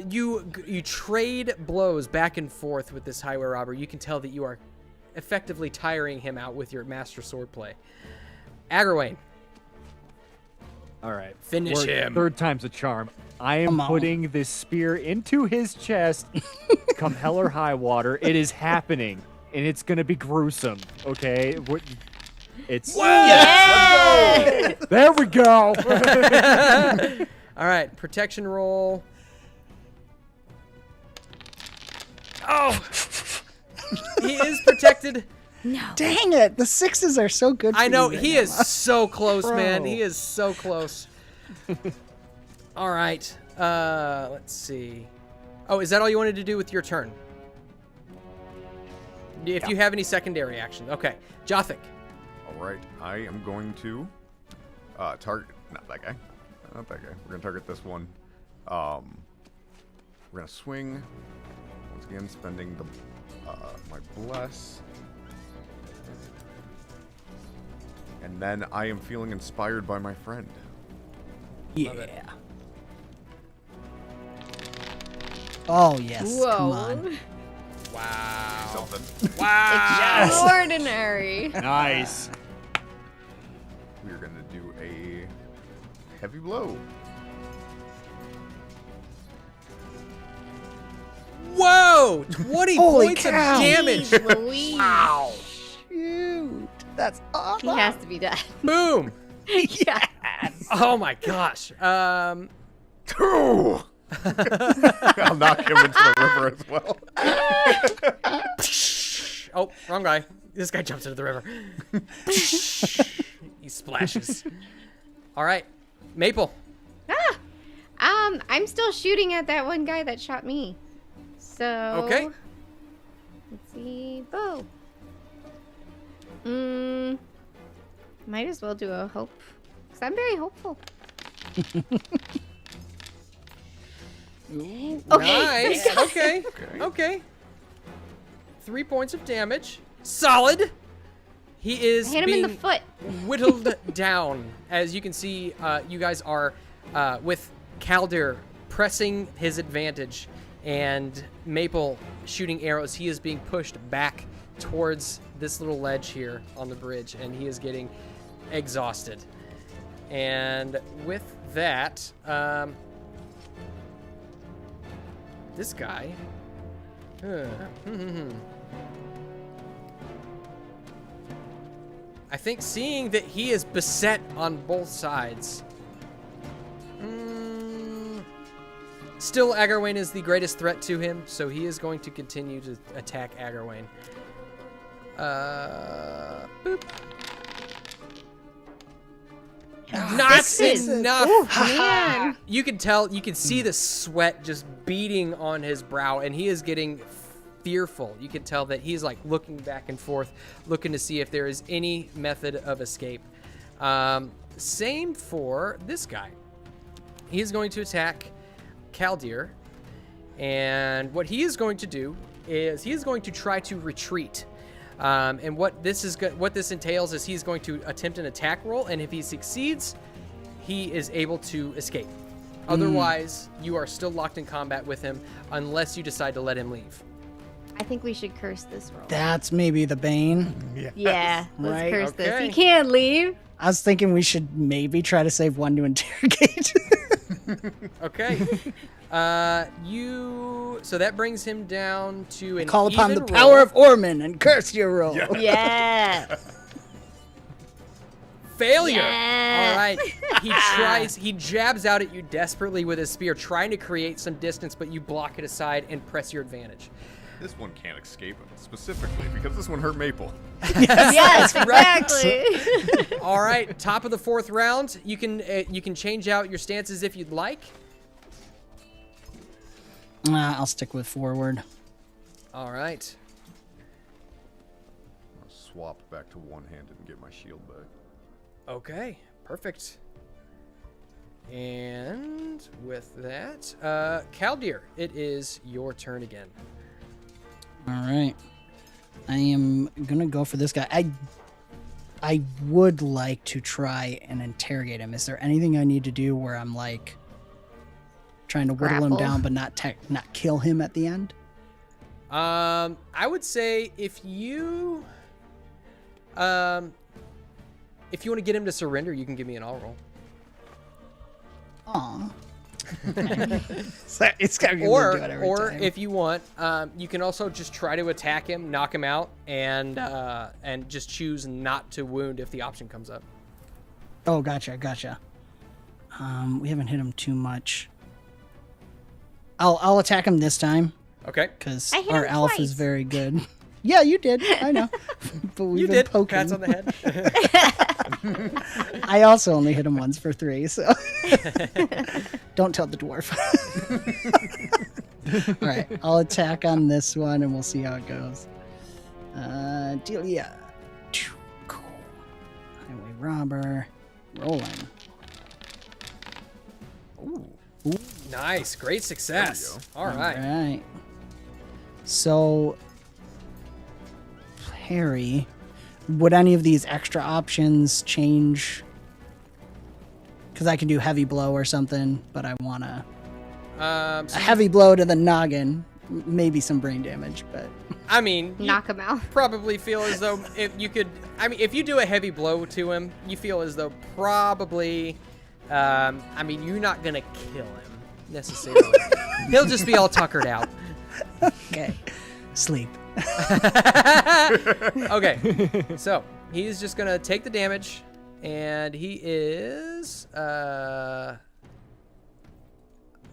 You trade blows back and forth with this highway robber. You can tell that you are effectively tiring him out with your master swordplay. Agravain, All right. finish him. Third time's a charm. I am Come on. putting this spear into his chest. Come hell or high water. It is happening. And it's going to be gruesome. Okay? It's. Yeah! There we go. All right, protection roll. Oh, he is protected. Dang it! The sixes are so good. For I know you, he right is so close, man. Bro. He is so close. All right. Let's see. Oh, is that all you wanted to do with your turn? If you have any secondary action. Okay. Jothic. All right, I am going to target. Not that guy. Not that guy. We're gonna target this one. We're gonna swing. Once again, spending the my bless. And then I am feeling inspired by my friend. Yeah. Oh yes. Come on. Whoa. Wow. Something. Wow. Extraordinary. Nice. We're gonna do a heavy blow. Whoa! 20 Holy points cow. of damage. Jeez Louise. Shoot. That's He awesome. has to be dead. Boom. Yeah. Oh my gosh. I'll knock him into the river as well. Oh, wrong guy. This guy jumps into the river. He splashes. All right. Maple. I'm still shooting at that one guy that shot me. So. Okay. Let's see. Bow. Might as well do a hope. Because I'm very hopeful. Okay. Nice. Okay. Okay. 3 points of damage. Solid. He is Hit him in the foot. whittled down. As you can see, you guys are with Kaldir pressing his advantage and Maple shooting arrows. He is being pushed back towards this little ledge here on the bridge, and he is getting exhausted. And with that, this guy. I think seeing that he is beset on both sides. Still, Agarwayne is the greatest threat to him, so he is going to continue to attack Agarwayne. Boop. Not enough. Man. You can tell, you can see the sweat just beating on his brow, and he is getting fearful. You can tell that he's like looking back and forth, looking to see if there is any method of escape. Same for this guy. He is going to attack Kaldir, and what he is going to do is he is going to try to retreat. And what this entails is he's going to attempt an attack roll, and if he succeeds, he is able to escape. Otherwise, you are still locked in combat with him unless you decide to let him leave. I think we should curse this roll. That's maybe the Bane. Yeah, let's Right. curse this. Okay. He can't leave. I was thinking we should maybe try to save one to interrogate. Okay. So that brings him down to an Call upon the even power roll. of Orman and curse your roll. Yeah. Failure. Yeah. All right. He jabs out at you desperately with his spear, trying to create some distance, but you block it aside and press your advantage. This one can't escape specifically because this one hurt Maple. Yes, exactly. All right, top of the 4th round. You can change out your stances if you'd like. I'll stick with forward. All right. I'll swap back to one-handed and get my shield back. Okay, perfect. And with that, Kaldir, it is your turn again. All right. I am going to go for this guy. I would like to try and interrogate him. Is there anything I need to do where I'm like trying to whittle him Grapple. down but not kill him at the end? I would say if you want to get him to surrender, you can give me an all roll. Aw. It's got to be able to do it every Or time. if you want, you can also just try to attack him, knock him out, and just choose not to wound if the option comes up. Oh, gotcha. We haven't hit him too much. I'll attack him this time Okay. because I hit our him elf twice. is very good. Yeah, you did. I know. But we've You been did. poking. Pats on the head. I also only hit him once for 3, so don't tell the dwarf. All right, I'll attack on this one, and we'll see how it goes. Delia. Highway robber. Rolling. Nice. Great success. All right. All right. So, Harry, would any of these extra options change? Because I can do heavy blow or something, but I want to a heavy blow to the noggin, maybe some brain damage, but I mean, you Knock him out. probably feel as though if you could. I mean, if you do a heavy blow to him, you feel as though probably. I mean, you're not gonna kill him necessarily. He'll just be all tuckered out. okay. Sleep. Okay, so he's just gonna take the damage, and he is.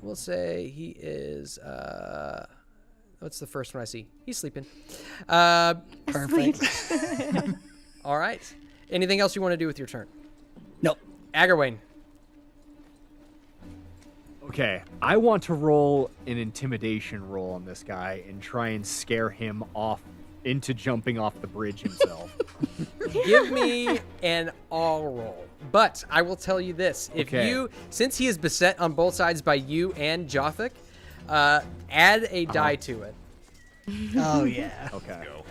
We'll say he is. What's the first one I see? He's sleeping. Perfect. All right. Anything else you want to do with your turn? Nope. Agarwayne. Okay, I want to roll an intimidation roll on this guy and try and scare him off into jumping off the bridge himself. Give me an all roll. But I will tell you this. If Okay. since he is beset on both sides by you and Jothik, add a die to it. Oh, yeah. Okay. Go.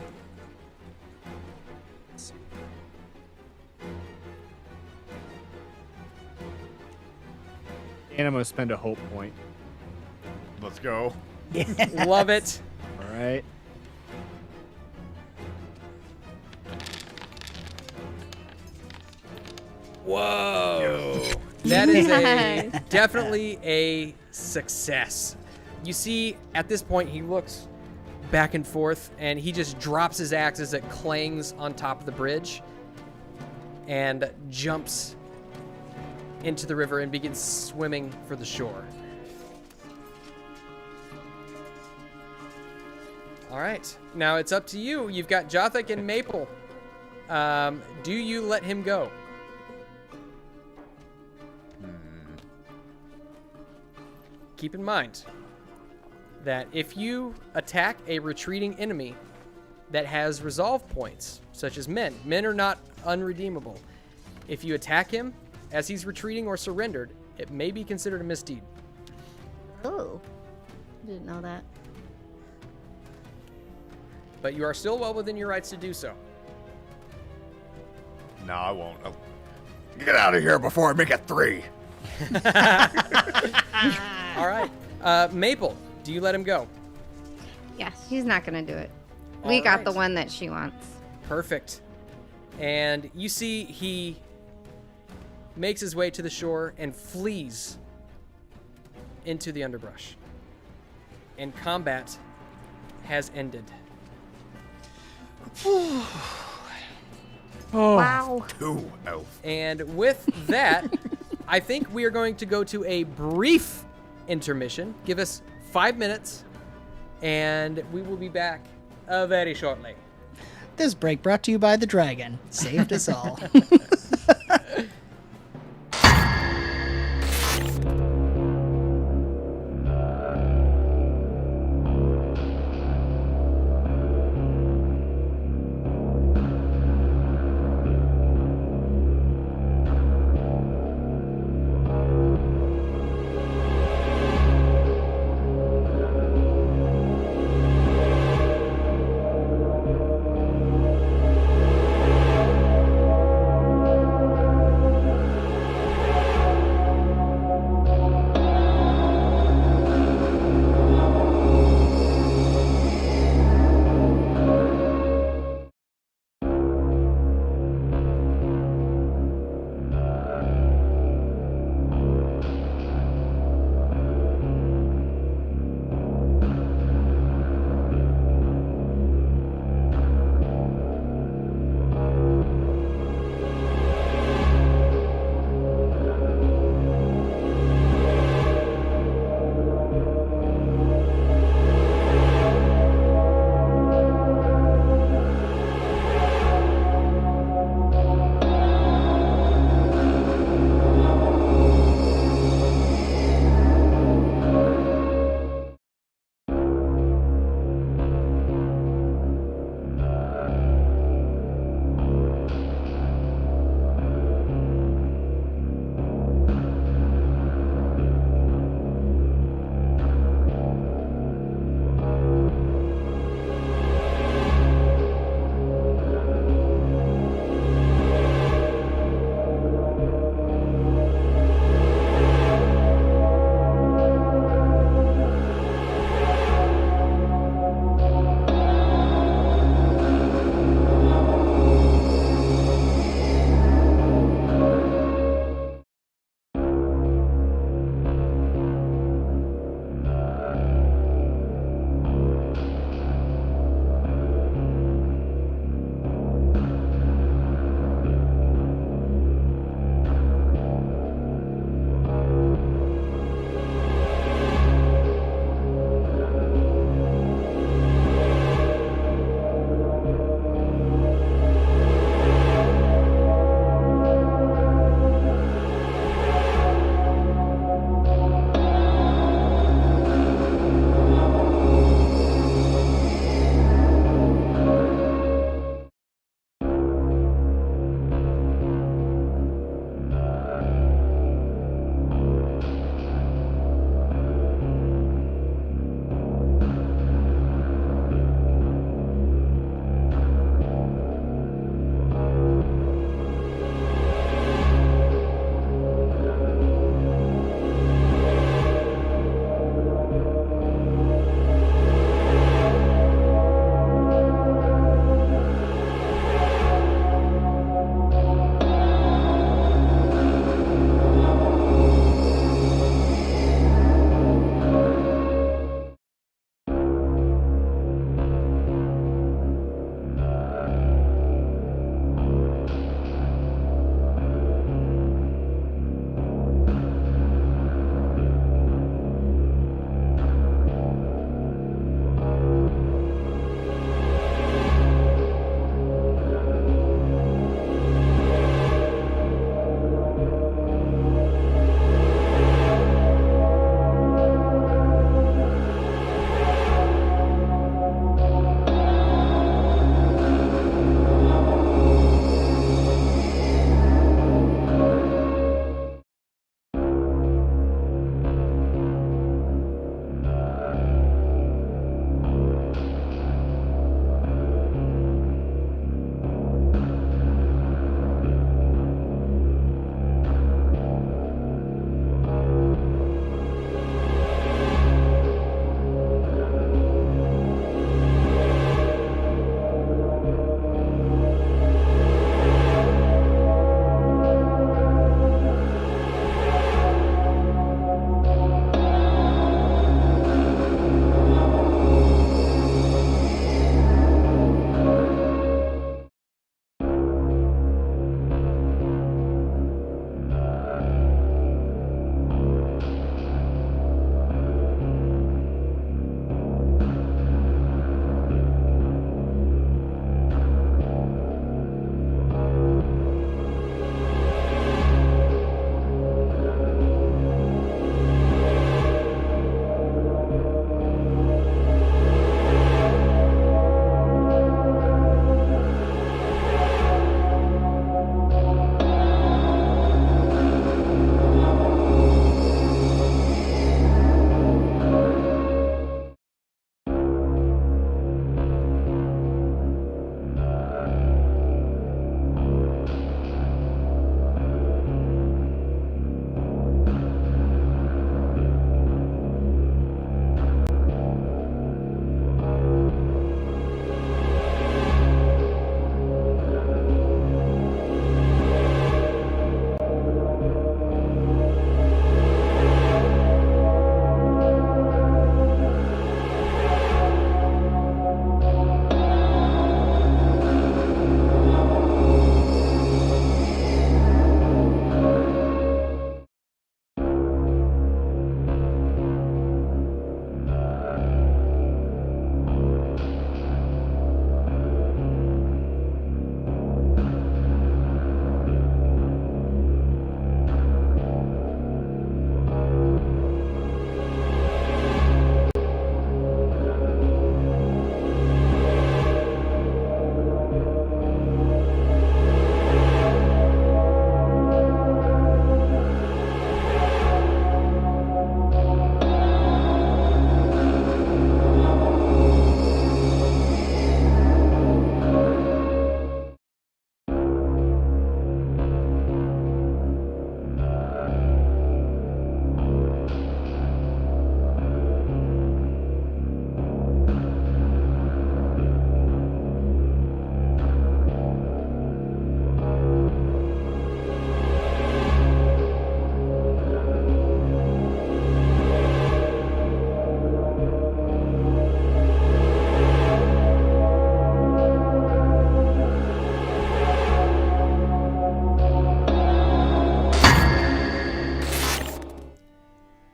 And I'm going to spend a hope point. Let's go. Love it. All right. Whoa. That is Nice. definitely a success. You see, at this point, he looks back and forth, and he just drops his axe as it clangs on top of the bridge. and jumps into the river and begins swimming for the shore. All right, now it's up to you. You've got Jothik and Maple. Do you let him go? Keep in mind that if you attack a retreating enemy that has resolve points, such as men are not unredeemable. If you attack him as he's retreating or surrendered, it may be considered a misdeed. Oh, didn't know that. But you are still well within your rights to do so. No, I won't. Get out of here before I make it 3. All right. Maple, do you let him go? Yes, he's not gonna do it. All We got right. the one that she wants. Perfect. And you see he makes his way to the shore and flees into the underbrush. And combat has ended. Wow. 2, elf. And with that, I think we are going to go to a brief intermission. Give us 5 minutes, and we will be back very shortly. This break brought to you by the dragon. Saved us all.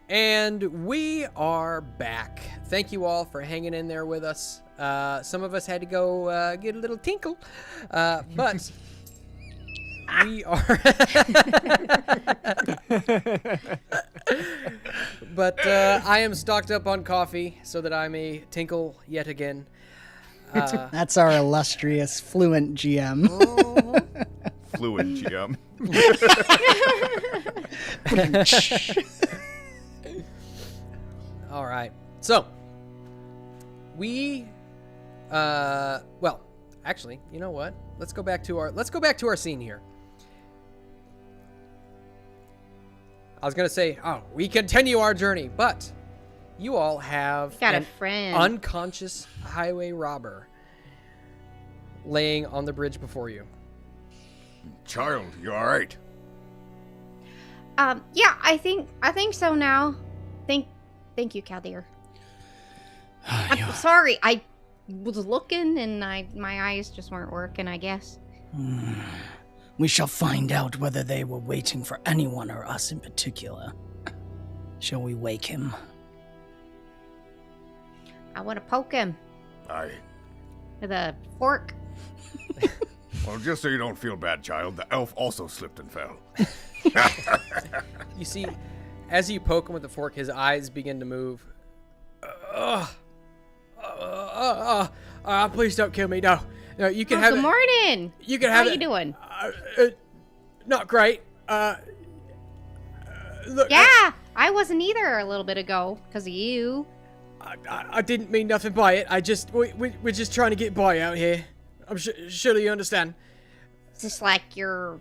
And we are back. Thank you all for hanging in there with us. Some of us had to go get a little tinkle, but we are. But I am stocked up on coffee so that I may tinkle yet again. That's our illustrious fluent GM. Fluid GM. All right. So we well, actually, you know what? Let's go back to our scene here. I was going to say, we continue our journey, but you all have Got a an friend. unconscious highway robber laying on the bridge before you. Child, you all right? Yeah, I think so now. Thank you, Caldeer. I'm sorry. I was looking and my eyes just weren't working, I guess. We shall find out whether they were waiting for anyone or us in particular. Shall we wake him? I want to poke him Aye. with a fork. Well, just so you don't feel bad, child, the elf also slipped and fell. You see, as you poke him with the fork, his eyes begin to move. Please don't kill me. No, you can have Good it. morning. You can How have you it. doing? Not great. Look, Yeah, I wasn't either a little bit ago because of you. I didn't mean nothing by it. We're just trying to get by out here. I'm surely you understand. Is this like your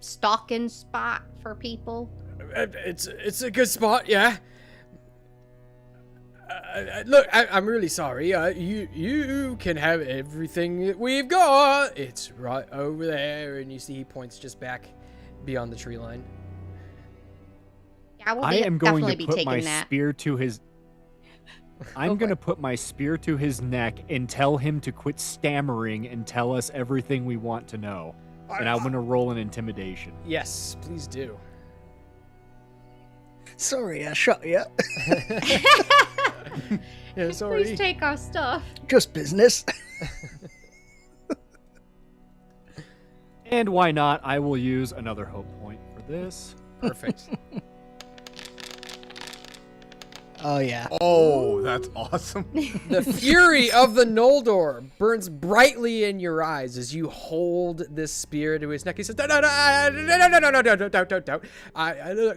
stalking spot for people? It's a good spot, yeah. Look, I'm really sorry. You can have everything that we've got. It's right over there, and you see he points just back beyond the tree line. Yeah, I am going definitely to be put taking my that. spear to his. I'm for going to it. put my spear to his neck and tell him to quit stammering and tell us everything we want to know. And I'm going to roll an intimidation. Yes, please do. Sorry, I shot you. Yeah, sorry. Please take our stuff. Just business. And why not? I will use another hope point for this. Perfect. Oh, yeah. Oh, that's awesome. The fury of the Noldor burns brightly in your eyes as you hold this spear to his neck. He says, "No, don't.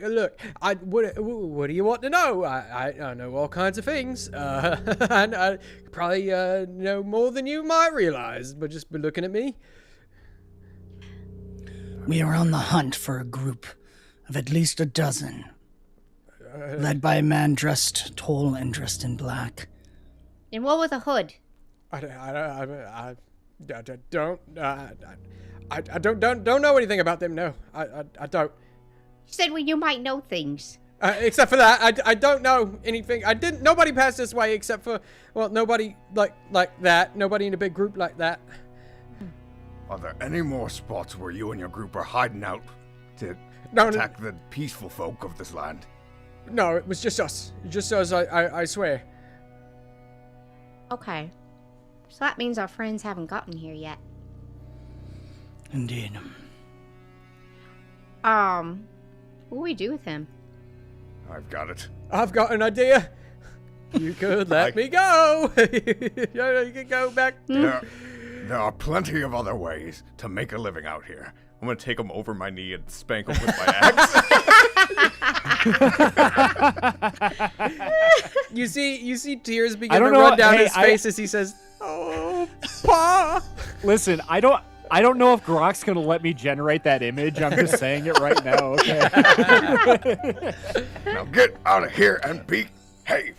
Look. What do you want to know? I know all kinds of things, and I probably know more than you might realize. But just by looking at me, We are on the hunt for a group of at least a dozen, led by a man dressed tall and dressed in black. And what with a hood? I don't know anything about them. No, I don't. You said you might know things. Except for that, I don't know anything. Nobody passed this way except for, well, nobody like that. Nobody in a big group like that. Are there any more spots where you and your group are hiding out to No, attack the peaceful folk of this land? no, it was just us. Just us, I swear. Okay. So that means our friends haven't gotten here yet. Indeed. What do we do with him? I've got it. I've got an idea. You could let me go. You can go back. There are plenty of other ways to make a living out here. I'm gonna take him over my knee and spank him with my axe. You see tears begin to don't know- run down hey, his face as he says, "Oh, Pa." Listen, I don't know if Grok's gonna let me generate that image. I'm just saying it right now, okay? Now get out of here and behave.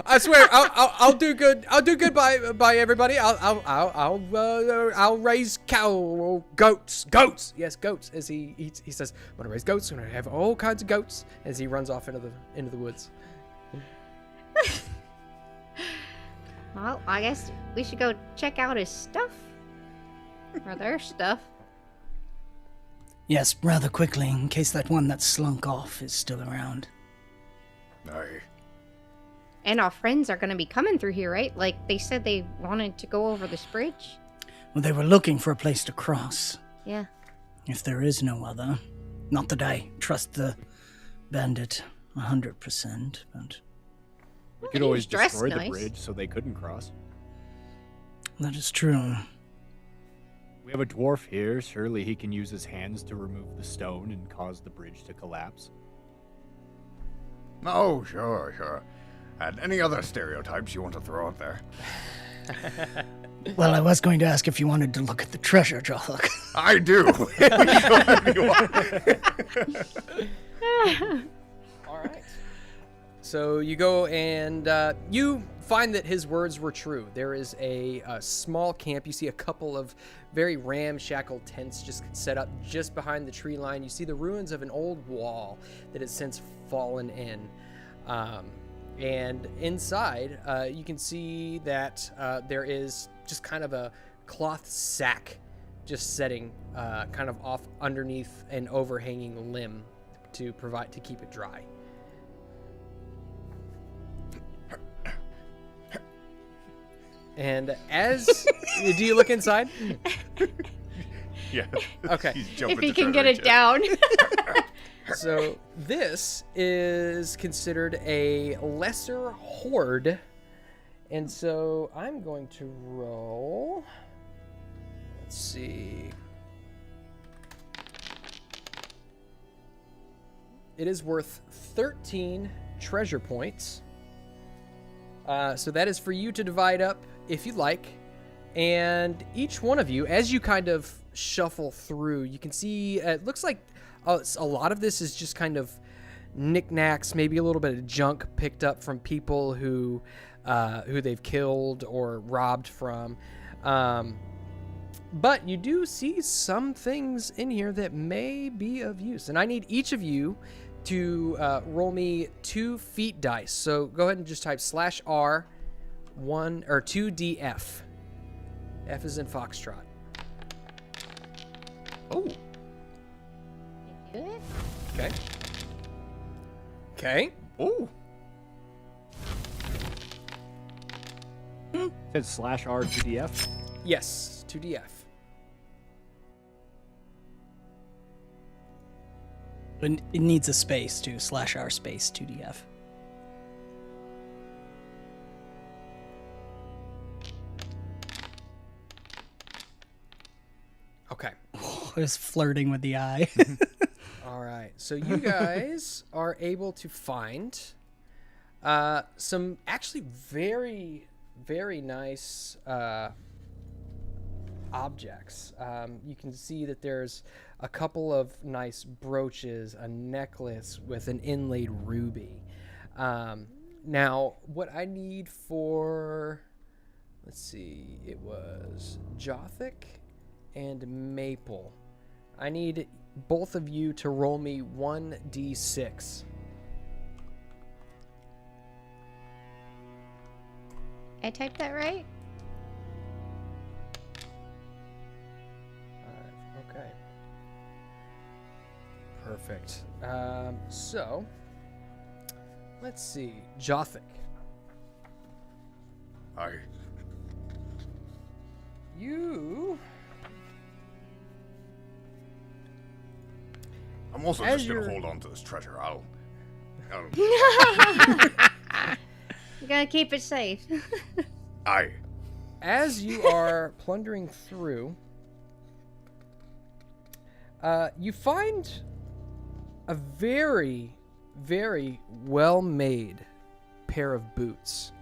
I swear, I'll do good. I'll do good by everybody. I'll raise goats. Yes, goats. As he says, I'm gonna raise goats. I'm gonna have all kinds of goats. As he runs off into the woods. Well, I guess we should go check out his stuff. Or their stuff. Yes, rather quickly, in case that one that slunk off is still around. Aye. And our friends are going to be coming through here, right? Like, they said they wanted to go over this bridge. Well, they were looking for a place to cross. Yeah. If there is no other. Not that I trust the bandit 100%, but We could always He's dressed destroy the nice. bridge so they couldn't cross. that is true. We have a dwarf here. Surely he can use his hands to remove the stone and cause the bridge to collapse. Oh, sure. And any other stereotypes you want to throw out there? Well, I was going to ask if you wanted to look at the treasure, Jolok. I do. All right. So you go and you find that his words were true. There is a small camp. You see a couple of very ramshackle tents just set up just behind the tree line. You see the ruins of an old wall that has since fallen in. And inside, you can see that there is just kind of a cloth sack just setting kind of off underneath an overhanging limb to keep it dry. And as do you look inside? Yeah. Okay. He's jumping If he to can try get to it down. So this is considered a lesser hoard. And so I'm going to roll. Let's see. It is worth 13 treasure points. So that is for you to divide up if you like. And each one of you, as you kind of shuffle through, you can see it looks like a lot of this is just kind of knickknacks, maybe a little bit of junk picked up from people who they've killed or robbed from. But you do see some things in here that may be of use. And I need each of you to roll me 2 feet dice. So go ahead and just type /R 1 or 2DF. F is in Foxtrot. Oh. Good. Okay. Okay. Oh. It said /R2DF. Yes, 2DF. But it needs a space too, /R space 2DF. Okay. I was flirting with the eye. All right. So you guys are able to find some actually very, very nice objects. You can see that there's a couple of nice brooches, a necklace with an inlaid ruby. Now, what I need for, let's see, it was Jothic and Maple. I need both of you to roll me 1d6. I typed that right? Okay. Perfect. So, let's see. Jothic. Aye. You... I'm also As just gonna you're- hold on to this treasure. I'll You gotta keep it safe. Aye. As you are plundering through, you find a very, very well-made pair of boots.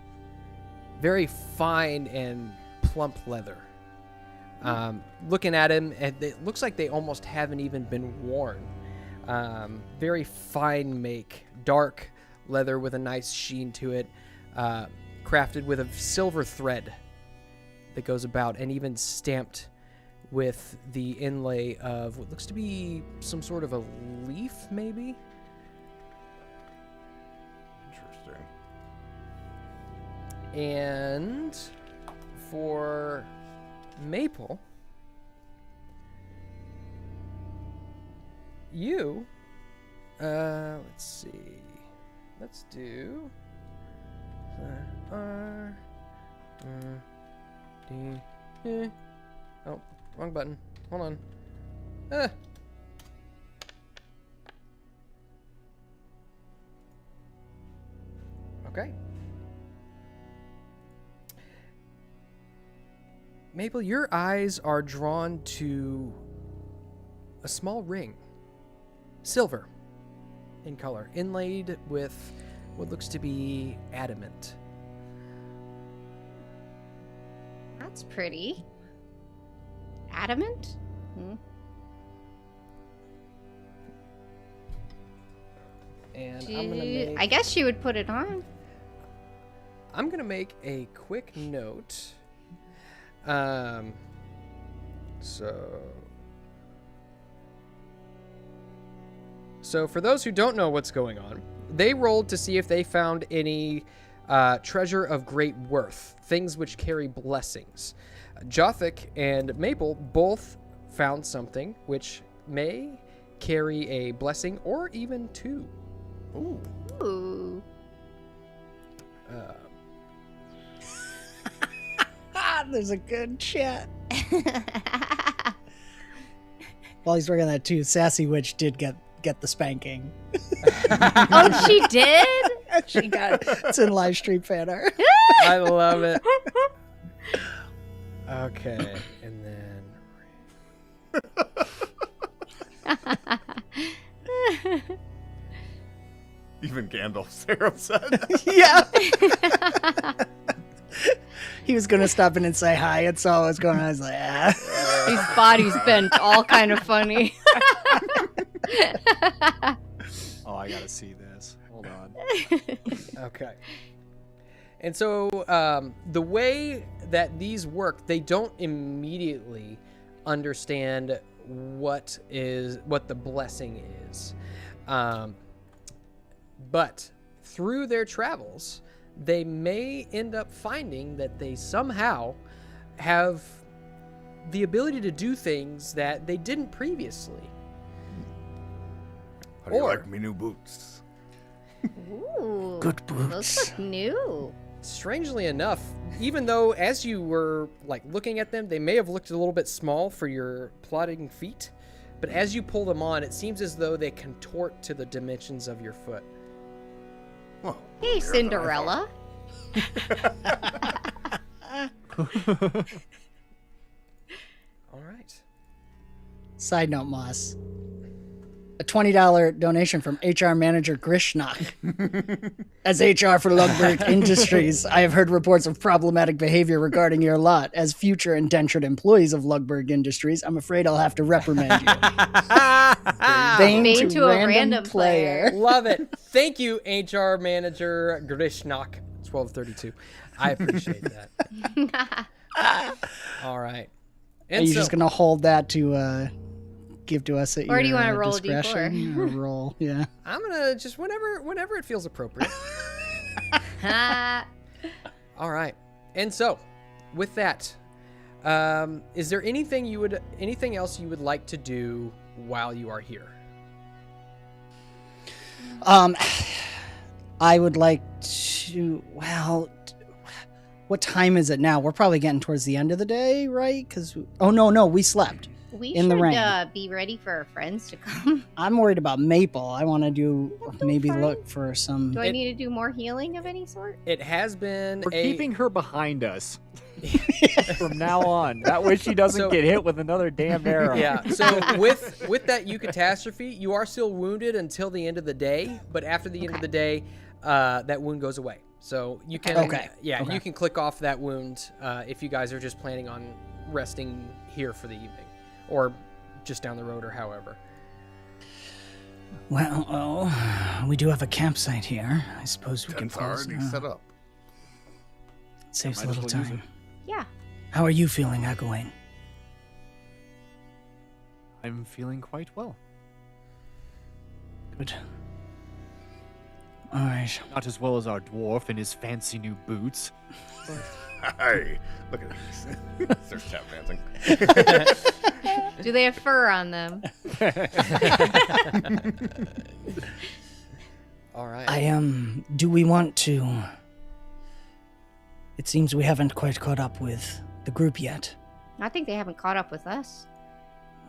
Very fine and plump leather. Looking at him, it looks like they almost haven't even been worn. Very fine make, dark leather with a nice sheen to it, crafted with a silver thread that goes about, and even stamped with the inlay of what looks to be some sort of a leaf, maybe? Interesting. And for Maple, you, let's see. let's do R D. Oh, wrong button. Hold on. Okay. Maple, your eyes are drawn to a small ring, silver in color, inlaid with what looks to be adamant. That's pretty. Adamant? And I'm gonna make, I guess she would put it on. I'm gonna make a quick note. So for those who don't know what's going on, they rolled to see if they found any treasure of great worth, things which carry blessings. Jothic and Maple both found something which may carry a blessing or even two. Ooh. Ooh. There's a good chat. While he's working on that too, Sassy Witch did get the spanking. Oh, she did? She got it. It's in live stream fan art. I love it. Okay, and then Even Gandalf's arrow said. Yeah. He was gonna stop in and say hi and saw what was going on. I was like, His body's bent all kind of funny. Oh, I gotta see this. Hold on. okay. And so the way that these work, they don't immediately understand what the blessing is. But through their travels, they may end up finding that they somehow have the ability to do things that they didn't previously. How do you Or- like me new boots? Ooh. Good Those boots. look new. Strangely enough, even though as you were like looking at them, they may have looked a little bit small for your plodding feet, but as you pull them on, it seems as though they contort to the dimensions of your foot. Well, Hey, Cinderella. All right. Side note, Moss. A $20 donation from HR manager Grishnak. As HR for Lugberg Industries, I have heard reports of problematic behavior regarding your lot. As future indentured employees of Lugberg Industries, I'm afraid I'll have to reprimand you. Bane to a random player. Love it. Thank you, HR manager Grishnak 1232. I appreciate that. All right. Are you just going to hold that to give to us at Or do you your wanna roll a discretion? Or roll, yeah. I'm gonna just whenever it feels appropriate. All right. And so, with that, is there anything else you would like to do while you are here? I would like to. Well, what time is it now? We're probably getting towards the end of the day, right? Because no, we slept. We In the rain. should be ready for our friends to come. I'm worried about Maple. I want to do maybe fine. look for some. Do I need to do more healing of any sort? It has been We're keeping her behind us from now on. That way she doesn't So- get hit with another damn arrow. Yeah. So with that Eucatastrophe, you are still wounded until the end of the day, but after the end of the day, that wound goes away. So you can you can click off that wound if you guys are just planning on resting here for the evening, or just down the road, or however. Well, we do have a campsite here. I suppose we can Tent's pause. already set up. Saves a Might as little well use time. Yeah. How are you feeling, Egwene? I'm feeling quite well. Good. All right. Not as well as our dwarf in his fancy new boots. Hey, look at these. They're tap dancing. Do they have fur on them? All right. Do we want to... It seems we haven't quite caught up with the group yet. I think they haven't caught up with us.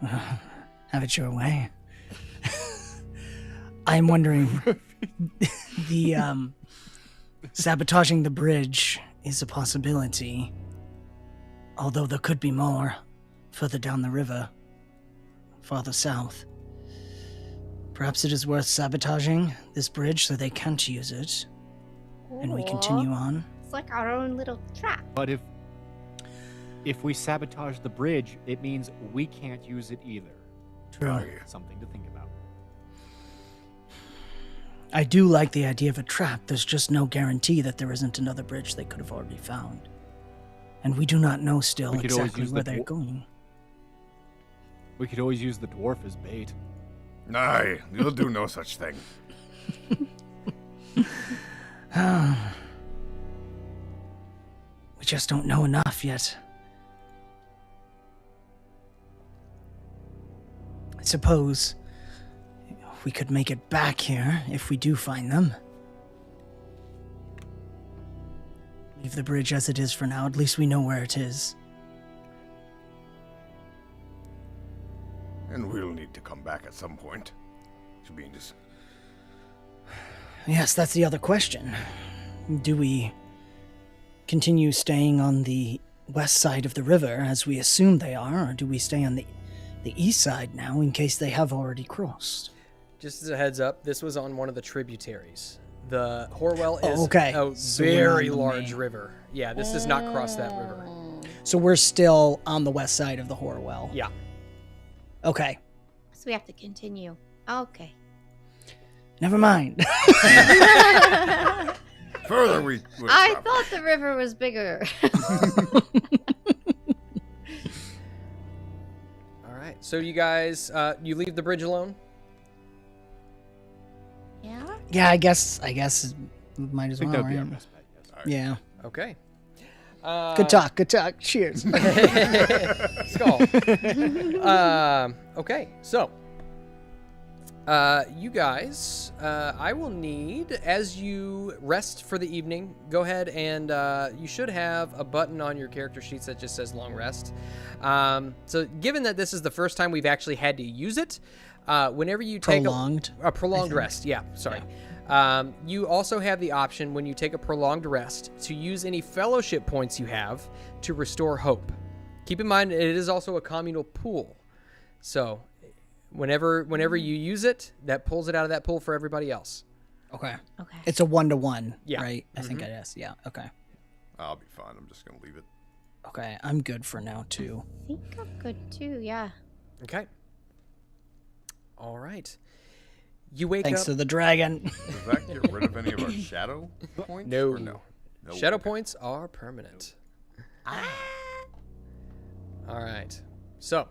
Have it your way. I'm wondering, the sabotaging the bridge is a possibility, although there could be more further down the river, farther south. Perhaps it is worth sabotaging this bridge so they can't use it, and we continue on. It's like our own little trap. But if we sabotage the bridge, it means we can't use it either. True. Something to think about. I do like the idea of a trap. There's just no guarantee that there isn't another bridge they could have already found. And we do not know still We could always exactly use where the they're going. We could always use the dwarf as bait. Nay, you'll do no such thing. We just don't know enough yet. I suppose we could make it back here if we do find them. Leave the bridge as it is for now. At least we know where it is. And we'll need to come back at some point. Should be in this. Yes, that's the other question. Do we continue staying on the west side of the river as we assume they are, or do we stay on the east side now in case they have already crossed? Just as a heads up, this was on one of the tributaries. The Horwell is okay. a So we're very on the large main. river. Yeah, this does not cross that river. So we're still on the west side of the Horwell. Yeah. Okay. So we have to continue. Okay. Never mind. Further, we. I thought the river was bigger. All right. So you guys, you leave the bridge alone? Yeah? Yeah, I guess might I as think well, that would be our right? best bet, yes. Yeah. Okay. Good talk. Cheers. Skull. Okay, so you guys, I will need, as you rest for the evening, go ahead and you should have a button on your character sheets that just says long rest. So given that this is the first time we've actually had to use it, whenever you take a prolonged rest, yeah, sorry. You also have the option when you take a prolonged rest to use any fellowship points you have to restore hope. Keep in mind, it is also a communal pool. So whenever you use it, that pulls it out of that pool for everybody else. Okay. Okay. It's a 1-to-1, Yeah. right? I think it is. Yeah, okay. I'll be fine. I'm just gonna leave it. Okay, I'm good for now, too. I think I'm good too, yeah. Okay. All right. You wake Thanks up. to the dragon. Does that get rid of any of our shadow points? No. Or no. Shadow points are permanent. All right. So,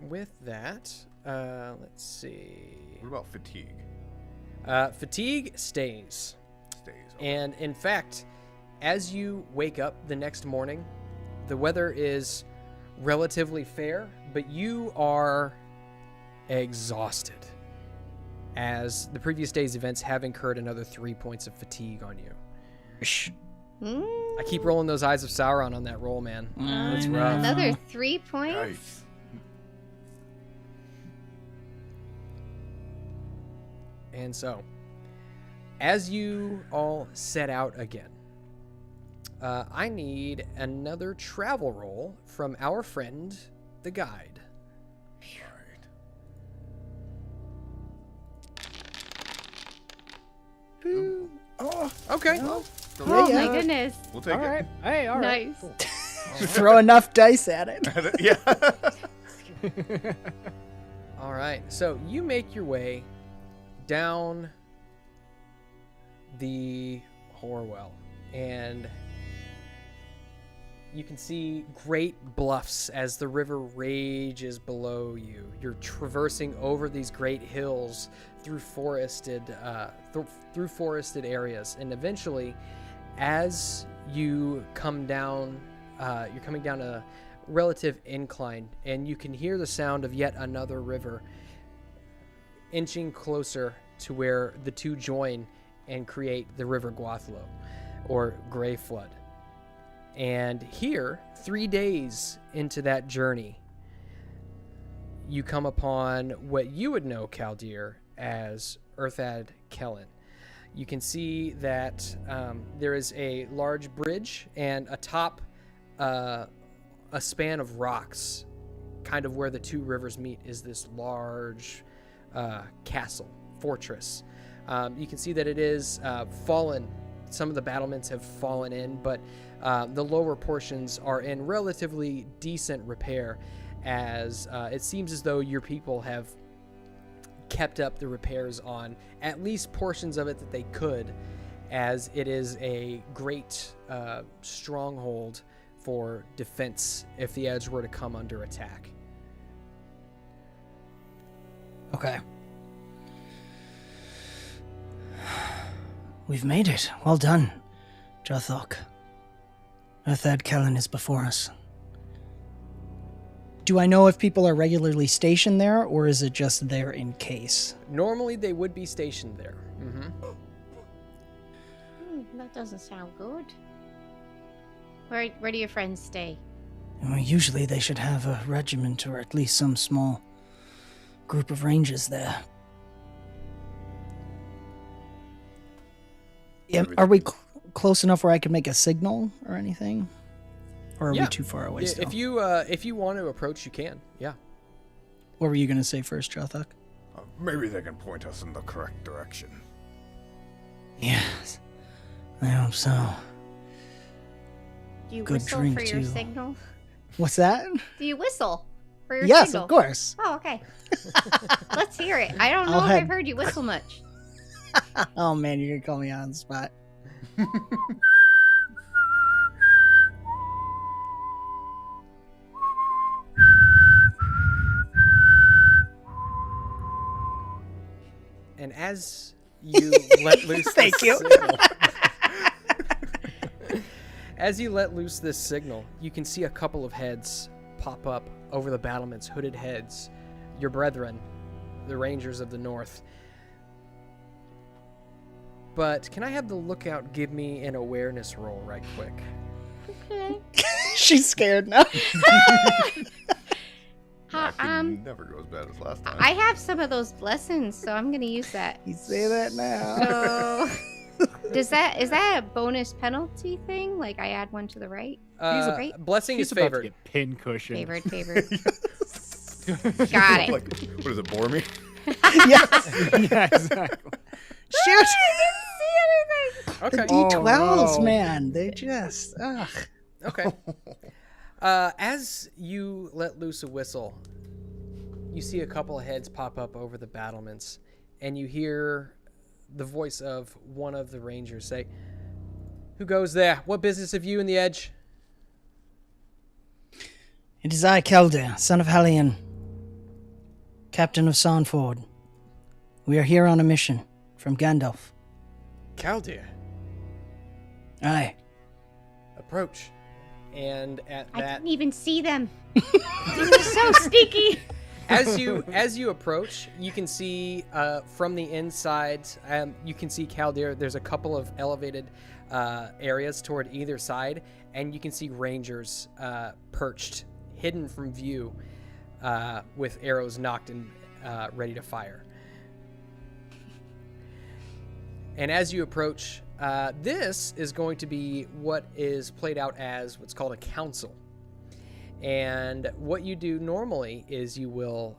with that, let's see. What about fatigue? Fatigue stays. Stays. Okay. And in fact, as you wake up the next morning, the weather is relatively fair, but you are exhausted, as the previous day's events have incurred another 3 points of fatigue on you. I keep rolling those eyes of Sauron on that roll, man. It's rough. Another 3 points? Nice. And so, as you all set out again, I need another travel roll from our friend, the guide. Oh, Okay. Oh my goodness. we'll take All it. right. Hey, all right. Nice. Cool. Throw enough dice at it. Yeah. All right. So you make your way down the Horwell, and you can see great bluffs as the river rages below you. You're traversing over these great hills through forested areas, and eventually, as you come down, you're coming down a relative incline, and you can hear the sound of yet another river inching closer to where the two join and create the River Guathlo, or Grey Flood. And here, 3 days into that journey, you come upon what you would know, Kaldir, as Earthad Kellen. You can see that there is a large bridge, and atop a span of rocks, kind of where the two rivers meet, is this large castle, fortress. You can see that it is fallen. Some of the battlements have fallen in, but the lower portions are in relatively decent repair, as it seems as though your people have kept up the repairs on at least portions of it that they could, as it is a great stronghold for defense if the edge were to come under attack. Okay. We've made it. Well done, Jothok. Earthad Kellen is before us. Do I know if people are regularly stationed there, or is it just there in case? Normally, they would be stationed there. That doesn't sound good. Where do your friends stay? Well, usually they should have a regiment or at least some small group of rangers there. Yeah, are we close enough where I can make a signal or anything? Or are we too far away still? If you want to approach, you can. Yeah. What were you going to say first, Jothok? Maybe they can point us in the correct direction. Yes. I hope so. Do you Good whistle drink, for your too. signal? What's that? Do you whistle for your Yes, signal? of course. Oh, okay. Let's hear it. I don't know I'll if head- I've heard you whistle much. Oh man, you're going to call me on the spot. And as you let loose Thank you. signal, as you let loose this signal, you can see a couple of heads pop up over the battlements, hooded heads, your brethren, the Rangers of the North. But can I have the lookout give me an awareness roll right quick? Okay. She's scared now. That never go as bad as last time. I have some of those blessings, so I'm gonna use that. You say that now. So, is that a bonus penalty thing? Like I add one to the right? Right? Blessing He's is about to favored. get pin cushion. Favored. Got it. Like, what does it bore me? Yes. Yeah, exactly. Shoot. Okay. The D12s, no. man. They just, ugh. Okay. As you let loose a whistle, you see a couple of heads pop up over the battlements, and you hear the voice of one of the Rangers say, "Who goes there? What business have you in the edge?" It is I, Kelder, son of Halion, captain of Sarnford. We are here on a mission from Gandalf. Kaldir, Aye. approach. And at I that, didn't even see them. They were so sneaky. as you approach, you can see from the inside, you can see Kaldir. There's a couple of elevated areas toward either side, and you can see Rangers perched, hidden from view, with arrows knocked and ready to fire. And as you approach, this is going to be what is played out as what's called a council. And what you do normally is you will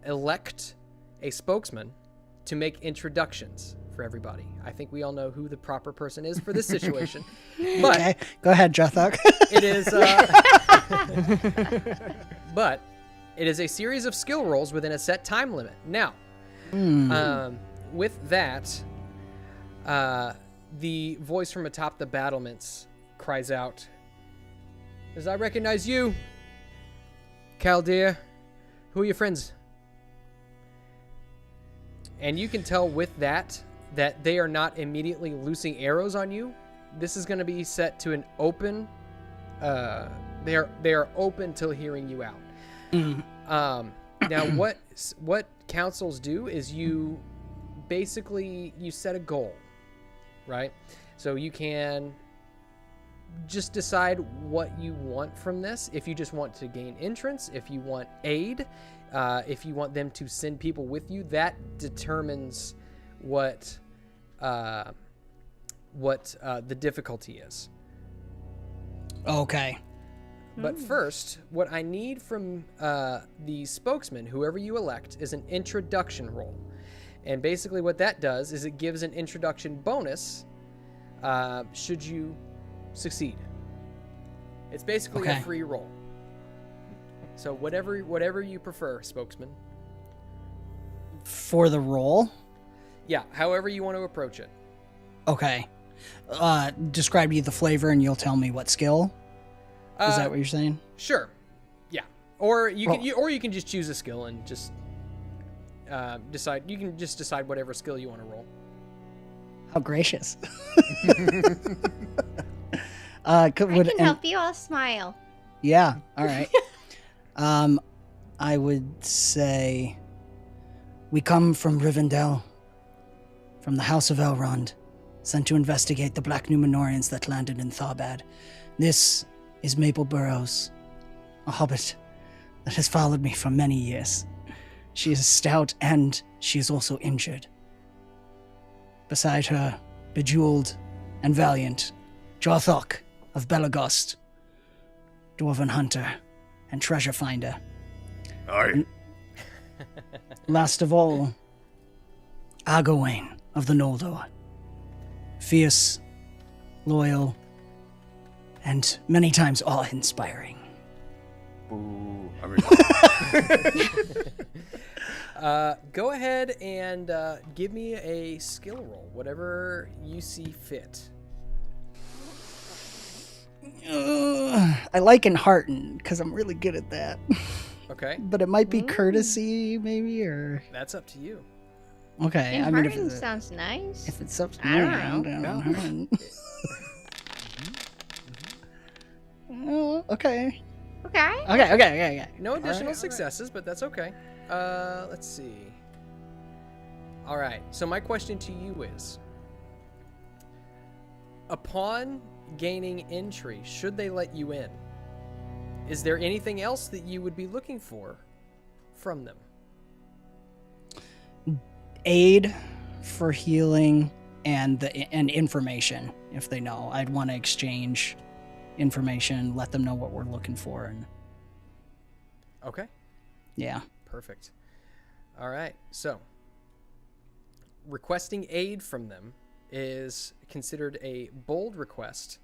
elect a spokesman to make introductions for everybody. I think we all know who the proper person is for this situation. But Okay, go ahead, Jothok. it is but it is a series of skill rolls within a set time limit. Now, with that, the voice from atop the battlements cries out, "As I recognize you, Kaldir, who are your friends?" And you can tell with that they are not immediately loosing arrows on you. This is going to be set to an open. They are open till hearing you out. Now, what councils do is you basically you set a goal, right? So you can just decide what you want from this. If you just want to gain entrance, if you want aid, if you want them to send people with you, that determines what the difficulty is. Okay. But first, what I need from the spokesman, whoever you elect, is an introduction roll. And basically what that does is it gives an introduction bonus should you succeed. It's basically a free roll. So whatever you prefer, spokesman. For the roll? Yeah, however you want to approach it. Okay. Describe you the flavor and you'll tell me what skill. Is that what you're saying? Sure. Yeah. Or you can just choose a skill and just decide. You can just decide whatever skill you want to roll. How gracious. I can help you. I'll smile. Yeah. All right. I would say we come from Rivendell, from the House of Elrond, sent to investigate the Black Numenorians that landed in Tharbad. This is Maple Burrows, a hobbit that has followed me for many years. She is stout and she is also injured. Beside her, bejeweled and valiant, Jorthok of Belagost, dwarven hunter and treasure finder. Aye. Last of all, Agawain of the Noldor. Fierce, loyal, and many times awe-inspiring. Ooh, I mean... Go ahead and give me a skill roll, whatever you see fit. I like Enhearten, because I'm really good at that. Okay. But it might be courtesy, maybe, or... That's up to you. Okay, I mean, if sounds nice. If it's up to me, I don't know. Okay. Okay. Okay. No additional successes, but that's okay. Let's see. All right. So my question to you is, upon gaining entry, should they let you in, is there anything else that you would be looking for from them? Aid for healing and information, if they know. I'd want to exchange information, let them know what we're looking for, and Okay. yeah. Perfect. All right. So, requesting aid from them is considered a bold request,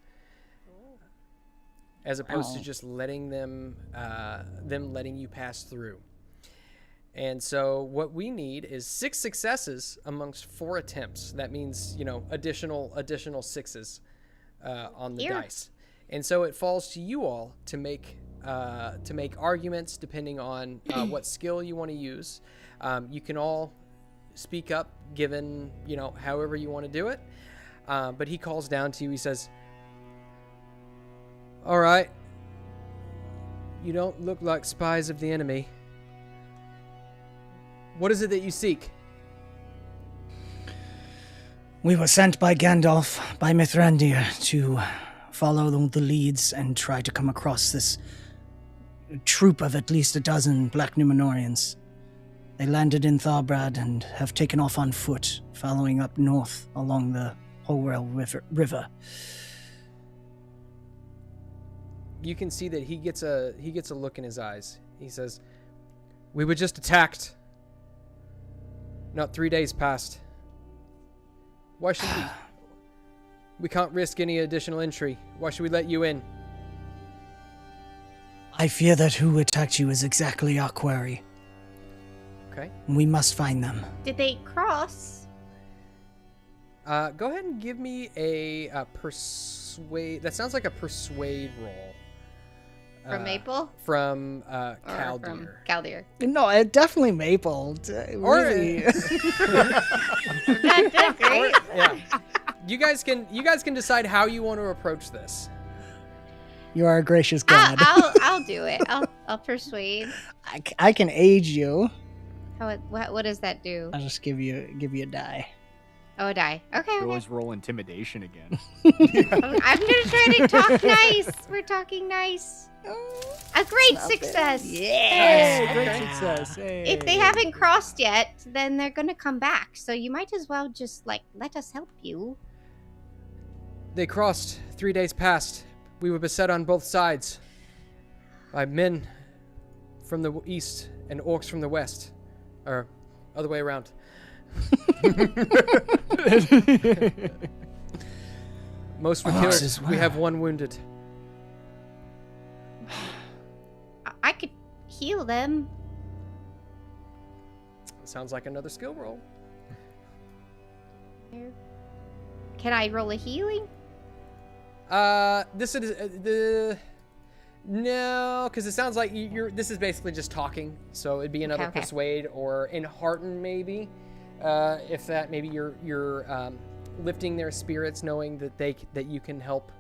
as opposed to just letting them letting you pass through. And so what we need is 6 successes amongst 4 attempts. That means, additional sixes on the dice. And so it falls to you all to make arguments depending on what skill you want to use. You can all speak up given, however you want to do it. But he calls down to you. He says, "All right, you don't look like spies of the enemy. What is it that you seek?" We were sent by Gandalf, by Mithrandir, to follow the leads and try to come across this troop of at least a dozen Black Numenorians. They landed in Tharbad and have taken off on foot, following up north along the Holwell River. You can see that he gets a look in his eyes. He says, "We were just attacked. Not 3 days passed. Why should we? We can't risk any additional entry. Why should we let you in?" I fear that who attacked you is exactly our query. Okay. We must find them. Did they cross? Go ahead and give me a persuade. That sounds like a persuade roll. From Maple? From Or Kaldir. from Kaldir. No, definitely Maple. Really. That's great. Yeah. You guys can decide how you want to approach this. You are a gracious God. I'll do it. I'll persuade. I can aid you. What does that do? I'll just give you a die. Oh, a die. Okay, You okay. always roll intimidation again. I'm gonna try to talk nice. We're talking nice. A great success. Yes. Hey, great Okay. success. Hey. If they haven't crossed yet, then they're gonna come back. So you might as well just let us help you. They crossed. 3 days passed. We were beset on both sides by men from the east and orcs from the west. Or other way around. Most were killed. as We have well. one wounded. I could heal them. Sounds like another skill roll. Can I roll a healing? This is the no, because it sounds like you're. This is basically just talking, so it'd be another Okay. persuade or enhearten maybe. If that maybe you're lifting their spirits, knowing that you can help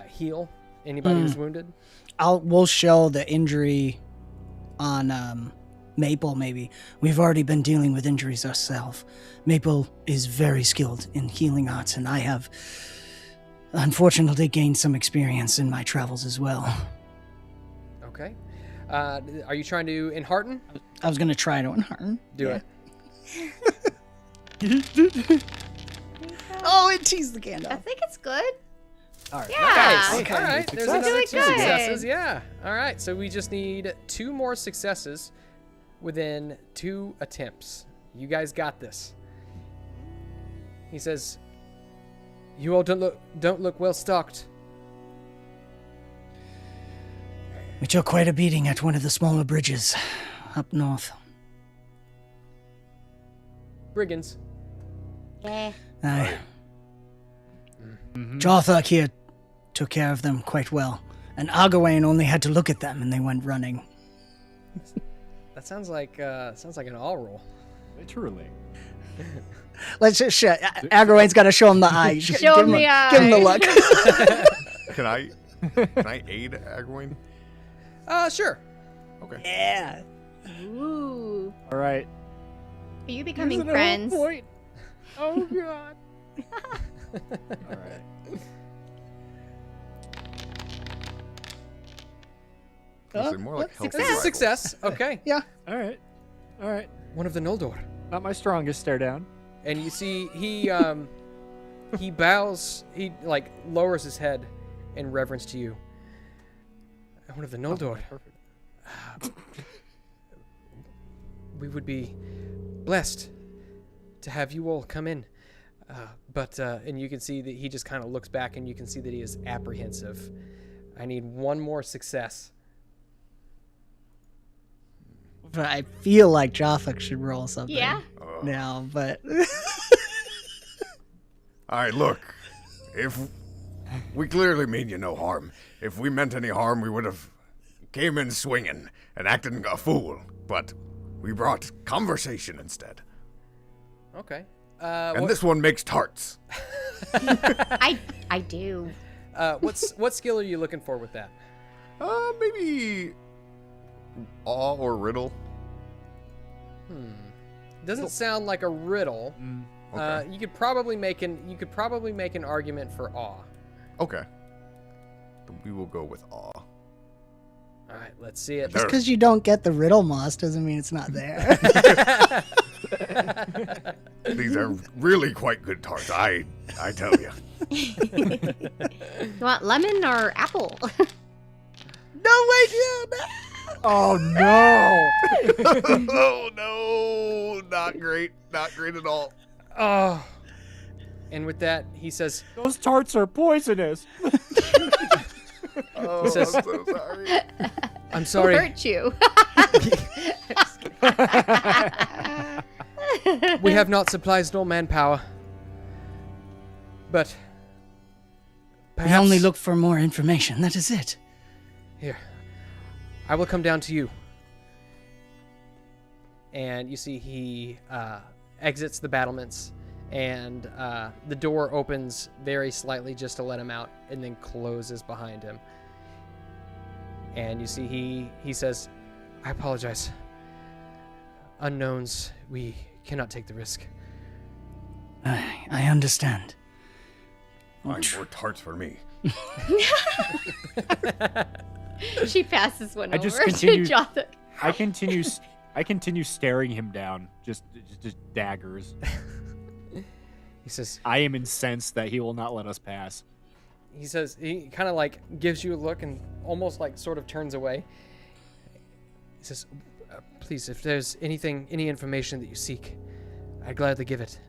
heal anybody who's wounded. We'll show the injury on Maple. Maybe we've already been dealing with injuries ourselves. Maple is very skilled in healing arts, and I have unfortunately gained some experience in my travels as well. Okay. Are you trying to enhearten? I was gonna try to unharm. Do it. Oh, it teased the I Gandalf. think it's good. All right. Yeah. Nice. Okay. All right. There's Success. another Doing 2 good. successes. Yeah. All right. So we just need 2 more successes within 2 attempts. You guys got this. He says, "You all don't look well stocked." We took quite a beating at one of the smaller bridges up north. Brigands. Yeah. Aye. Jothak here took care of them quite well, and Agawain only had to look at them and they went running. That sounds like an all roll. Literally. Let's just shut. Agawain's got to show him the eye. Show give him him the eye. Give him the look. Can I aid Agwine? Sure. Okay. Yeah. Ooh. All right. Are you becoming Isn't it friends? on point? Oh god. All right. Is more like healthy This is a rifle. success. Okay. Yeah. All right. All right. One of the Noldor. Not my strongest stare down. And you see he he bows, he like lowers his head in reverence to you. One of the Noldor. Perfect. We would be blessed to have you all come in. But and you can see that he just kind of looks back and you can see that he is apprehensive. I need one more success. But I feel like Jothak should roll something. Yeah. Now, but All right, look. If we clearly mean you no harm. If we meant any harm, we would have came in swinging and acted a fool. But we brought conversation instead. Okay. And this one makes tarts. I do. What skill are you looking for with that? Maybe awe or riddle. Doesn't sound like a riddle. Okay. You could probably make an argument for awe. Okay. We will go with awe. All right, let's see it. just because you don't get the riddle moss doesn't mean it's not there. These are really quite good tarts, I tell you. You want lemon or apple? No way, Oh no! Oh no, not great at all. Oh. And with that, he says, Those tarts are poisonous. Oh, He says- I'm so sorry. "I'm Who sorry. hurt you? We have not supplies nor manpower. But We perhaps only look for more information. That is it. here. I will come down to you." And you see he exits the battlements, and the door opens very slightly just to let him out, and then closes behind him. And you see he says, "I apologize. unknowns, we cannot take the risk. I understand. Mine worked hearts for me. She passes one I over just to continue- Jothuk. I continue staring him down, just daggers. He says, I am incensed that he will not let us pass. he kind of like gives you a look and almost like sort of turns away. He says, please, if there's any information that you seek, I'd gladly give it.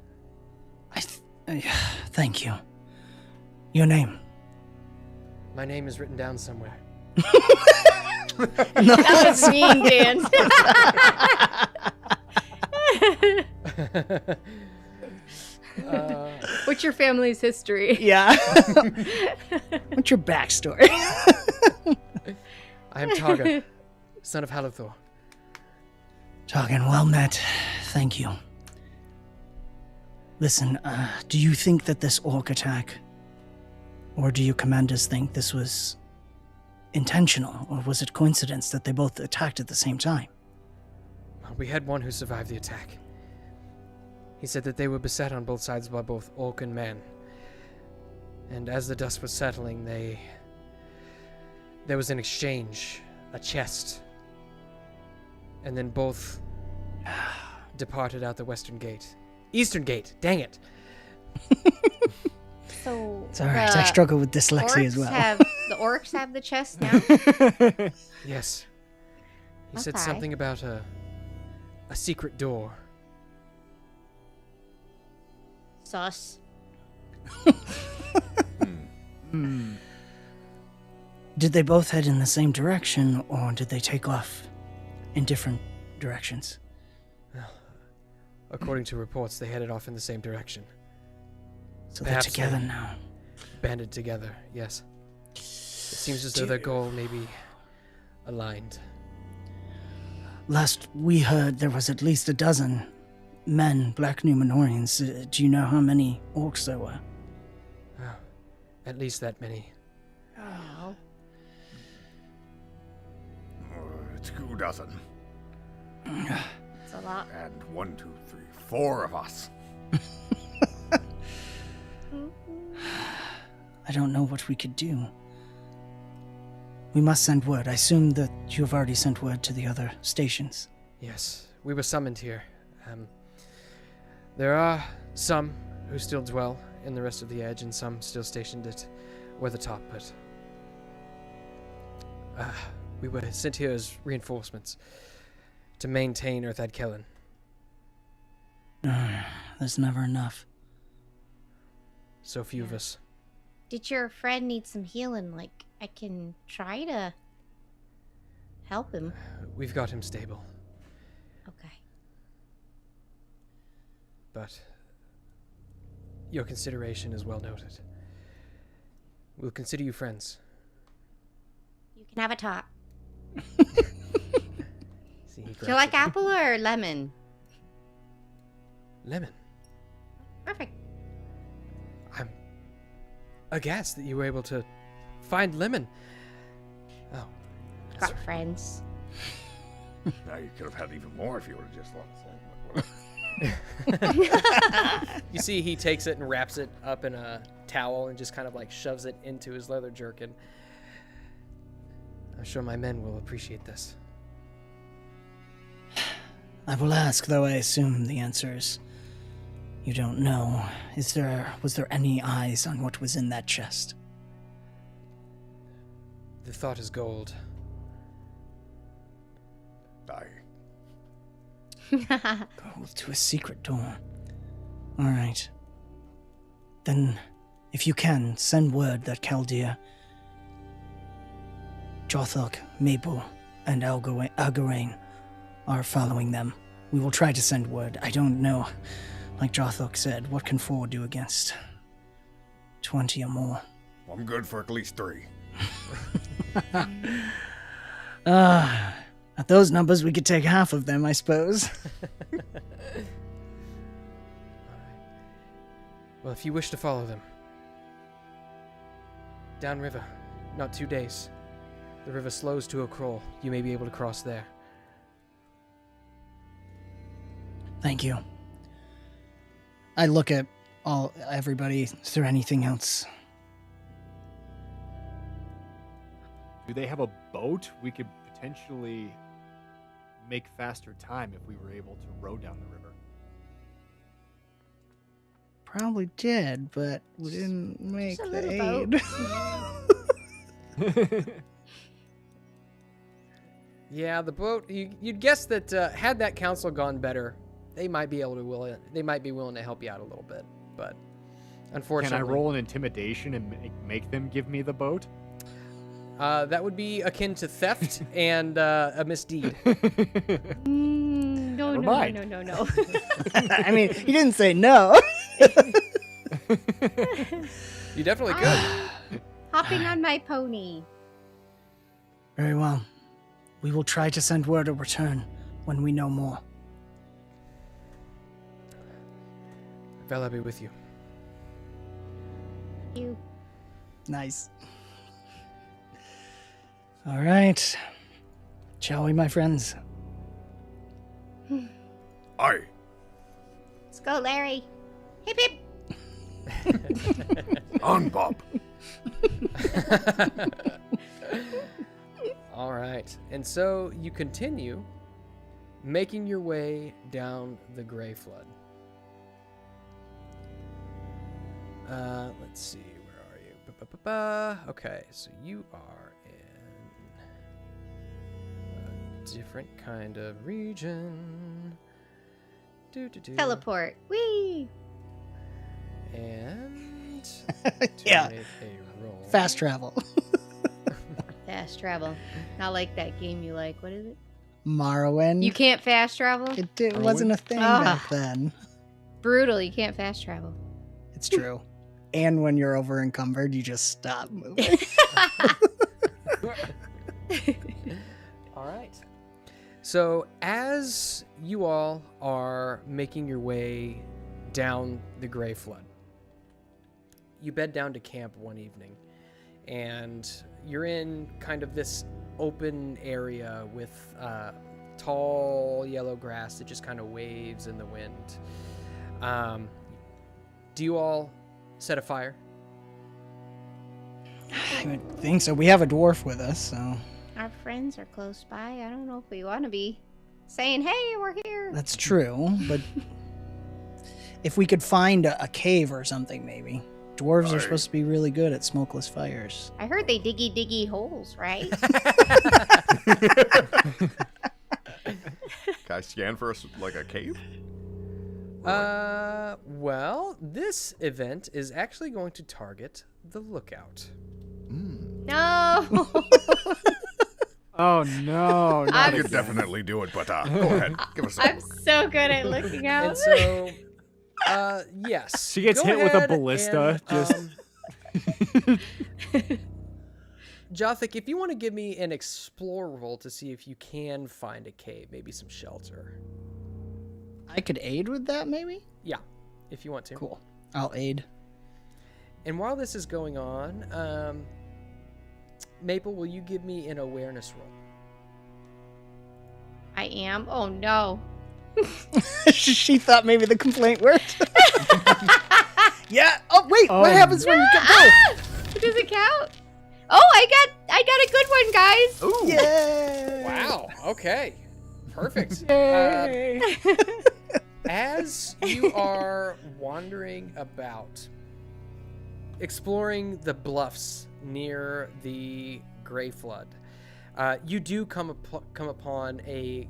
Thank you. Your name? My name is written down somewhere. No. That was mean, Dan. What's your family's history? Yeah. What's your backstory? I am Targa, son of Halathor. Talking well met. Thank you. Listen, do you think that this orc attack, or do you commanders think this was intentional, or was it coincidence that they both attacked at the same time? We had one who survived the attack. He said that they were beset on both sides by both orc and man. And as the dust was settling, there was an exchange, a chest. And then both departed out the western gate. Eastern gate, dang it. So It's alright, I struggle with dyslexia as well. The orcs have the chest now? Yes. He said Okay. something about a secret door. Sus. Did they both head in the same direction, or did they take off in different directions? According to reports, they headed off in the same direction. So Perhaps they're together they- now. Banded together, yes. It seems as though their goal may be aligned. Last we heard, there was at least a dozen men, black Numenorians. Do you know how many orcs there were? At least that many. Oh. It's 2 dozen. It's a lot. And 1, 2, 3, 4 of us. I don't know what we could do. We must send word. I assume that you have already sent word to the other stations. Yes, we were summoned here. There are some who still dwell in the rest of the edge, and some still stationed at Weathertop, but we were sent here as reinforcements to maintain Earth Ad Kellen. There's never enough. So few of us. Did your friend need some healing? Like, I can try to help him. We've got him stable, Okay. but your consideration is well noted. We'll consider you friends. You can have a top. See, he Do you grabs like it. apple or lemon? Lemon. Perfect. I'm aghast that you were able to find lemon. Oh, Got friends. Now you could have had even more if you would have just let us. you see, he takes it and wraps it up in a towel and just kind of like shoves it into his leather jerkin. I'm sure my men will appreciate this. I will ask, though I assume the answer is you don't know. Was there any eyes on what was in that chest? The thought is gold. Die. Gold to a secret door. Alright. Then, if you can, send word that Chaldea, Jothuk, Mabel, and Algarain are following them. We will try to send word. I don't know, like Jothuk said, what can 4 do against 20 or more? I'm good for at least 3. At those numbers, we could take half of them, I suppose. Well, if you wish to follow them, downriver, not 2 days. The river slows to a crawl. You may be able to cross there. Thank you. I look at everybody. Is there anything else? Do they have a boat? We could potentially make faster time if we were able to row down the river. Probably did, but we didn't make Just a the little aid. Yeah, the boat. You'd guess that had that council gone better, they might be willing to help you out a little bit, but unfortunately, Can I roll an intimidation and make them give me the boat? That would be akin to theft and a misdeed. No. I mean, he didn't say no. You definitely could. Hopping on my pony. Very well. We will try to send word of return when we know more. Val, be with you. You. Nice. All right. Shall we, my friends? Aye. Let's go, Larry. Hip hip. On, Bob. All right. And so you continue making your way down the Grey Flood. Let's see. Where are you? Okay, so you are in a different kind of region. Teleport. Whee! And Yeah. make a roll. Fast travel. Fast travel. Not like that game you like. What is it? Morrowind. You can't fast travel? It wasn't a thing Ah. back then. Brutal. You can't fast travel. It's true. And when you're over encumbered, you just stop moving. All right. So as you all are making your way down the Grey Flood, you bed down to camp one evening, and you're in kind of this open area with tall yellow grass that just kind of waves in the wind. Do you all set a fire? I would think so. We have a dwarf with us, so Our friends are close by. I don't know if we want to be saying, hey, we're here. that's true. But if we could find a cave or something, maybe. Dwarves are Aye. supposed to be really good at smokeless fires. I heard they diggy holes, right? Can I scan for us like a cave? Well, this event is actually going to target the lookout. No. Oh no! I I'm could s- definitely do it, but go ahead. Give us a I'm so good at looking out. And so, yes. She gets go hit with a ahead ballista, and, Jothik, if you want to give me an explore roll to see if you can find a cave, maybe some shelter. I could aid with that, maybe? Yeah, if you want to. Cool. I'll aid. And while this is going on, Maple, will you give me an awareness roll? I am. Oh no. She thought maybe the complaint worked. Yeah. Oh wait. Oh, what happens when you get Does it count? Oh, I got a good one, guys. Ooh. Yeah. Wow. Okay. Perfect. Yay. As you are wandering about, exploring the bluffs near the Grey Flood, you do come upon a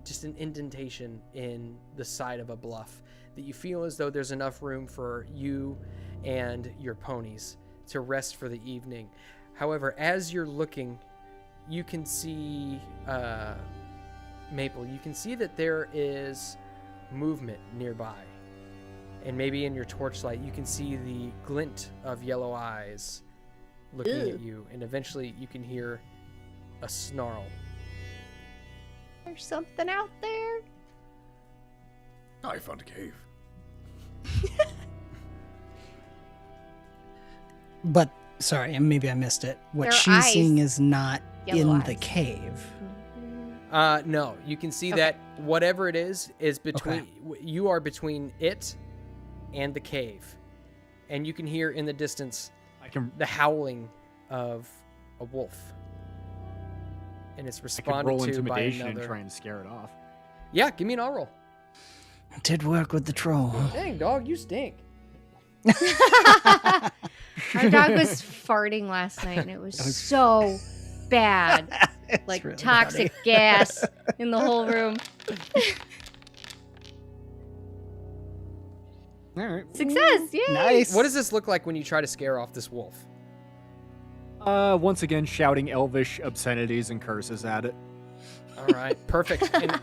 just an indentation in the side of a bluff that you feel as though there's enough room for you and your ponies to rest for the evening. However, as you're looking, you can see Maple. You can see that there is movement nearby, and maybe in your torchlight you can see the glint of yellow eyes looking at you, and eventually you can hear a snarl. There's something out there. I found a cave. But sorry, maybe I missed it. What Their she's eyes. seeing is not Yellow in the eyes. cave. No, you can see that whatever it is between. You are between it and the cave, and you can hear in the distance the howling of a wolf, and it's I can responded roll to by intimidation another. and try and scare it off. Yeah, give me an all roll. Did work with the troll. Dang, dog, you stink. Our dog was farting last night, and it was so bad. Like really toxic gas in the whole room. All right. Success! Yay! Nice. What does this look like when you try to scare off this wolf? Once again, shouting elvish obscenities and curses at it. All right, perfect. And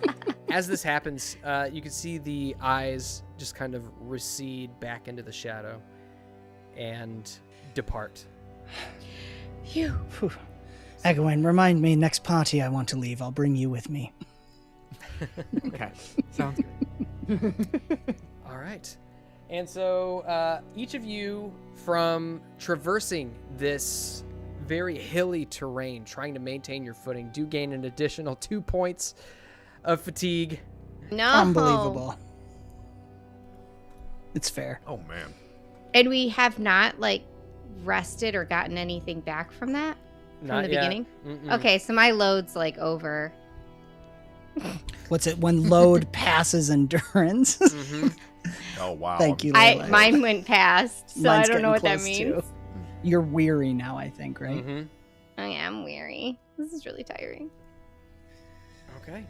as this happens, you can see the eyes just kind of recede back into the shadow and depart. Phew. Phew. Egwene, remind me next party I want to leave. I'll bring you with me. Okay, sounds good. All right. And so each of you, from traversing this very hilly terrain, trying to maintain your footing, do gain an additional 2 points of fatigue. No. Unbelievable. It's fair. Oh man. And we have not, like, rested or gotten anything back from that? From the beginning? Mm-mm. Okay, so my load's, like, over. What's it when load passes endurance? Mhm. Oh wow. Thank you. I Leila. Mine went past, so Mine's I don't know what getting that close, means. too. You're weary now, I think, right? Mhm. I am weary. This is really tiring. Okay.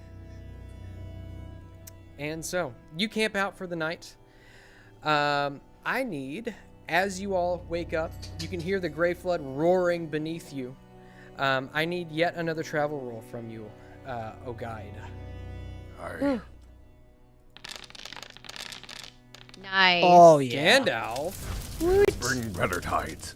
And so you camp out for the night. I need, as you all wake up, you can hear the Grey Flood roaring beneath you. I need yet another travel roll from you, O guide. Alright. Nice. Oh, yeah. Gandalf. Bring better tides.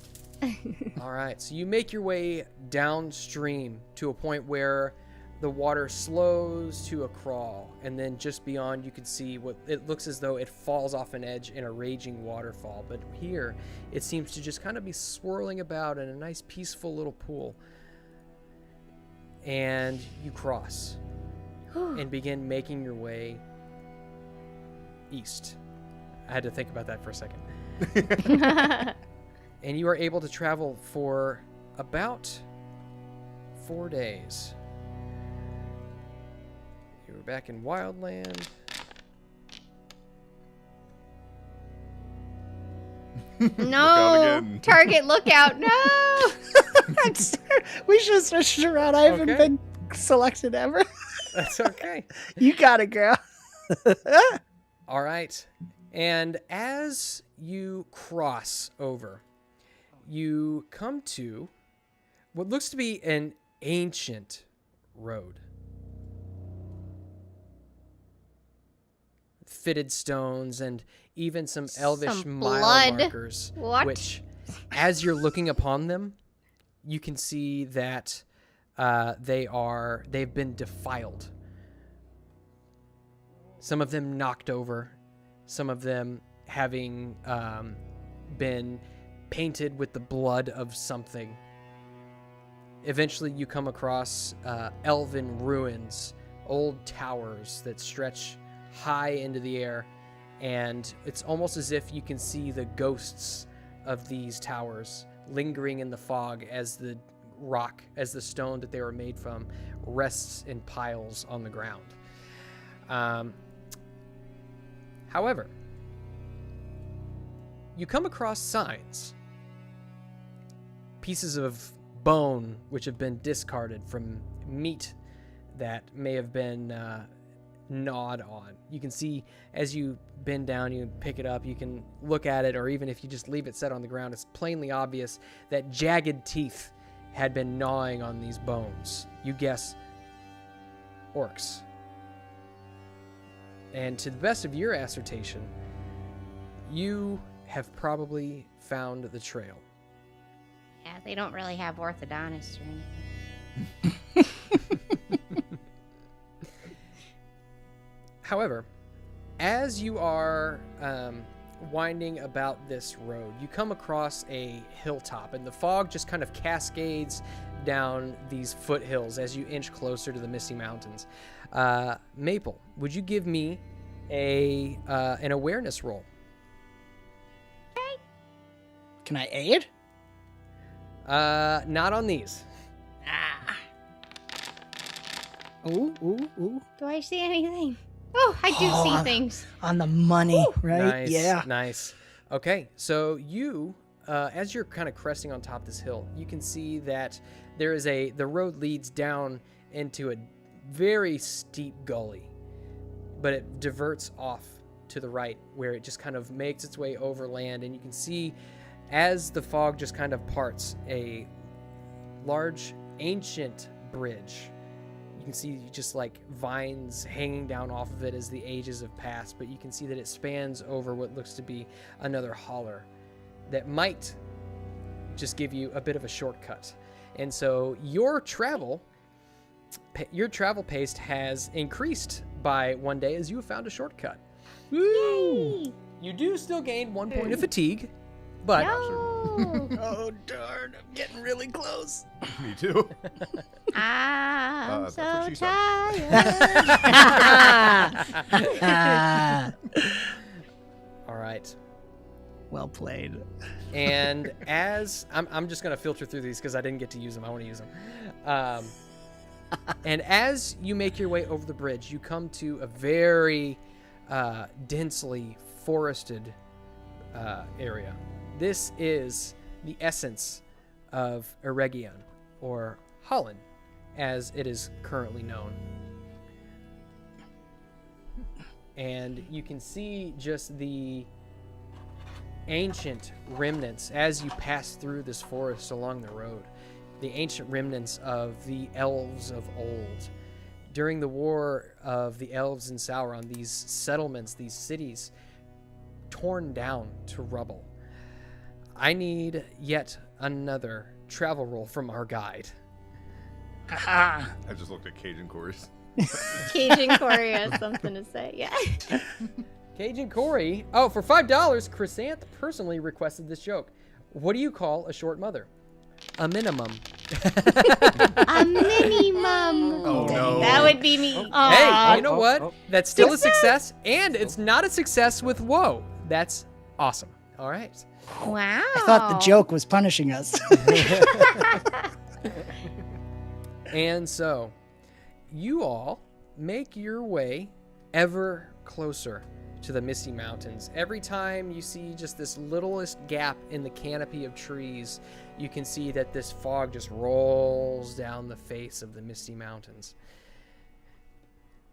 All right, so you make your way downstream to a point where the water slows to a crawl, and then just beyond you can see what it looks as though it falls off an edge in a raging waterfall. But here, it seems to just kind of be swirling about in a nice, peaceful little pool. And you cross and begin making your way east. I had to think about that for a second. And you are able to travel for about 4 days. You were back in Wildland. No. again. Target lookout. No. I'm sorry. We should have switched around. I haven't Okay. been selected ever. That's okay. You got it, girl. All right. And as you cross over, you come to what looks to be an ancient road. Fitted stones and even some elvish Some mile blood. markers, What? which, as you're looking upon them, you can see that they've been defiled. Some of them knocked over, some of them having been painted with the blood of something. Eventually, you come across elven ruins, old towers that stretch high into the air, and it's almost as if you can see the ghosts of these towers lingering in the fog as the rock, as the stone that they were made from, rests in piles on the ground. However, you come across signs, pieces of bone which have been discarded from meat that may have been gnawed on. You can see as you bend down, you pick it up, you can look at it, or even if you just leave it set on the ground, it's plainly obvious that jagged teeth had been gnawing on these bones. You guess orcs. And to the best of your assertion, you have probably found the trail. Yeah, they don't really have orthodontists or anything. However, as you are winding about this road, you come across a hilltop, and the fog just kind of cascades down these foothills as you inch closer to the Misty Mountains. Maple, would you give me an awareness roll? Can I aid? Not on these. Ooh. Do I see anything? Oh, I do see things. On the money, right? Nice, Yeah. nice. Okay, so you, as you're kind of cresting on top of this hill, you can see that there is the road leads down into a very steep gully, but it diverts off to the right where it just kind of makes its way overland, and you can see as the fog just kind of parts a large ancient bridge. You can see just like vines hanging down off of it as the ages have passed, but you can see that it spans over what looks to be another holler that might just give you a bit of a shortcut. And so your travel pace has increased by 1 day as you have found a shortcut. Yay! You do still gain 1 point of fatigue, but No. Oh, darn. I'm getting really close. Me too. I'm That's so what she said. tired. all right. Well played. And as I'm just gonna filter through these because I didn't get to use them. I want to use them. And as you make your way over the bridge, you come to a very densely forested area. This is the essence of Eregion, or Holland, as it is currently known. And you can see just the ancient remnants as you pass through this forest along the road. The ancient remnants of the elves of old. During the war of the elves in Sauron, these settlements, these cities, torn down to rubble. I need yet another travel roll from our guide. I just looked at Cajun Corey's. Cajun Corey has something to say. Yeah. Cajun Corey. Oh, for $5, Chrysanth personally requested this joke. What do you call a short mother? A minimum. A minimum. Oh, no. That would be me. Hey, you know Oh, what? oh. That's still a success, and it's not a success with whoa. That's awesome. All right. Wow. I thought the joke was punishing us. And so, you all make your way ever closer to the Misty Mountains. Every time you see just this littlest gap in the canopy of trees, you can see that this fog just rolls down the face of the Misty Mountains.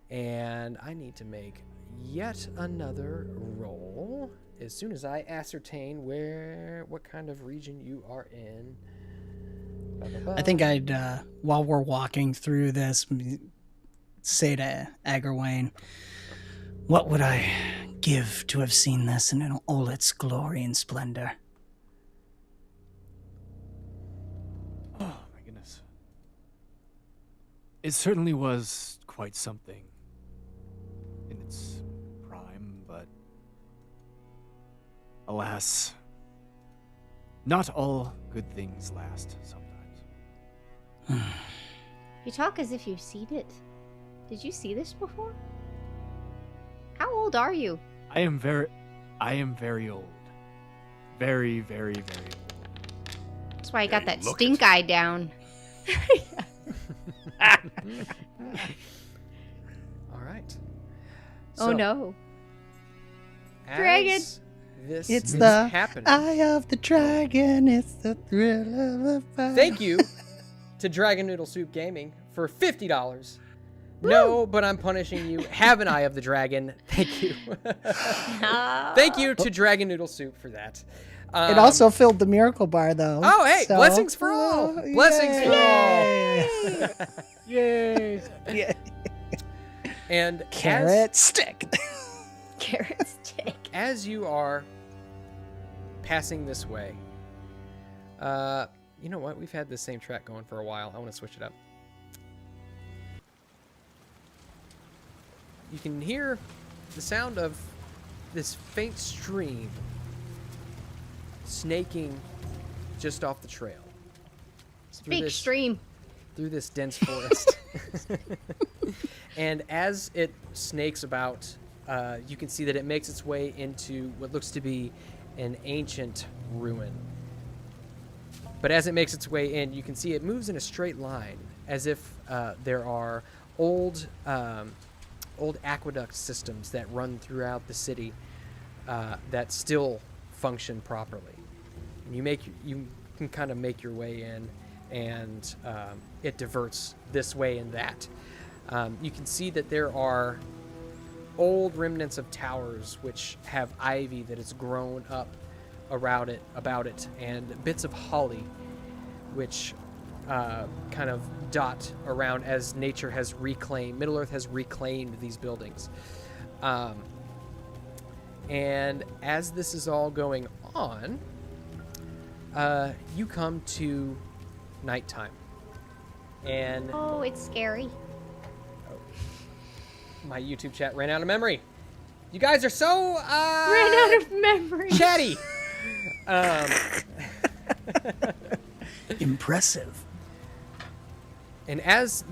And I need to make yet another roll as soon as I ascertain what kind of region you are in. I think I'd, while we're walking through this, say to Agarwain, what would I give to have seen this in all its glory and splendor? Oh, my goodness. It certainly was quite something in its prime, but alas, not all good things last sometimes. You talk as if you've seen it. Did you see this before? How old are you? I am very old. Very, very, very old. That's why I got that look stink eye down. All right. Oh So, no. as Dragon. This It's is the happening. Eye of the dragon, it's the thrill of the fight. Thank you to Dragon Noodle Soup Gaming for $50. No, but I'm punishing you. Have an Eye of the Dragon. Thank you. Thank you to Dragon Noodle Soup for that. It also filled the miracle bar, though. Oh, hey, so- blessings for all. Blessings for all. Yay! Yeah. And Carrot stick. Carrot stick. as you are passing this way, you know what? We've had this same track going for a while. I want to switch it up. You can hear the sound of this faint stream snaking just off the trail. Speak stream. Through this dense forest. And as it snakes about, you can see that it makes its way into what looks to be an ancient ruin. But as it makes its way in, you can see it moves in a straight line, as if there are old aqueduct systems that run throughout the city that still function properly. And you can kind of make your way in, and it diverts this way and that. You can see that there are old remnants of towers which have ivy that has grown up about it, and bits of holly which kind of dot around as nature has reclaimed, Middle Earth has reclaimed these buildings. And as this is all going on, you come to nighttime. And Oh, it's scary. my YouTube chat ran out of memory. You guys are so Ran out of memory. chatty. Impressive. And as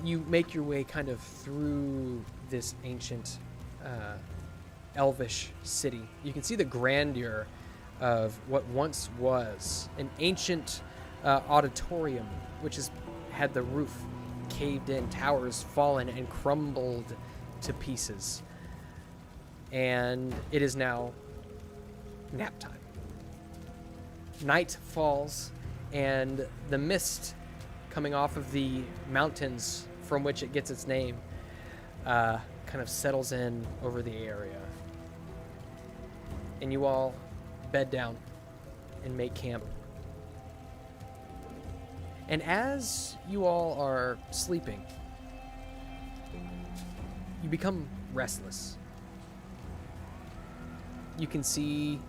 you make your way kind of through this ancient elvish city, you can see the grandeur of what once was an ancient auditorium, which has had the roof caved in, towers fallen and crumbled to pieces. And it is now nap time. Night falls, and the mist coming off of the mountains from which it gets its name kind of settles in over the area. And you all bed down and make camp. And as you all are sleeping, you become restless. You can see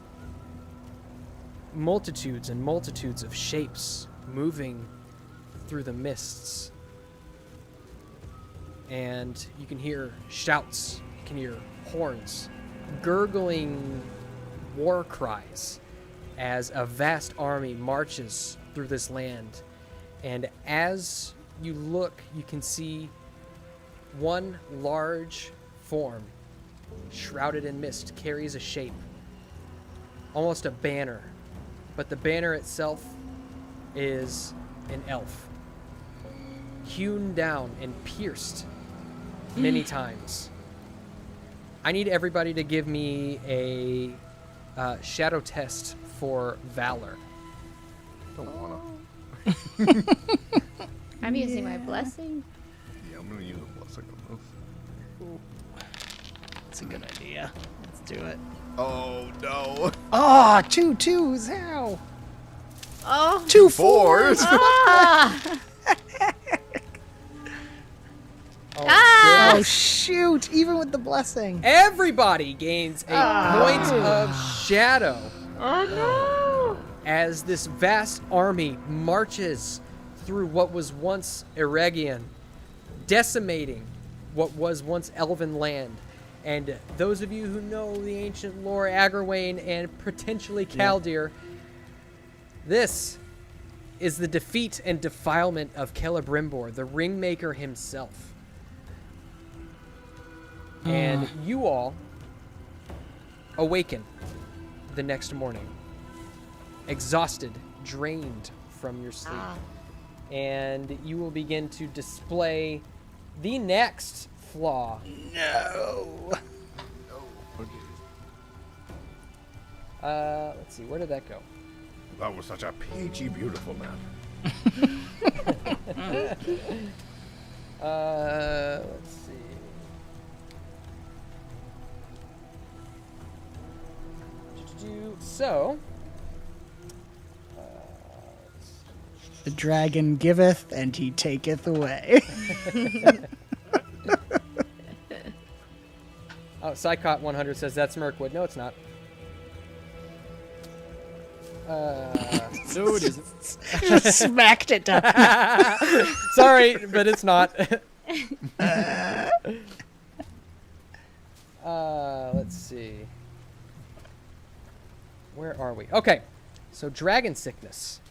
multitudes and multitudes of shapes moving through the mists. And you can hear shouts, you can hear horns, gurgling war cries as a vast army marches through this land. And as you look, you can see one large form shrouded in mist carries a shape, almost a banner, but the banner itself is an elf, hewn down and pierced many times. I need everybody to give me a shadow test for valor. Don't wanna. I'm using my blessing. Yeah, I'm gonna use a blessing on this. That's a good idea. Let's do it. Oh no. Oh, 2 2s. How? Oh. 2 4s. Ah. Oh, Ah! Oh, shoot. Even with the blessing. everybody gains a point of shadow Oh no. as this vast army marches through what was once Eregion, decimating what was once Elven land. And those of you who know the ancient lore, Agravain and potentially Kaldir, this is the defeat and defilement of Celebrimbor, the Ringmaker himself. And you all awaken the next morning, exhausted, drained from your sleep. And you will begin to display the next flaw. No. Let's see, where did that go? That was such a peachy, beautiful man. Let's see. So, The dragon giveth, and he taketh away. oh, Psychot 100 says that's Mirkwood. No, it's not. No, it isn't. Just smacked it down. Sorry, but it's not. Let's see. Where are we? Okay, so dragon sickness.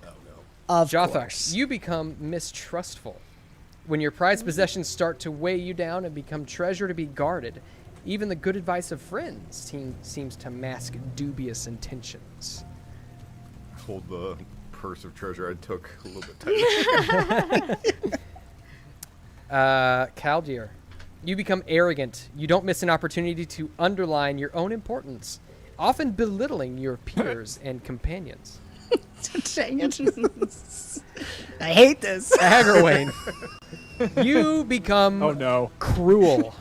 Oh no. Of Jothar, course. you become mistrustful. When your prized possessions start to weigh you down and become treasure to be guarded, even the good advice of friends seems to mask dubious intentions. Hold the purse of treasure I took a little bit tighter. Kaldir, you become arrogant. You don't miss an opportunity to underline your own importance, often belittling your peers and companions. Dang it. I hate this. Agarwane, you become Oh no. cruel.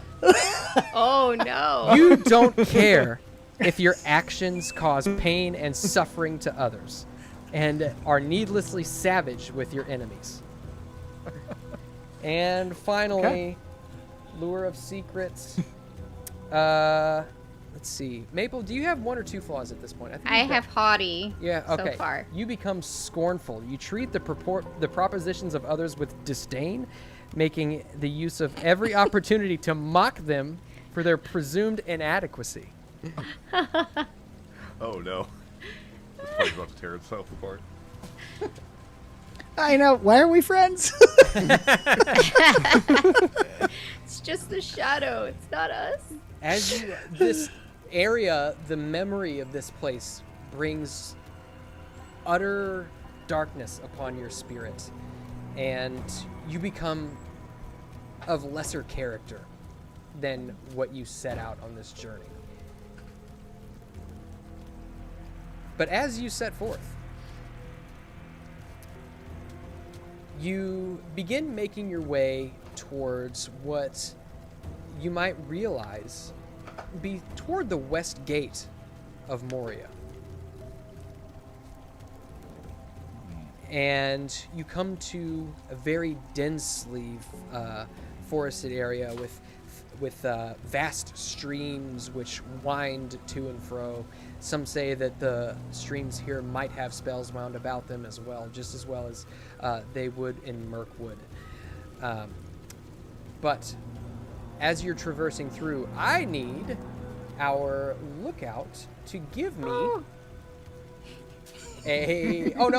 Oh no. You don't care if your actions cause pain and suffering to others, and are needlessly savage with your enemies. And finally, Lure of Secrets. Let's see. Maple, do you have 1 or 2 flaws at this point? think I you've got- have haughty Yeah, okay. so far. You become scornful. You treat the propositions of others with disdain, making the use of every opportunity to mock them for their presumed inadequacy. Oh no. This party's about to tear itself apart. I know. Why are we friends? It's just the shadow. It's not us. As you, this area, the memory of this place brings utter darkness upon your spirit, and you become of lesser character than what you set out on this journey. But as you set forth, you begin making your way towards what you might realize be toward the west gate of Moria. And you come to a very densely forested area with vast streams which wind to and fro. Some say that the streams here might have spells wound about them as well, just as well as they would in Mirkwood. But as you're traversing through, I need our lookout to give me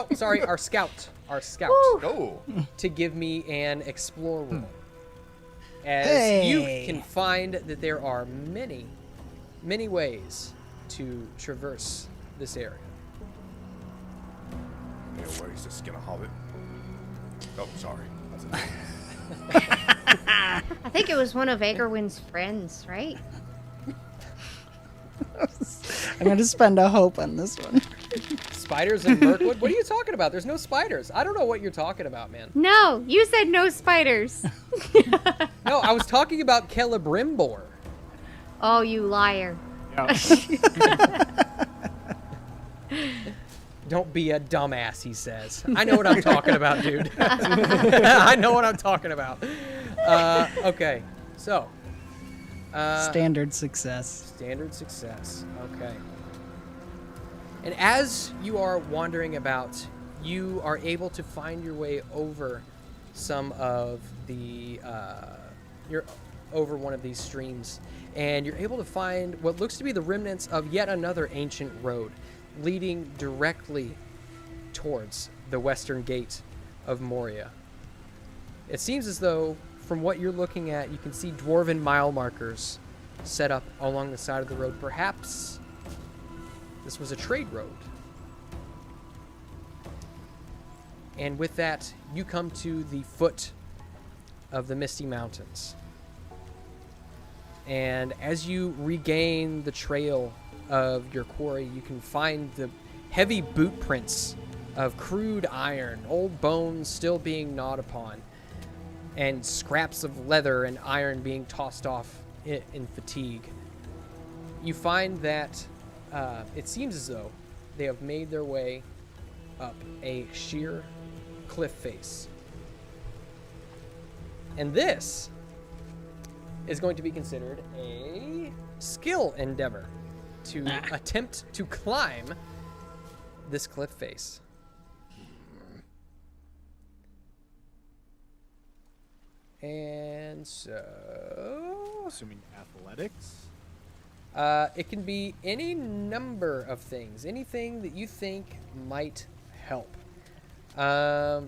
our scout Oh. to give me an explore roll. As you Hey. can find that there are many, many ways to traverse this area. Yeah, where is the skin of hobbit? Oh, sorry. I think it was one of Agarwin's friends, right? I'm going to spend a hope on this one. Spiders in Mirkwood? What are you talking about? There's no spiders. I don't know what you're talking about, man. No, you said no spiders. No, I was talking about Celebrimbor. Oh, you liar. Don't be a dumbass, he says. I know what I'm talking about, dude. I know what I'm talking about. Okay, so. Standard success. Standard success. Okay. And as you are wandering about, you are able to find your way over some of the you're over one of these streams, and you're able to find what looks to be the remnants of yet another ancient road leading directly towards the western gate of Moria. It seems as though, from what you're looking at, you can see dwarven mile markers set up along the side of the road. Perhaps this was a trade road. And with that, you come to the foot of the Misty Mountains. And as you regain the trail of your quarry, you can find the heavy boot prints of crude iron, old bones still being gnawed upon, and scraps of leather and iron being tossed off in fatigue. You find that it seems as though they have made their way up a sheer cliff face. And this is going to be considered a skill endeavor to attempt to climb this cliff face. And so, Assuming athletics. it can be any number of things, anything that you think might help. Let's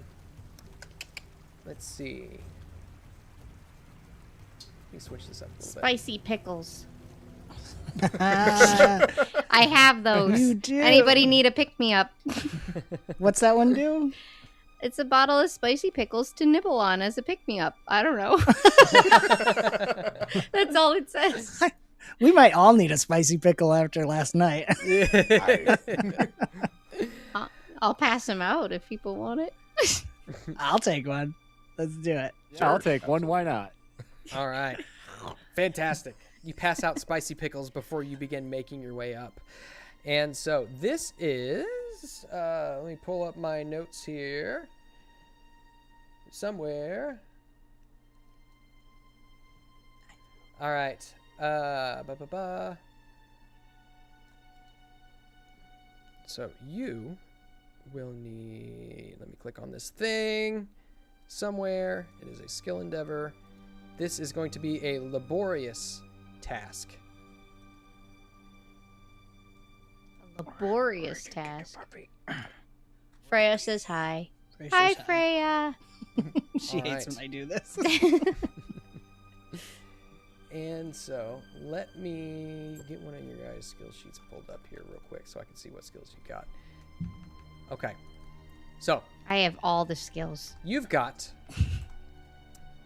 see. Let me switch this up a little bit. Spicy pickles. I have those. You do. Anybody need a pick-me-up? What's that one do? It's a bottle of spicy pickles to nibble on as a pick-me-up. I don't know. That's all it says. We might all need a spicy pickle after last night. I'll pass them out if people want it. I'll take one. Let's do it. Yeah, I'll take one. Why not? All right. Fantastic. You pass out spicy pickles before you begin making your way up. And so this is, let me pull up my notes here. Somewhere. All right. So you will need, let me click on this thing somewhere. It is a skill endeavor. This is going to be a laborious task. A laborious task. Freya says hi. Freya Hi, says Freya. She All hates right. when I do this. And so let me get one of your guys' skill sheets pulled up here real quick so I can see what skills you got. Okay. So I have all the skills. you've got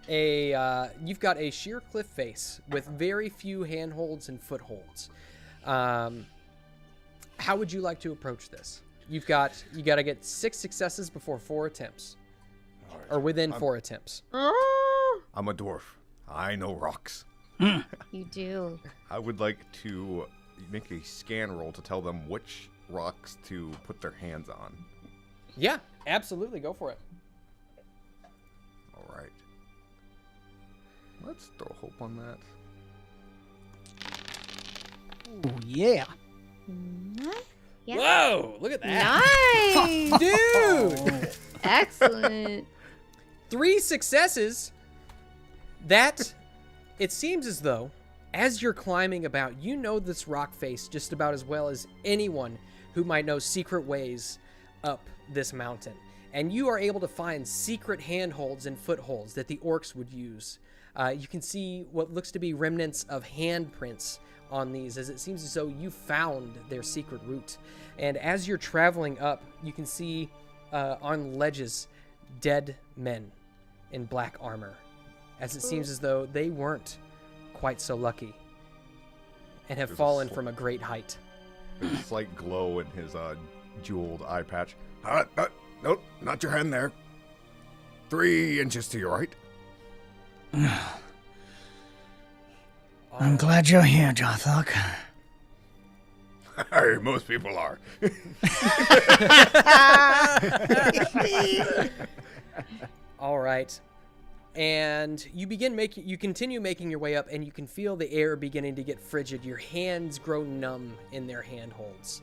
a sheer cliff face with very few handholds and footholds. How would you like to approach this? You got to get 6 successes before 4 attempts, All right. or within 4 attempts. I'm a dwarf. I know rocks. You do. I would like to make a scan roll to tell them which rocks to put their hands on. Yeah, absolutely, go for it. All right. Let's throw hope on that. Oh, yeah. Yeah. Whoa, look at that. Nice. Dude! Excellent. 3 successes. That, it seems as though, as you're climbing about, you know this rock face just about as well as anyone who might know secret ways up this mountain. And you are able to find secret handholds and footholds that the orcs would use. You can see what looks to be remnants of handprints on these, as it seems as though you found their secret route. And as you're traveling up, you can see on ledges dead men in black armor, as it seems as though they weren't quite so lucky and have There's a fallen sl- from a great height. There's a slight glow in his jeweled eye patch. Nope, not your hand there. 3 inches to your right. I'm glad you're here, Jothok. Hey, most people are. All right. And you continue making your way up, and you can feel the air beginning to get frigid. Your hands grow numb in their handholds.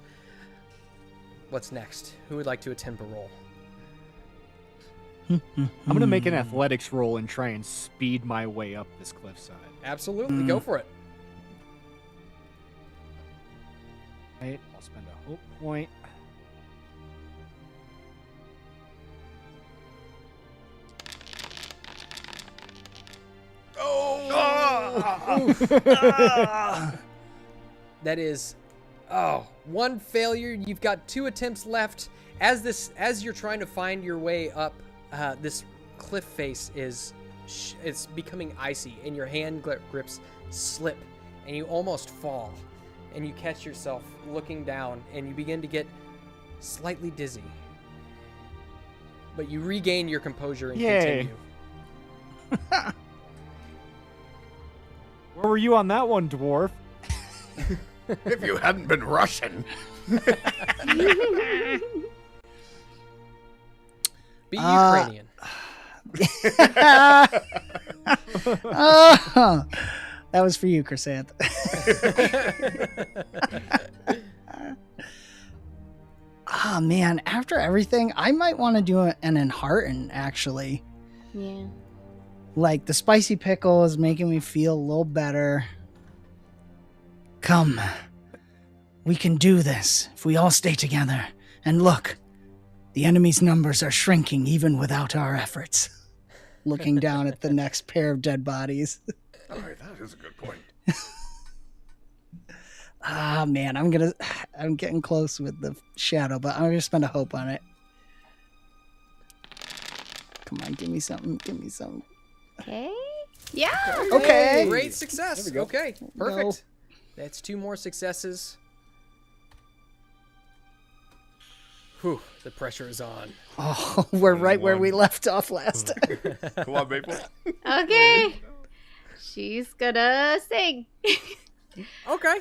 What's next? Who would like to attempt a roll? I'm gonna make an athletics roll and try and speed my way up this cliffside. Absolutely, go for it. Right, I'll spend a hope point. That is, one failure. You've got 2 attempts left. As you're trying to find your way up, this cliff face it's becoming icy, and your hand grips slip, and you almost fall, and you catch yourself looking down, and you begin to get slightly dizzy. But you regain your composure and Yay. continue. Where were you on that one, dwarf? If you hadn't been Russian. Be Ukrainian. Oh, that was for you, Chrysanth. Oh, man. After everything, I might want to do an enhearten, actually. Yeah. Like, the spicy pickle is making me feel a little better. Come. We can do this if we all stay together. And look, The enemy's numbers are shrinking even without our efforts. Looking down at the next pair of dead bodies. All right, that is a good point. Ah, man, I'm getting close with the shadow, but I'm gonna spend a hope on it. Come on, give me something. Okay. Yeah. Okay. Great success. There we go. Okay, perfect. That's 2 more successes. Whew, the pressure is on. Oh, we're right where we left off last time. Come on, Maple. Okay. She's gonna sing. Okay.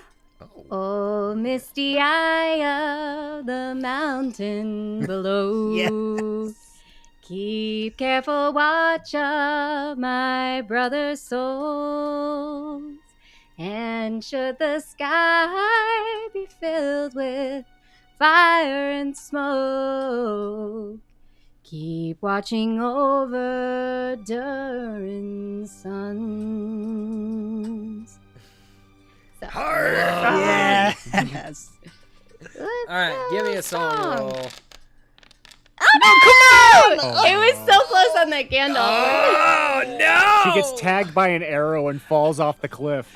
Oh, misty eye of the mountain below. Yes. Keep careful watch of my brother's souls. And should the sky be filled with fire and smoke, keep watching over Durin's sons. So, Yes. All right, give me a song roll. Oh, come on! It was so close on that Gandalf. Oh no! She gets tagged by an arrow and falls off the cliff.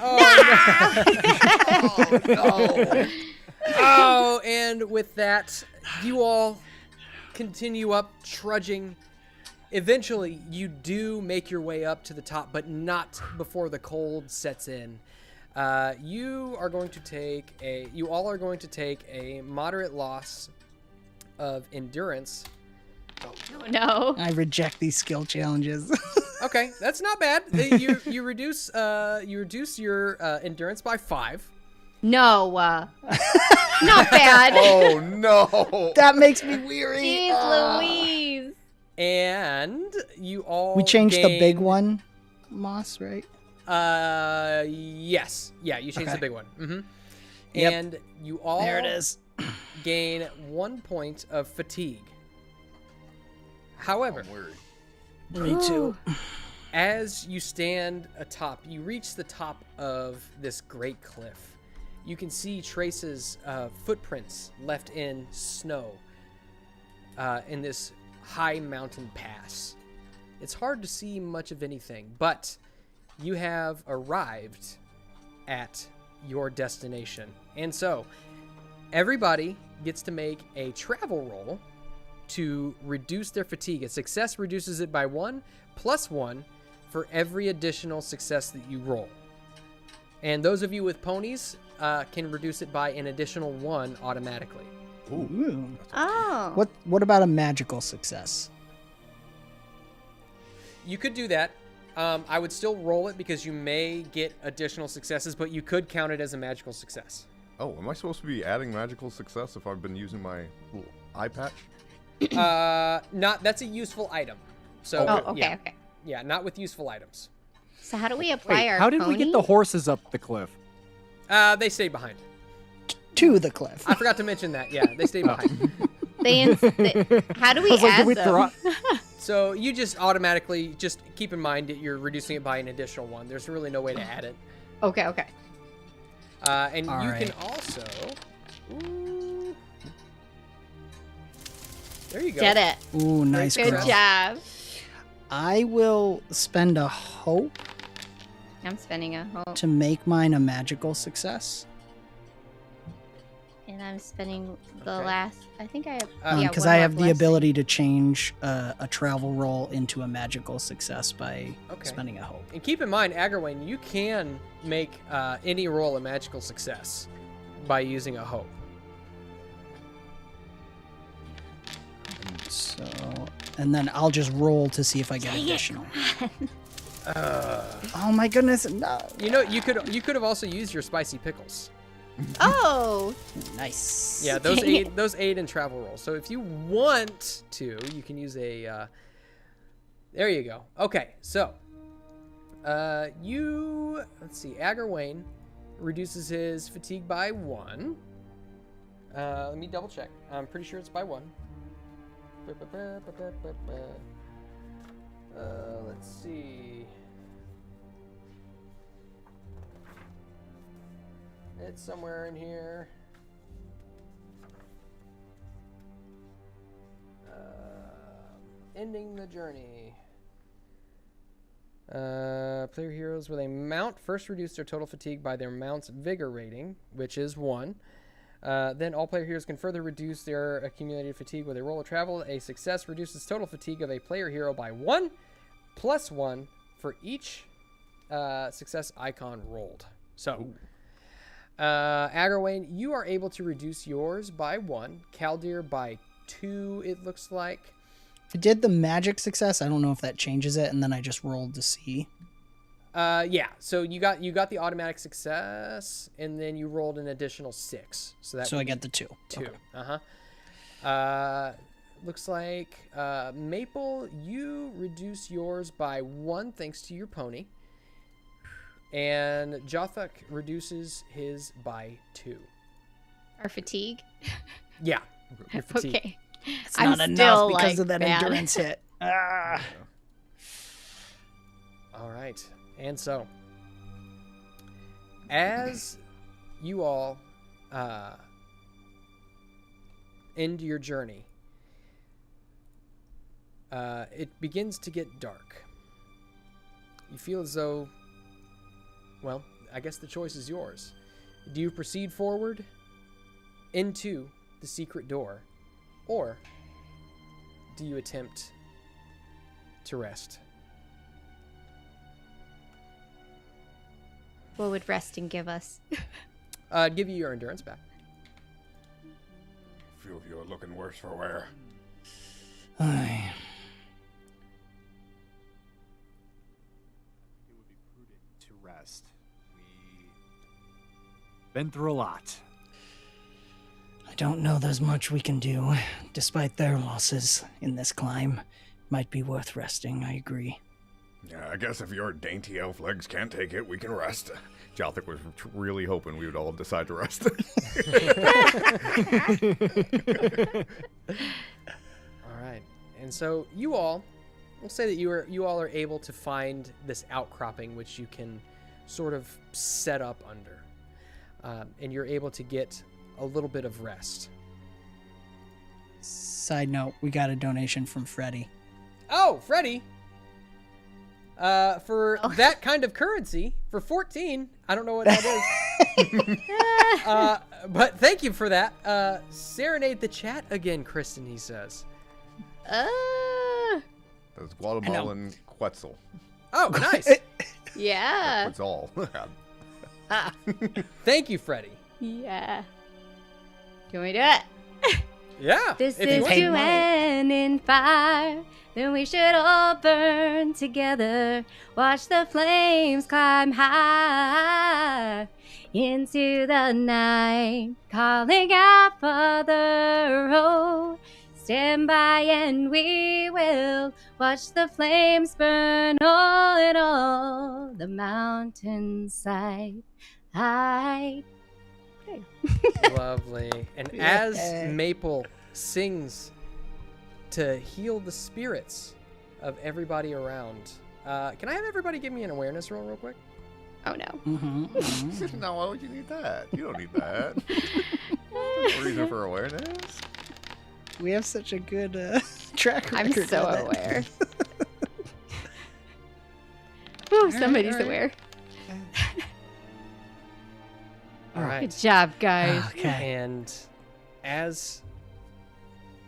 Oh, and with that, you all continue up, trudging. Eventually, you do make your way up to the top, but not before the cold sets in. You all are going to take a moderate loss of endurance. Oh, no. I reject these skill challenges. Okay, that's not bad. You reduce your endurance by 5. No. Not bad. Oh no! That makes me weary. Jeez Louise. And you all We changed the big gain- one, Moss, right? Yes. Yeah, you changed the Okay. big one. Mm-hmm. Yep. And you all There it is. gain 1 point of fatigue. However, Me too. as you stand atop, you reach the top of this great cliff. You can see traces of footprints left in snow in this high mountain pass. It's hard to see much of anything, but you have arrived at your destination. And so, everybody gets to make a travel roll to reduce their fatigue. A success reduces it by 1 plus 1 for every additional success that you roll. And those of you with ponies can reduce it by an additional 1 automatically. Ooh. Oh. What about a magical success? You could do that. I would still roll it because you may get additional successes, but you could count it as a magical success. Oh, am I supposed to be adding magical success if I've been using my little eye patch? That's a useful item. So Oh, okay, yeah. okay. Yeah, not with useful items. So how do we apply Wait, our how did we pony? get the horses up the cliff? They stayed behind. To the cliff. I forgot to mention that. Yeah, they stayed behind. How do we I was like, add did we them? throw- So you just automatically just keep in mind that you're reducing it by an additional 1. There's really no way to add it. Okay. And All you right. can also. Ooh, there you go. Get it. Ooh, nice Good growth. job. I will spend a hope I'm spending a hope. to make mine a magical success. And I'm spending the Okay. last. I think I have. Because one I more have the blessing. ability to change a travel roll into a magical success by Okay. spending a hope. And keep in mind, Agravain, you can make any roll a magical success by using a hope. So, and then I'll just roll to see if I get Dang it. additional. Oh my goodness, no. You know, you could have also used your spicy pickles. Oh, Nice. Yeah, those aid in travel rolls. So if you want to, you can use a. There you go. Okay, so let's see. Agravain reduces his fatigue by 1. Let me double check. I'm pretty sure it's by 1. Let's see. It's somewhere in here. ending the journey. Player heroes with a mount first reduce their total fatigue by their mount's vigor rating, which is 1. Then all player heroes can further reduce their accumulated fatigue with a roll of travel. A success reduces total fatigue of a player hero by 1 plus 1 for each success icon rolled. So, Agrowayne, you are able to reduce yours by 1. Kaldir by 2, it looks like. I did the magic success. I don't know if that changes it, and then I just rolled to see. Yeah. So you got the automatic success, and then you rolled an additional 6. So I get the 2. 2. Okay. Looks like Maple, you reduce yours by 1 thanks to your pony, and Jothuk reduces his by 2. Our fatigue. Yeah. Your fatigue. Okay. It's I'm not still, enough because like, of that bad. endurance hit. Ah. All right. And so, as you all end your journey, it begins to get dark. You feel as though, well, I guess the choice is yours. Do you proceed forward into the secret door, or do you attempt to rest? What would resting give us? Give you your endurance back. Few of you are looking worse for wear. Aye. It would be prudent to rest. We've been through a lot. I don't know there's much we can do. Despite their losses in this climb, might be worth resting, I agree. Yeah, I guess if your dainty elf legs can't take it, we can rest. Jothik was really hoping we would all decide to rest. All right. And so you all, we'll say that you all are able to find this outcropping which you can sort of set up under. And you're able to get a little bit of rest. Side note, we got a donation from Freddie. Oh, Freddie! For that kind of currency, for 14, I don't know what that is. But thank you for that. Serenade the chat again, Kristen, he says. That's Guatemalan Quetzal. Oh, nice. Yeah. Quetzal. Thank you, Freddie. Yeah. Can we do it? Yeah. This if you is want. to end in fire. Then we should all burn together. Watch the flames climb high into the night, calling out for the road. Stand by and we will watch the flames burn all in all the mountainside. Lovely. And as Maple sings to heal the spirits of everybody around, can I have everybody give me an awareness roll real quick? Oh no. No, why would you need that? You don't need that. No reason for awareness. We have such a good track record. I'm so on it. aware. Woo, somebody's aware. All right. Good job, guys. Okay. And as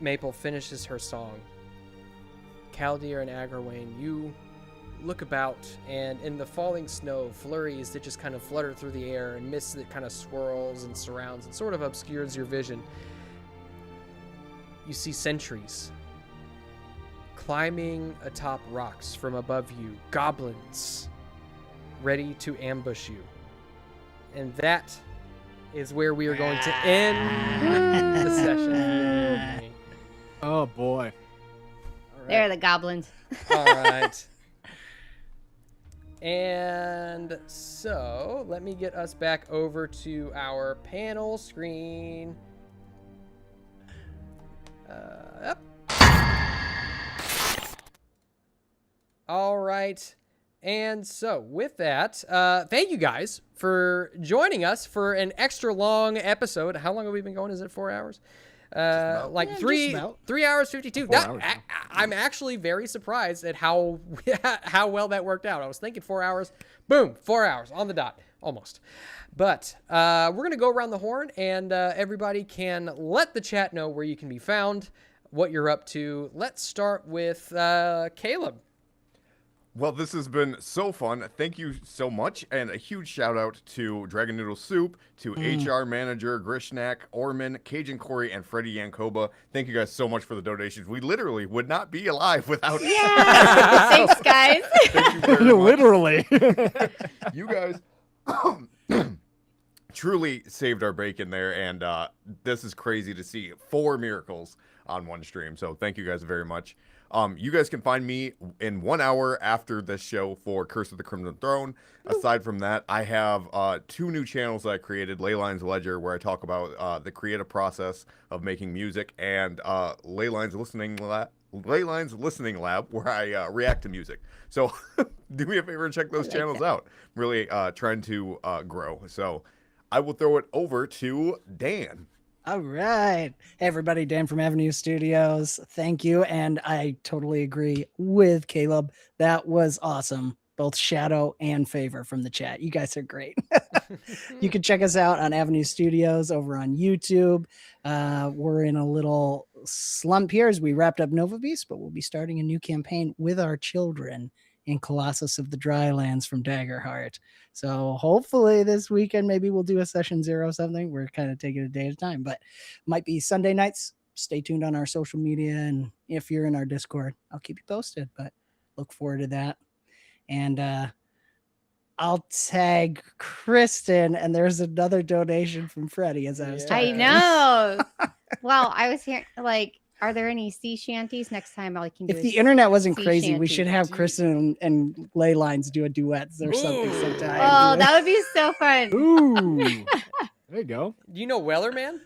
Maple finishes her song, Kaldir and Agrowayne, you look about, and in the falling snow, flurries that just kind of flutter through the air and mist that kind of swirls and surrounds and sort of obscures your vision. You see sentries climbing atop rocks from above you, goblins ready to ambush you. And that is where we are going to end the session. Oh boy. All right. They're the goblins. All right. And so let me get us back over to our panel screen. Up. All right. And so with that, thank you guys for joining us for an extra long episode. How long have we been going? Is it 4 hours? Like Yeah, three just about. 3 hours 52. 4 hours. I'm actually very surprised at how well that worked out. I was thinking 4 hours. Boom, 4 hours on the dot, almost. But we're going to go around the horn, and everybody can let the chat know where you can be found, what you're up to. Let's start with Caleb. Well, this has been so fun. Thank you so much. And a huge shout out to Dragon Noodle Soup, to HR Manager, Grishnak, Orman, Cajun Corey, and Freddie Yankoba. Thank you guys so much for the donations. We literally would not be alive without it. Yeah. Thanks, guys. Thank you very much. Literally. You guys truly saved our bacon there. And this is crazy to see 4 miracles on one stream. So thank you guys very much. You guys can find me in 1 hour after this show for Curse of the Crimson Throne. Aside from that, I have 2 new channels that I created, Leyline's Ledger, where I talk about the creative process of making music, and Leyline's Listening Lab, where I react to music. So do me a favor and check those channels out. Really trying to grow. So I will throw it over to Dan. All right. Hey, everybody. Dan from Avenue Studios. Thank you. And I totally agree with Caleb. That was awesome. Both Shadow and Favor from the chat. You guys are great. You can check us out on Avenue Studios over on YouTube. We're in a little slump here as we wrapped up Nova Beast, but we'll be starting a new campaign with our children in Colossus of the Drylands from Daggerheart. So hopefully this weekend, maybe we'll do a session 0 or something. We're kind of taking it a day at a time, but might be Sunday nights. Stay tuned on our social media. And if you're in our Discord, I'll keep you posted, but look forward to that. And I'll tag Kristen, and there's another donation from Freddie as I was talking. I know. Well, I was here like, are there any sea shanties next time? All I can do If is the internet wasn't sea crazy, we shanty. should have Kristen and Ley Lines do a duet or something sometime. Oh, that would be so fun. Ooh. There you go. Do you know Weller Man?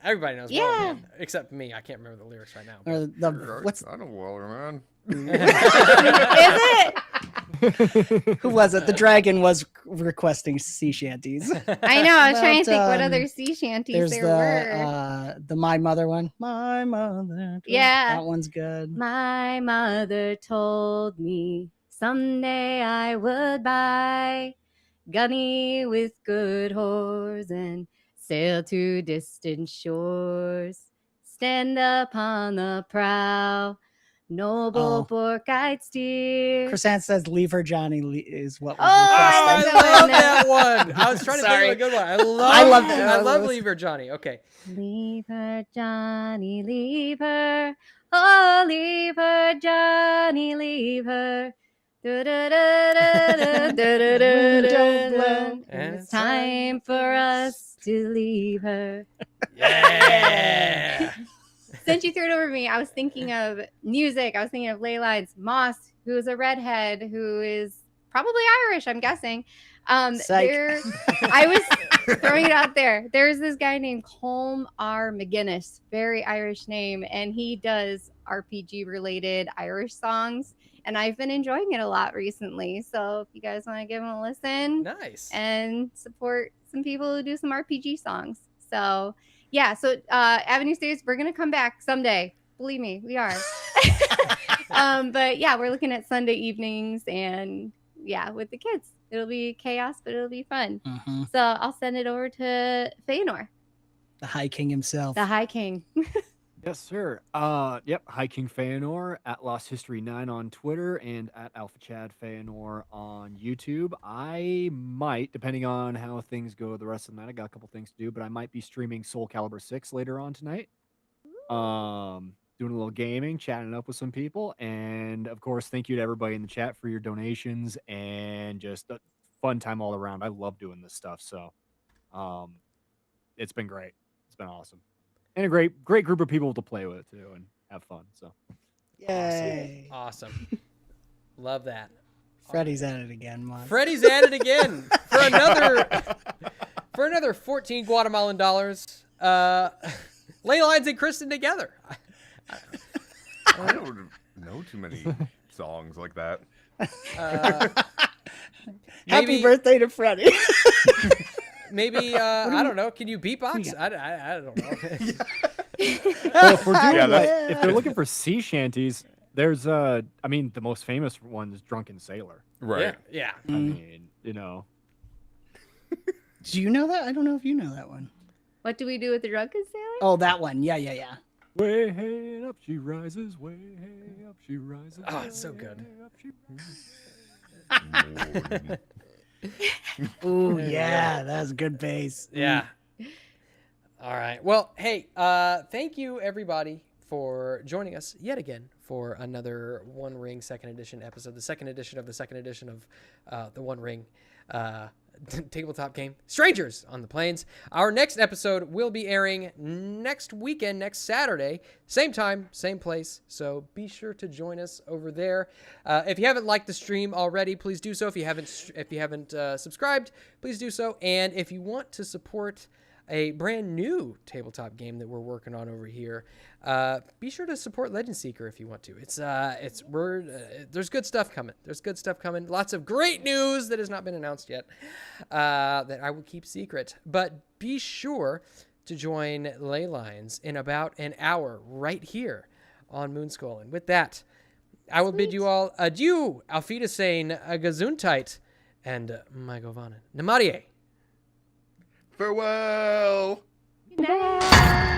Everybody knows Yeah. Weller Man, except me. I can't remember the lyrics right now. Or what's I know Waller, man. Is it? who was it? The dragon was requesting sea shanties. I know. I was trying to think what But, other sea shanties There's there were. the My Mother one. My mother. Yeah. That one's good. My mother told me someday I would buy gunny with good horse and sail to distant shores. Stand upon the prow, noble pork-eyed steer. Chrysanth says, "Leave her, Johnny." Is what. Oh, I that's love the that one. I was trying to think Sorry. of a good one. I love that. I love Leave Her Johnny. Okay. Leave her, Johnny, leave her. Oh, leave her, Johnny, leave her. And It's time for us to leave her. Yeah. Since you threw it over me, I was thinking of music. I was thinking of ley lines. Moss, who is a redhead, who is probably Irish, I'm guessing. Psych. I was throwing it out there. There's this guy named Colm R. McGinnis, very Irish name, and he does RPG-related Irish songs. And I've been enjoying it a lot recently. So if you guys want to give him a listen Nice. and support some people who do some RPG songs. So yeah, so Avenue Studios, we're gonna come back someday. Believe me, we are. But yeah, we're looking at Sunday evenings and yeah, with the kids. It'll be chaos, but it'll be fun. Mm-hmm. So I'll send it over to Feanor, The High King himself. the High King. Yes, sir. Yep. High King Feanor at Lost History 9 on Twitter and at Alpha Chad Feanor on YouTube. I might, depending on how things go the rest of the night, I got a couple things to do, but I might be streaming Soul Calibur 6 later on tonight. Doing a little gaming, chatting up with some people, and of course, thank you to everybody in the chat for your donations and just a fun time all around. I love doing this stuff, so it's been great. It's been awesome. And a great group of people to play with too and have fun. So Yay. Awesome. Love that. Freddie's at it again, Mon. Freddie's at it again for another 14 Guatemalan dollars. Ley Lines and Kristen together. I don't know too many songs like that. Happy birthday to Freddie. Maybe I don't know. Can you beatbox? I don't know. Well, if we're doing Yeah, like, that's- if they're looking for sea shanties, there's I mean, the most famous one is Drunken Sailor. Right. Yeah. I mean, you know. Do you know that? I don't know if you know that one. What do we do with the drunken sailor? Oh, that one. Yeah. Way hey up she rises, way hey up she rises. Oh, it's so good. way up she rises. Ooh, yeah, that's good bass. Yeah. All right. Well, hey, thank you everybody for joining us yet again for another One Ring Second Edition episode, the second edition of the second edition of the One Ring tabletop game, Strangers on the Plains. Our next episode will be airing next weekend, next Saturday, same time, same place. So be sure to join us over there. If you haven't liked the stream already, please do so. If you haven't subscribed, please do so. And if you want to support a brand new tabletop game that we're working on over here, be sure to support Legend Seeker if you want to. There's good stuff coming. There's good stuff coming. Lots of great news that has not been announced yet, that I will keep secret. But be sure to join Ley Lines in about an hour right here on Moonskull. And with that, I will bid you all adieu. Auf Wiedersehen, Gesundheit, and Magovanen. Namarie. Farewell. Good night.